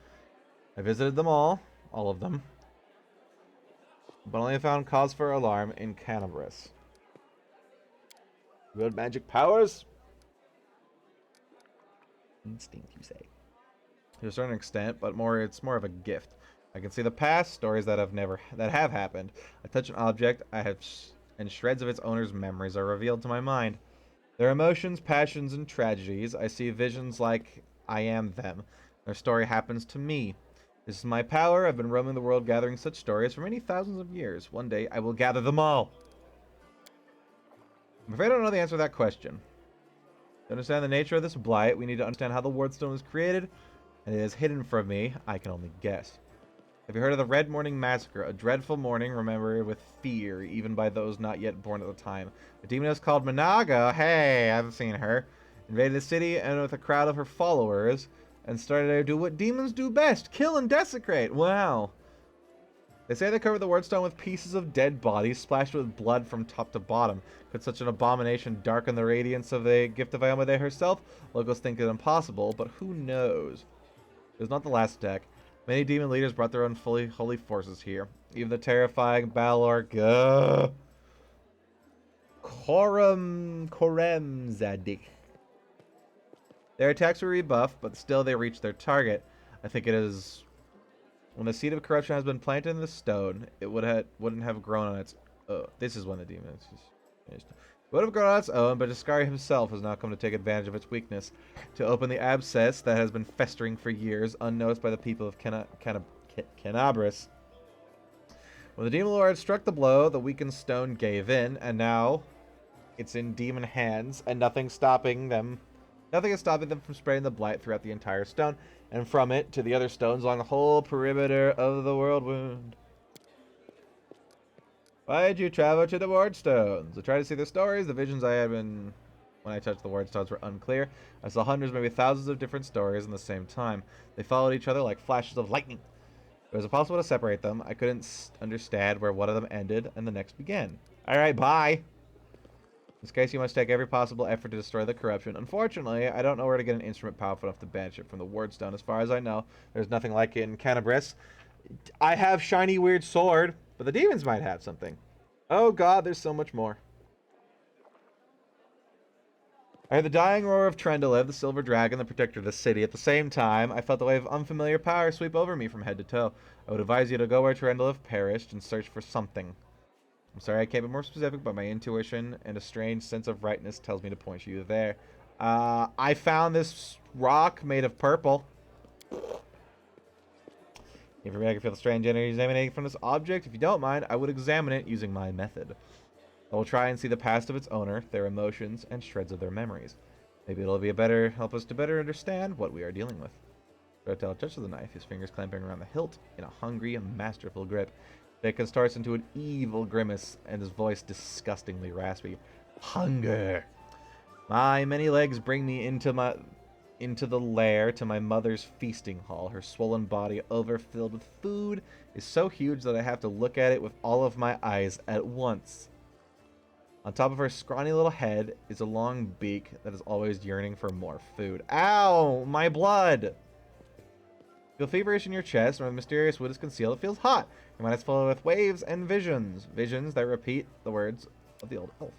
I visited them all of them, but only found cause for alarm in Canabris. Good magic powers? Instinct, you say? To a certain extent, but it's more of a gift. I can see the past, stories that have happened. I touch an object, and shreds of its owner's memories are revealed to my mind. Their emotions, passions, and tragedies. I see visions like I am them. Their story happens to me. This is my power. I've been roaming the world gathering such stories for many thousands of years. One day, I will gather them all. I'm afraid I don't know the answer to that question. To understand the nature of this blight, we need to understand how the Wardstone was created, and it is hidden from me. I can only guess. Have you heard of the Red Morning Massacre? A dreadful morning remembered with fear, even by those not yet born at the time. A demoness called Minaga, hey, I haven't seen her, invaded the city and with a crowd of her followers, and started to do what demons do best, kill and desecrate. Wow. They say they covered the Wardstone with pieces of dead bodies splashed with blood from top to bottom. Could such an abomination darken the radiance of the gift of Iomedae herself? Locals think it impossible, but who knows? It was not the last attack. Many demon leaders brought their own holy forces here. Even the terrifying Balor Koremzadik. Their attacks were rebuffed, but still they reached their target. I think it is... When the seed of corruption has been planted in the stone, it wouldn't have grown on its... this is when the demon is finished. It would have grown on its own, but Iskari himself has now come to take advantage of its weakness, to open the abscess that has been festering for years, unnoticed by the people of Canabris. When the Demon Lord struck the blow, the weakened stone gave in, and now it's in demon hands, and nothing is stopping them from spreading the blight throughout the entire stone, and from it to the other stones along the whole perimeter of the world wound. Why did you travel to the Wardstones? I tried to see the stories. The visions I had when I touched the Wardstones were unclear. I saw hundreds, maybe thousands of different stories in the same time. They followed each other like flashes of lightning. It was impossible to separate them. I couldn't understand where one of them ended and the next began. Alright, bye! In this case, you must take every possible effort to destroy the corruption. Unfortunately, I don't know where to get an instrument powerful enough to banish it from the Wardstone. As far as I know, there's nothing like it in Canabris. I have shiny weird sword, but the demons might have something. Oh god, there's so much more. I heard the dying roar of Trendelev, the silver dragon, the protector of the city. At the same time, I felt a wave of unfamiliar power sweep over me from head to toe. I would advise you to go where Trendelev perished and search for something. I'm sorry I can't be more specific, but my intuition and a strange sense of rightness tells me to point you there. I found this rock made of purple. If I can feel the strange energy emanating from this object, if you don't mind, I would examine it using my method. I will try and see the past of its owner, their emotions, and shreds of their memories. Maybe it'll help us to better understand what we are dealing with. Storyteller touches the knife, his fingers clamping around the hilt in a hungry and masterful grip. It contorts into an evil grimace, and his voice disgustingly raspy. Hunger! My many legs bring me into the lair, to my mother's feasting hall. Her swollen body, overfilled with food, is so huge that I have to look at it with all of my eyes at once. On top of her scrawny little head is a long beak that is always yearning for more food. Ow! My blood! Feel feverish in your chest, and where the mysterious wood is concealed, it feels hot. Your mind is full with waves and visions. Visions that repeat the words of the old elf.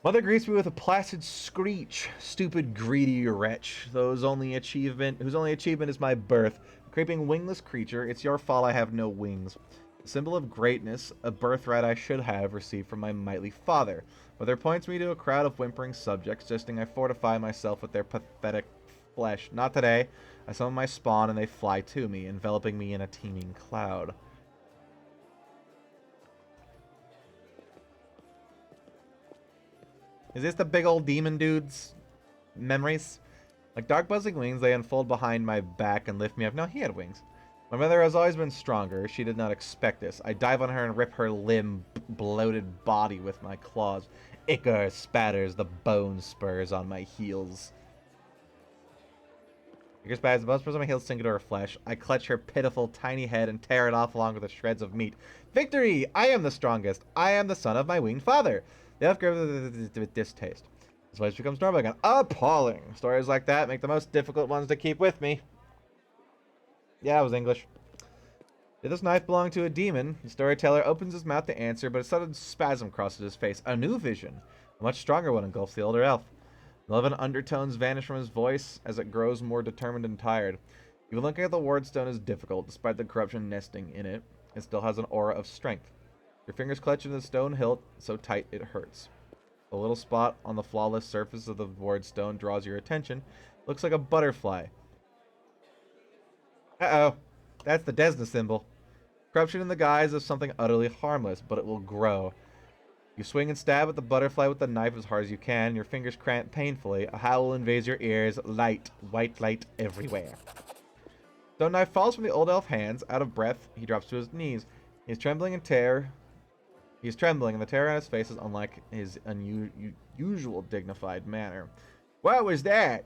Mother greets me with a placid screech. Stupid, greedy wretch, whose only achievement is my birth. A creeping, wingless creature, it's your fault I have no wings. A symbol of greatness, a birthright I should have received from my mighty father. Mother points me to a crowd of whimpering subjects, suggesting I fortify myself with their pathetic flesh. Not today. I summon my spawn and they fly to me, enveloping me in a teeming cloud. Is this the big old demon dude's memories? Like dark buzzing wings, they unfold behind my back and lift me up. No, he had wings. My mother has always been stronger. She did not expect this. I dive on her and rip her bloated body with my claws. Ichor spatters the bone spurs on my heels. Ichor spatters the bone spurs on my heels sink into her flesh. I clutch her pitiful tiny head and tear it off along with the shreds of meat. Victory! I am the strongest. I am the son of my winged father. The elf grows with distaste. His voice becomes normal again. Appalling! Stories like that make the most difficult ones to keep with me. Yeah, it was English. Did this knife belong to a demon? The storyteller opens his mouth to answer, but a sudden spasm crosses his face. A new vision. A much stronger one engulfs the older elf. Eleven undertones vanish from his voice as it grows more determined and tired. Even looking at the wardstone is difficult, despite the corruption nesting in it. It still has an aura of strength. Your fingers clutch in the stone hilt, so tight it hurts. The little spot on the flawless surface of the wardstone draws your attention. Looks like a butterfly. Uh-oh. That's the Tesna symbol. Corruption in the guise of something utterly harmless, but it will grow. You swing and stab at the butterfly with the knife as hard as you can. Your fingers cramp painfully. A howl invades your ears. Light. White light everywhere. Stone knife falls from the old elf hands. Out of breath, he drops to his knees. He's trembling in terror. He's trembling, and the terror on his face is unlike his unusual dignified manner. What was that?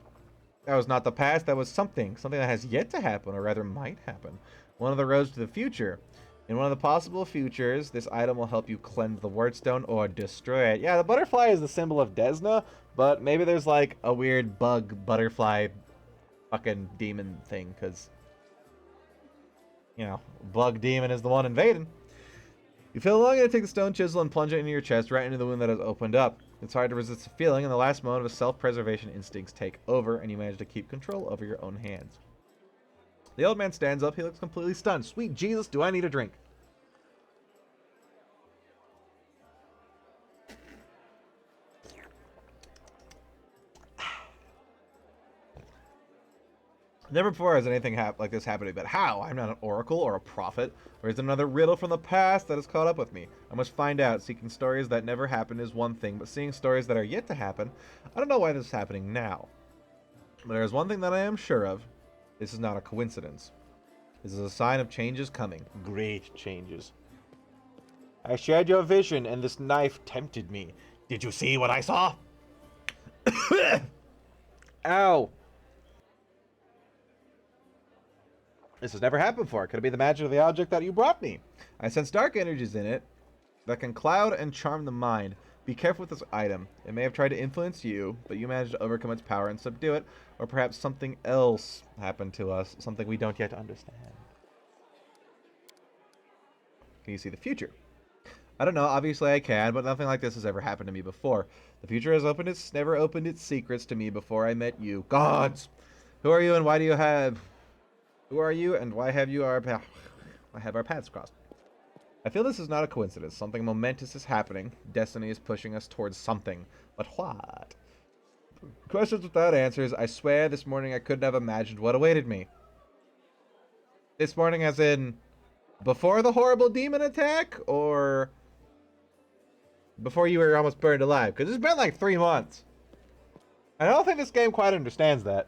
That was not the past, that was something. Something that has yet to happen, or rather might happen. One of the roads to the future. In one of the possible futures, this item will help you cleanse the wardstone or destroy it. Yeah, the butterfly is the symbol of Tesna, but maybe there's like a weird bug butterfly fucking demon thing, because, you know, bug demon is the one invading. You feel longing to take the stone chisel and plunge it into your chest, right into the wound that has opened up. It's hard to resist the feeling, and the last moment of self-preservation instincts take over, and you manage to keep control over your own hands. The old man stands up. He looks completely stunned. Sweet Jesus, do I need a drink? Never before has anything like this happened to me, but how? I'm not an oracle or a prophet, or is it another riddle from the past that has caught up with me? I must find out. Seeking stories that never happened is one thing, but seeing stories that are yet to happen, I don't know why this is happening now. But there is one thing that I am sure of. This is not a coincidence. This is a sign of changes coming. Great changes. I shared your vision, and this knife tempted me. Did you see what I saw? Ow. This has never happened before. Could it be the magic of the object that you brought me? I sense dark energies in it that can cloud and charm the mind. Be careful with this item. It may have tried to influence you, but you managed to overcome its power and subdue it, or perhaps something else happened to us, something we don't yet understand. Can you see the future? I don't know, obviously I can, but nothing like this has ever happened to me before. The future has never opened its secrets to me before I met you. Gods! Who are you and why do you have... Who are you and why have you our paths crossed? I feel this is not a coincidence. Something momentous is happening. Destiny is pushing us towards something. But what? Questions without answers. I swear this morning I couldn't have imagined what awaited me. This morning as in before the horrible demon attack or before you were almost burned alive? Because it's been like 3 months. I don't think this game quite understands that.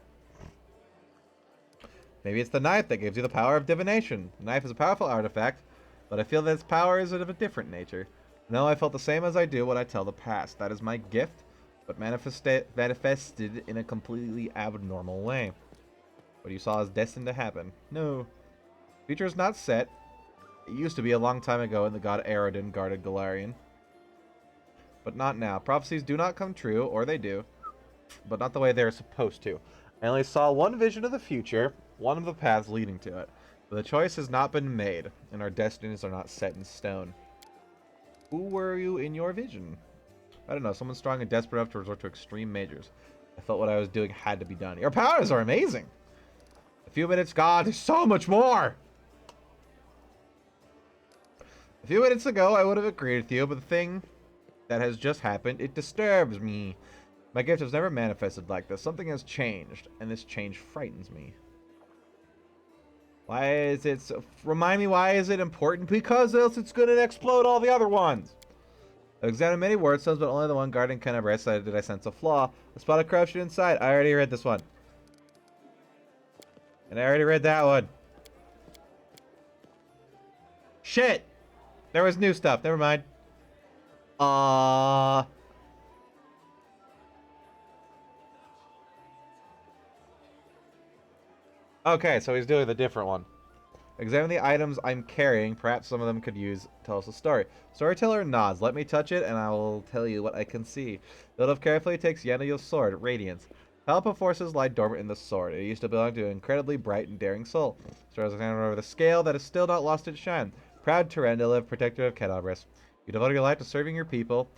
Maybe it's the knife that gives you the power of divination. The knife is a powerful artifact, but I feel that its power is of a different nature. No, I felt the same as I do when I tell the past. That is my gift, but manifested in a completely abnormal way. What you saw is destined to happen. No. The future is not set. It used to be a long time ago when the god Aerodin guarded Galarian. But not now. Prophecies do not come true, or they do, but not the way they're supposed to. I only saw one vision of the future, one of the paths leading to it. But the choice has not been made, and our destinies are not set in stone. Who were you in your vision? I don't know, someone strong and desperate enough to resort to extreme measures. I felt what I was doing had to be done. Your powers are amazing! A few minutes, God, there's so much more! A few minutes ago, I would have agreed with you, but the thing that has just happened, it disturbs me. My gift has never manifested like this. Something has changed, and this change frightens me. Why is it so... Remind me, why is it important? Because else it's going to explode all the other ones. I've examined many word stones, but only the one guarding Canabres did I sense a flaw. A spot of corruption inside. I already read this one. And I already read that one. Shit! There was new stuff. Never mind. Okay, so he's doing the different one. Examine the items I'm carrying. Perhaps some of them could tell us a story. Storyteller nods. Let me touch it, and I will tell you what I can see. Build carefully takes Yanio's sword, Radiance. Powerful forces lie dormant in the sword. It used to belong to an incredibly bright and daring soul. Stars over the scale that has still not lost its shine. Proud Tourette to live protector of Canabres. You devoted your life to serving your people.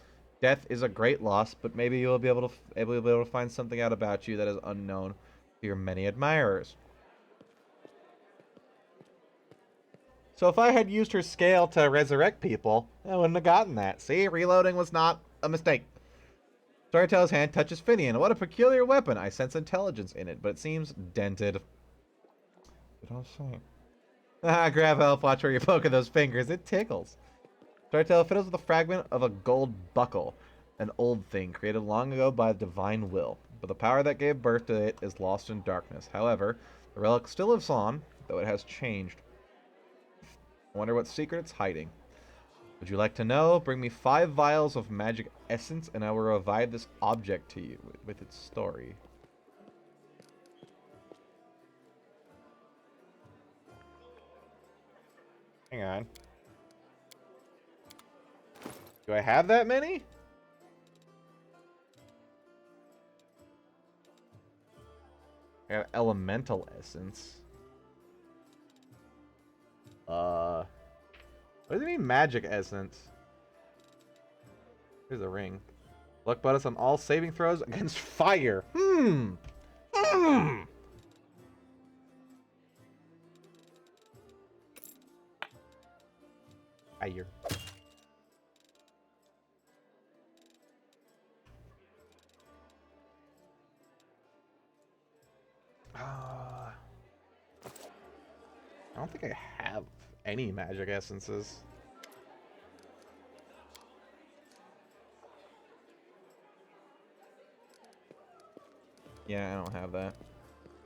Death is a great loss, but maybe you will be able to find something out about you that is unknown to your many admirers. So if I had used her scale to resurrect people, I wouldn't have gotten that. See, reloading was not a mistake. Storyteller's hand touches Finian. What a peculiar weapon. I sense intelligence in it, but it seems dented. You don't say. Grab elf, watch where you're poking those fingers. It tickles. Storyteller fiddles with a fragment of a gold buckle, an old thing created long ago by divine will. But the power that gave birth to it is lost in darkness. However, the relic still lives on, though it has changed. I wonder what secret it's hiding. Would you like to know? Bring me 5 vials of magic essence, and I will revive this object to you with its story. Hang on. Do I have that many? I have elemental essence. What does it mean, magic essence? Here's a ring. Luck bonus on all saving throws against fire. Fire. I don't think I have any magic essences. Yeah, I don't have that.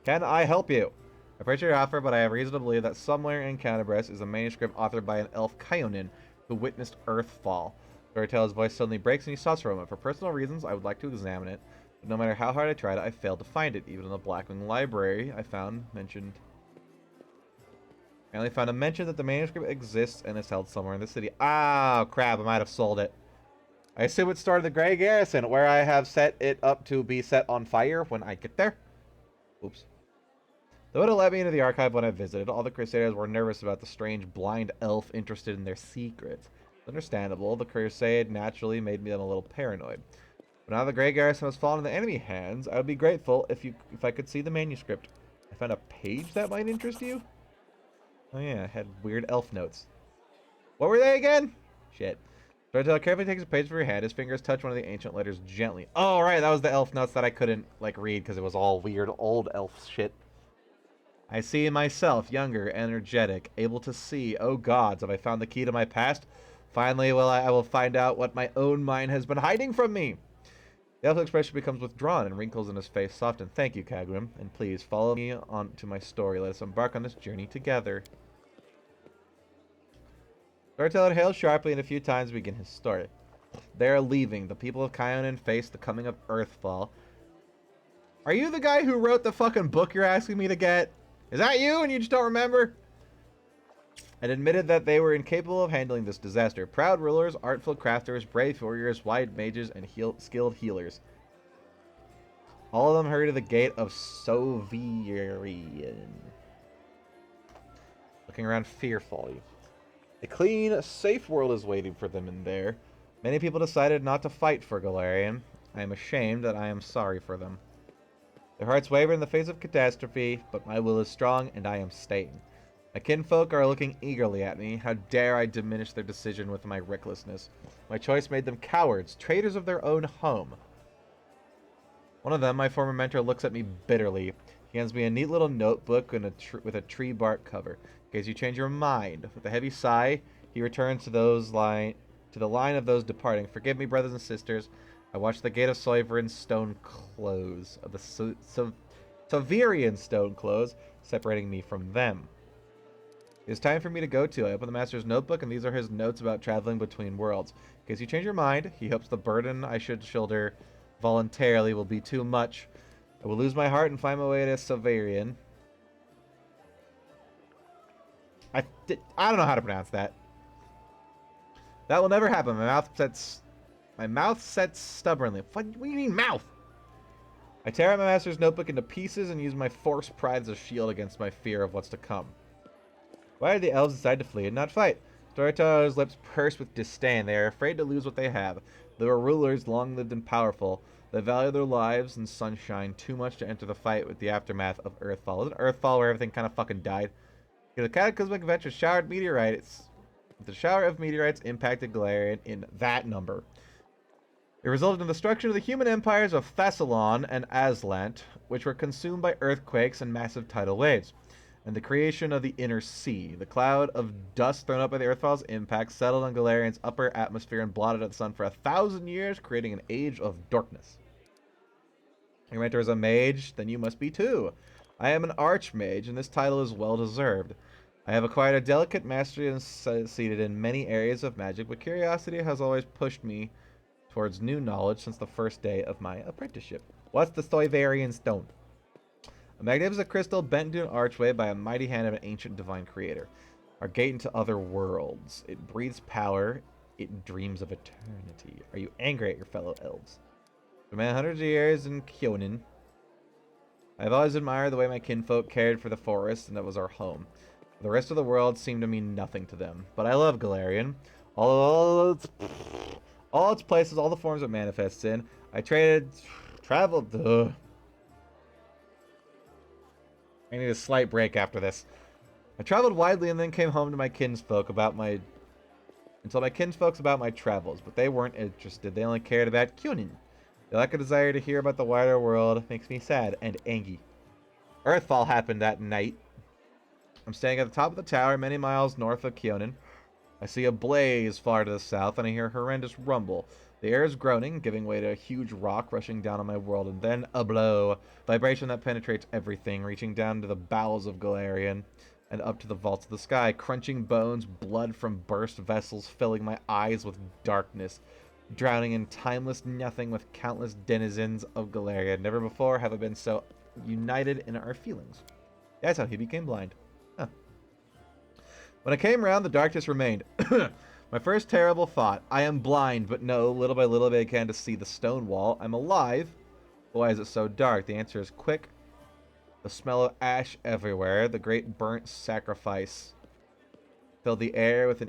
Can I help you? I appreciate your offer, but I have reason to believe that somewhere in Canabres is a manuscript authored by an elf Kaionin who witnessed Earthfall. Storyteller's voice suddenly breaks and he stops for a moment. For personal reasons, I would like to examine it, but no matter how hard I tried, I failed to find it. Even in the Blackwing Library, I only found a mention that the manuscript exists and is held somewhere in the city. Oh, crap, I might have sold it. I assume it started the Grey Garrison, where I have set it up to be set on fire when I get there. Oops. They would have let me into the archive when I visited. All the Crusaders were nervous about the strange blind elf interested in their secrets. It's understandable. The Crusade naturally made me a little paranoid. But now the Grey Garrison has fallen into enemy hands, I would be grateful if I could see the manuscript. I found a page that might interest you? Oh yeah, it had weird elf notes. What were they again? Shit. Storyteller carefully takes a page from your hand. His fingers touch one of the ancient letters gently. Oh, right, that was the elf notes that I couldn't, read because it was all weird old elf shit. I see myself, younger, energetic, able to see. Oh gods, have I found the key to my past? Finally, I will find out what my own mind has been hiding from me. The elf's expression becomes withdrawn and wrinkles in his face soften. Thank you, Kagrim, and please follow me on to my story. Let us embark on this journey together. Storyteller hails sharply and a few times begin his story. They are leaving. The people of Kaionin face the coming of Earthfall. Are you the guy who wrote the fucking book you're asking me to get? Is that you and you just don't remember? And admitted that they were incapable of handling this disaster. Proud rulers, artful crafters, brave warriors, wide mages, and skilled healers. All of them hurried to the gate of Sovirian. Looking around fearfully. A clean, safe world is waiting for them in there. Many people decided not to fight for Golarion. I am ashamed that I am sorry for them. Their hearts waver in the face of catastrophe, but my will is strong and I am staying. My kinfolk are looking eagerly at me. How dare I diminish their decision with my recklessness? My choice made them cowards, traitors of their own home. One of them, my former mentor, looks at me bitterly. He hands me a neat little notebook with a tree bark cover. In case you change your mind. With a heavy sigh, he returns to the line of those departing. Forgive me, brothers and sisters. I watched the gate of Sovereign's stone close, of the Severian stone close, separating me from them. It is time for me to go to. I open the master's notebook, and these are his notes about traveling between worlds. In case you change your mind, he hopes the burden I should shoulder voluntarily will be too much. I will lose my heart and find my way to Severian. I don't know how to pronounce that. That will never happen. My mouth sets stubbornly. What do you mean mouth? I tear out my master's notebook into pieces and use my forced pride as a shield against my fear of what's to come. Why did the elves decide to flee and not fight? Storyteller's lips purse with disdain. They are afraid to lose what they have. They were rulers, long-lived and powerful. They value their lives and sunshine too much to enter the fight with the aftermath of Earthfall. Wasn't Earthfall where everything kind of fucking died? The cataclysmic event showered meteorites. The shower of meteorites impacted Galarian in that number. It resulted in the destruction of the human empires of Thessalon and Aslant, which were consumed by earthquakes and massive tidal waves, and the creation of the Inner Sea. The cloud of dust thrown up by the Earthfall's impact settled on Galarian's upper atmosphere and blotted out the sun for 1,000 years, creating an age of darkness. Your mentor is a mage, then you must be too. I am an archmage, and this title is well deserved. I have acquired a delicate mastery and succeeded in many areas of magic, but curiosity has always pushed me towards new knowledge since the first day of my apprenticeship. What's the Soivarian stone? A magnificent crystal bent into an archway by a mighty hand of an ancient divine creator. Our gate into other worlds. It breathes power. It dreams of eternity. Are you angry at your fellow elves? For my hundreds of years in Kyonin, I have always admired the way my kinfolk cared for the forest, and that was our home. The rest of the world seemed to mean nothing to them. But I love Galarian. All its places, all the forms it manifests in. I traveled. I need a slight break after this. I traveled widely and then came home to my kinsfolk about my kinsfolks about my travels, but they weren't interested. They only cared about Kyonin. The lack of desire to hear about the wider world makes me sad and angry. Earthfall happened that night. I'm staying at the top of the tower, many miles north of Kyonin. I see a blaze far to the south, and I hear a horrendous rumble. The air is groaning, giving way to a huge rock rushing down on my world, and then a blow. Vibration that penetrates everything, reaching down to the bowels of Galarian and up to the vaults of the sky. Crunching bones, blood from burst vessels filling my eyes with darkness. Drowning in timeless nothing with countless denizens of Galarian. Never before have I been so united in our feelings. That's how he became blind. Huh. When I came round, the darkness remained. My first terrible thought. I am blind, but no, little by little I began to see the stone wall. I'm alive. Why is it so dark? The answer is quick. The smell of ash everywhere. The great burnt sacrifice filled the air with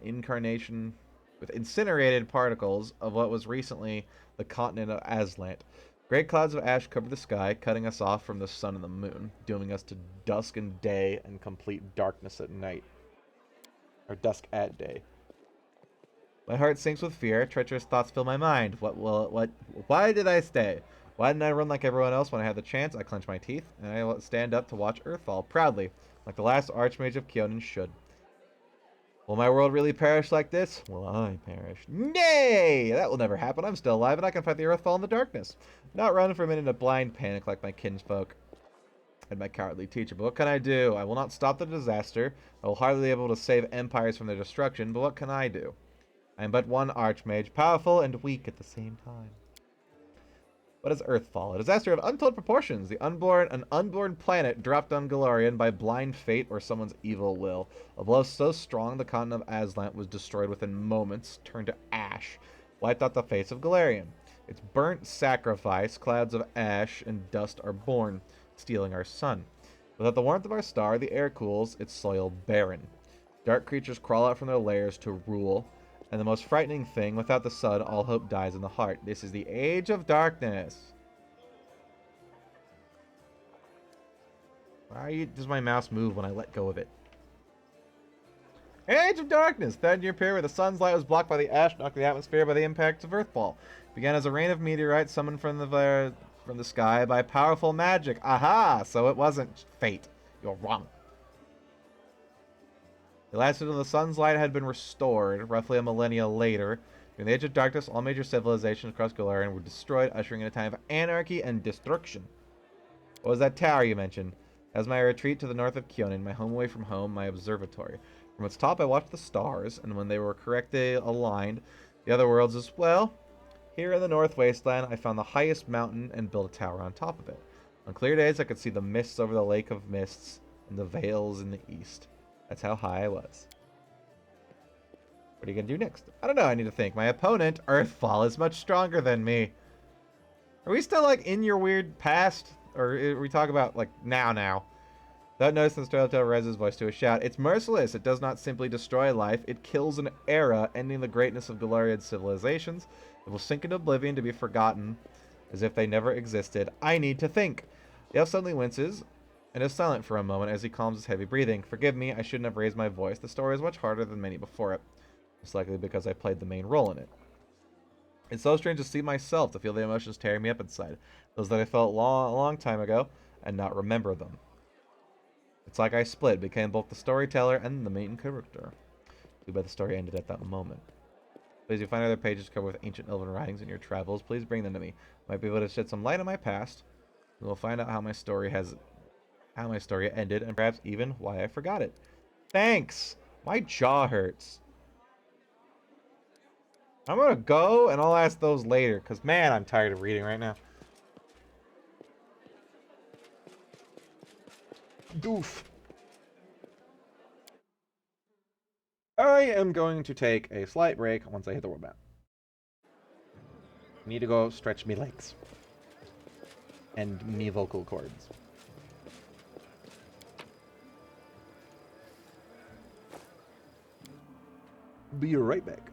incinerated particles of what was recently the continent of Aslant. Great clouds of ash covered the sky, cutting us off from the sun and the moon, dooming us to dusk and day and complete darkness at night. Or dusk at day. My heart sinks with fear. Treacherous thoughts fill my mind. Why did I stay? Why didn't I run like everyone else when I had the chance? I clench my teeth, and I stand up to watch Earthfall, proudly, like the last Archmage of Kyonin should. Will my world really perish like this? Will I perish? Nay! That will never happen. I'm still alive, and I can fight the Earthfall in the darkness. Not run for a minute in a blind panic like my kinsfolk and my cowardly teacher. But what can I do? I will not stop the disaster. I will hardly be able to save empires from their destruction, but what can I do? I am but one Archmage, powerful and weak at the same time. What is Earthfall? A disaster of untold proportions. An unborn planet dropped on Galarian by blind fate or someone's evil will. A blow so strong the continent of Aslant was destroyed within moments, turned to ash, wiped out the face of Galarian. Its burnt sacrifice, clouds of ash and dust are born, stealing our sun. Without the warmth of our star, the air cools, its soil barren. Dark creatures crawl out from their lairs to rule. And the most frightening thing, without the sun, all hope dies in the heart. This is the age of darkness. Why does my mouse move when I let go of it? Age of darkness! That near period where the sun's light was blocked by the ash, knocked the atmosphere by the impacts of Earthfall. Began as a rain of meteorites summoned from the from the sky by powerful magic. Aha! So it wasn't fate. You're wrong. The last of the sun's light had been restored, roughly a millennia later. During the Age of Darkness, all major civilizations across Golarion were destroyed, ushering in a time of anarchy and destruction. What was that tower you mentioned? As my retreat to the north of Kyonin, my home away from home, my observatory. From its top I watched the stars, and when they were correctly aligned, the other worlds as well. Here in the North Wasteland, I found the highest mountain and built a tower on top of it. On clear days, I could see the mists over the Lake of Mists and the Vales in the east. That's how high I was. What are you going to do next? I don't know, I need to think. My opponent, Earthfall, is much stronger than me. Are we still, like, in your weird past? Or are we talking about, like, now? Without noticing, the Storyteller raises his voice to a shout. It's merciless. It does not simply destroy life. It kills an era, ending the greatness of Golarion civilizations. It will sink into oblivion to be forgotten, as if they never existed. I need to think. The elf suddenly winces, and is silent for a moment as he calms his heavy breathing. Forgive me, I shouldn't have raised my voice. The story is much harder than many before it. Most likely because I played the main role in it. It's so strange to see myself, to feel the emotions tearing me up inside. Those that I felt a long time ago, and not remember them. It's like I split, became both the storyteller and the main character. Too bad the story ended at that moment. Please, if you find other pages covered with ancient elven writings in your travels, please bring them to me. I might be able to shed some light on my past. We will find out how my story ended, and perhaps even why I forgot it. Thanks! My jaw hurts. I'm gonna go, and I'll ask those later, because, man, I'm tired of reading right now. Doof. I am going to take a slight break once I hit the world map. Need to go stretch me legs. And me vocal cords. Be right back.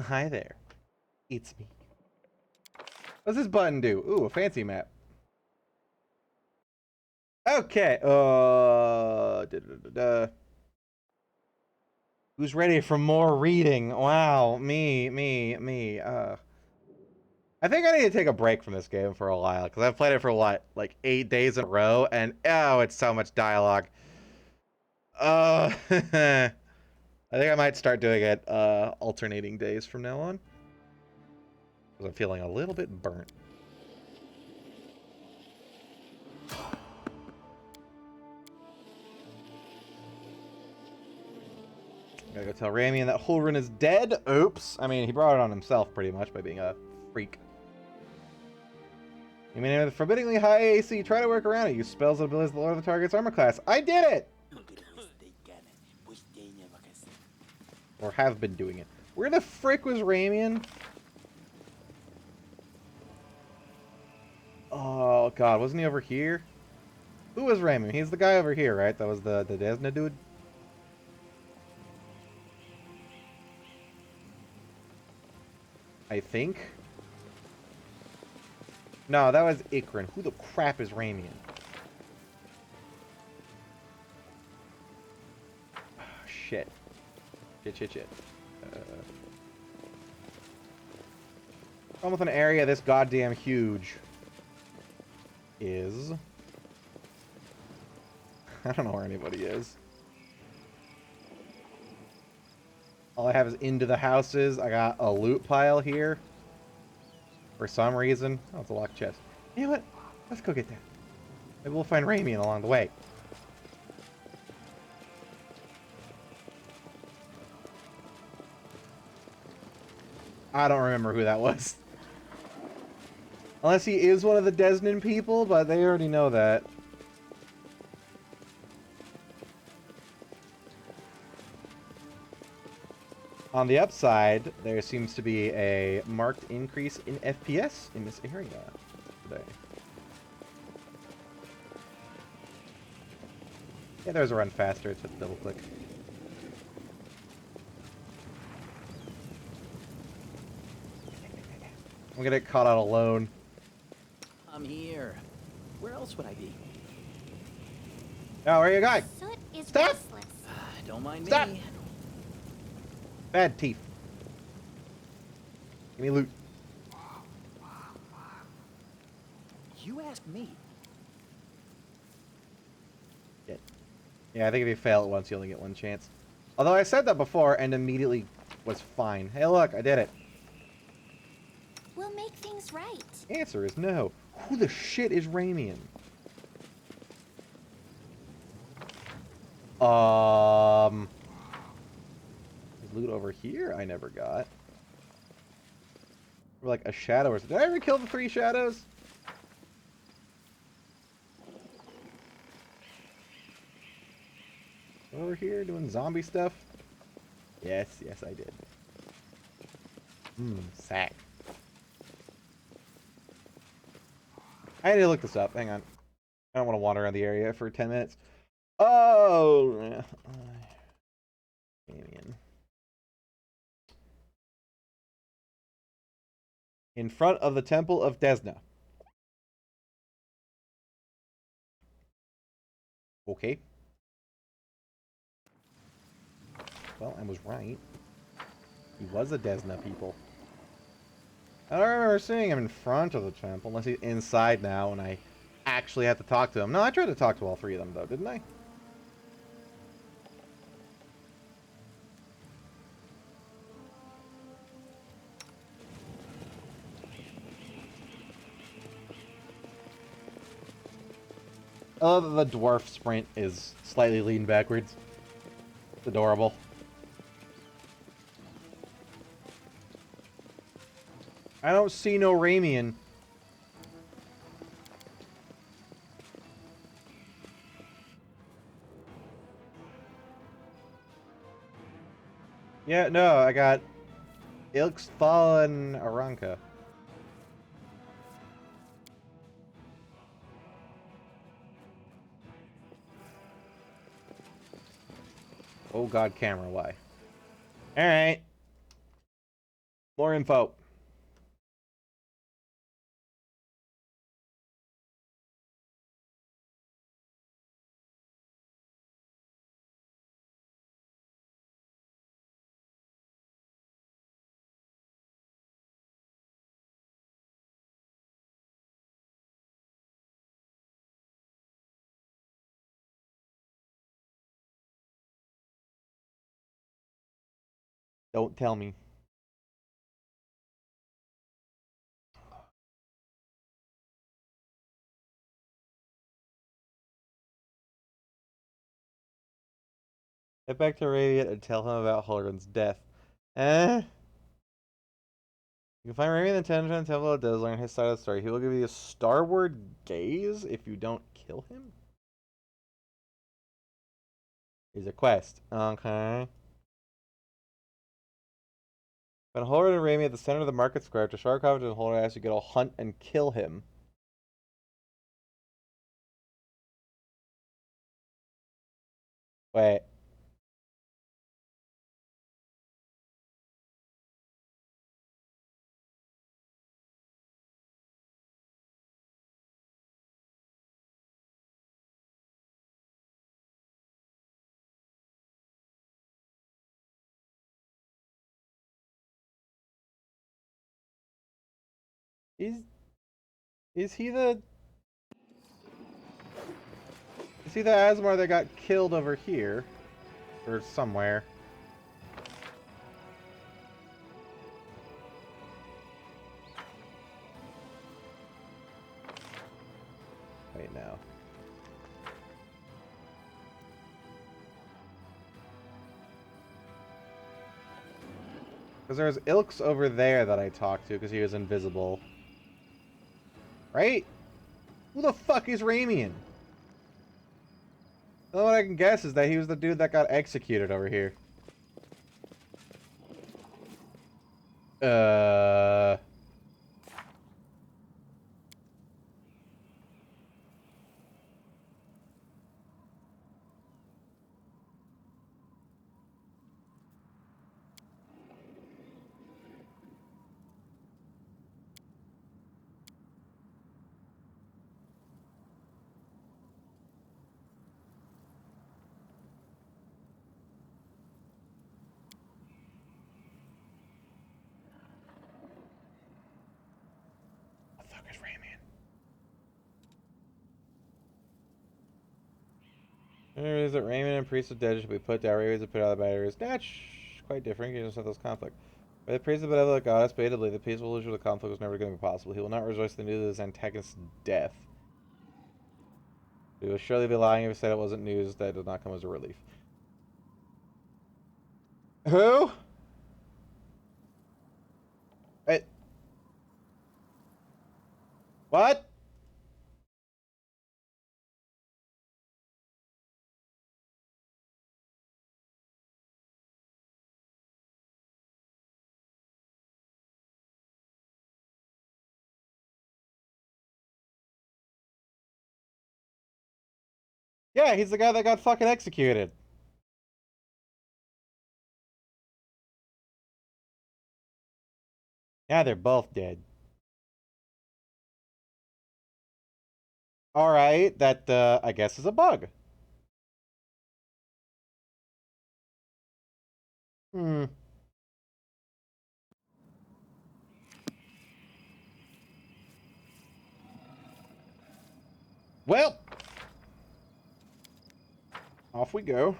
Hi there. It's me. What's this button do? Ooh, a fancy map. Okay. Who's ready for more reading? Wow, me. I think I need to take a break from this game for a while, because I've played it for what, like 8 days in a row, and oh, it's so much dialogue. I think I might start doing it alternating days from now on, because I'm feeling a little bit burnt. Gotta go tell Ramian that Hulrun is dead. Oops. I mean, he brought it on himself pretty much by being a freak. You mean with forbiddingly high AC, try to work around it. Use spells and abilities that lower the target's armor class. I did it! Or have been doing it. Where the frick was Ramian? Oh, God. Wasn't he over here? Who was Ramian? He's the guy over here, right? That was the Tesna dude? I think. No, that was Ikrin. Who the crap is Ramian? Oh, shit. Shit. With an area this goddamn huge is... I don't know where anybody is. All I have is into the houses. I got a loot pile here. For some reason. Oh, it's a locked chest. You know what? Let's go get that. Maybe we'll find Ramian along the way. I don't remember who that was. Unless he is one of the Desnan people, but they already know that. On the upside, there seems to be a marked increase in FPS in this area today. Yeah, there's a run faster. It's with double click. I'm gonna get caught out alone. I'm here. Where else would I be? Oh, where are you going? Soot is Stop! restless. Don't mind Stop! me. Bad teeth. Give me loot. You asked me. Shit. Yeah, I think if you fail it once, you only get one chance. Although I said that before and immediately was fine. Hey, look, I did it. We'll make things right. Answer is no. Who the shit is Ramian? Loot over here I never got. Or like a shadow or something. Did I ever kill the 3 shadows? Over here doing zombie stuff? Yes, I did. Sack. I need to look this up. Hang on. I don't want to wander around the area for 10 minutes. Oh! Alien. In front of the Temple of Tesna. Okay. Well, I was right. He was a Tesna people. I don't remember seeing him in front of the temple, unless he's inside now and I actually have to talk to him. No, I tried to talk to all 3 of them, though, didn't I? I love that the dwarf sprint is slightly leaned backwards. It's adorable. I don't see no Ramian. Yeah, no, I got Ilksthal and Aranka. Oh god, camera, why? Alright. More info. Don't tell me. Get back to Radiant and tell him about Holgren's death. Eh? You can find Radiant in the Temple of Tesna, learn his side of the story. He will give you a starward gaze if you don't kill him. Here's a quest. Okay. When Holgren and Rami at the center of the market square, to Sharkov and Holgren asks you to go hunt and kill him. Wait. Is he the Aasimar that got killed over here? Or somewhere? Wait, now. Because there's Ilks over there that I talked to because he was invisible. Right? Who the fuck is Ramian? The only one I can guess is that he was the dude that got executed over here. Is that Raymond and Priest of Dead should be put down, Ravens and put out of the batteries? That's quite different. You just have those conflict. By the Priest of the Benevolent Goddess, believe the peaceful solution to the conflict was never going to be possible. He will not rejoice in the news of his antagonist's death. He will surely be lying if he said it wasn't news that did not come as a relief. Who? Wait. What? Yeah, he's the guy that got fucking executed. Yeah, they're both dead. Alright, that, I guess is a bug. Hmm. Well, off we go.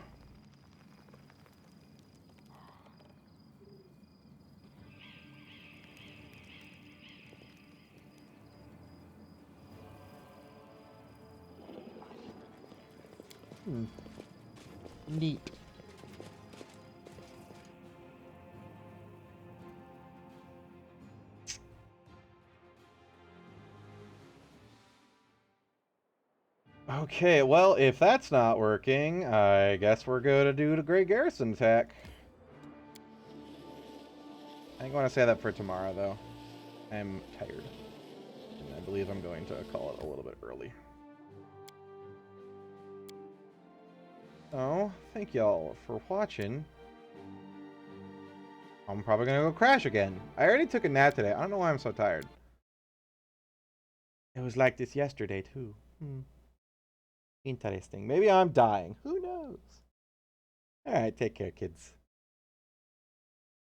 Neat. Okay, well, if that's not working, I guess we're going to do the Great Garrison attack. I think I want to say that for tomorrow, though. I'm tired. And I believe I'm going to call it a little bit early. So, thank y'all for watching. I'm probably gonna go crash again. I already took a nap today. I don't know why I'm so tired. It was like this yesterday, too. Interesting. Maybe I'm dying. Who knows? Alright, take care, kids.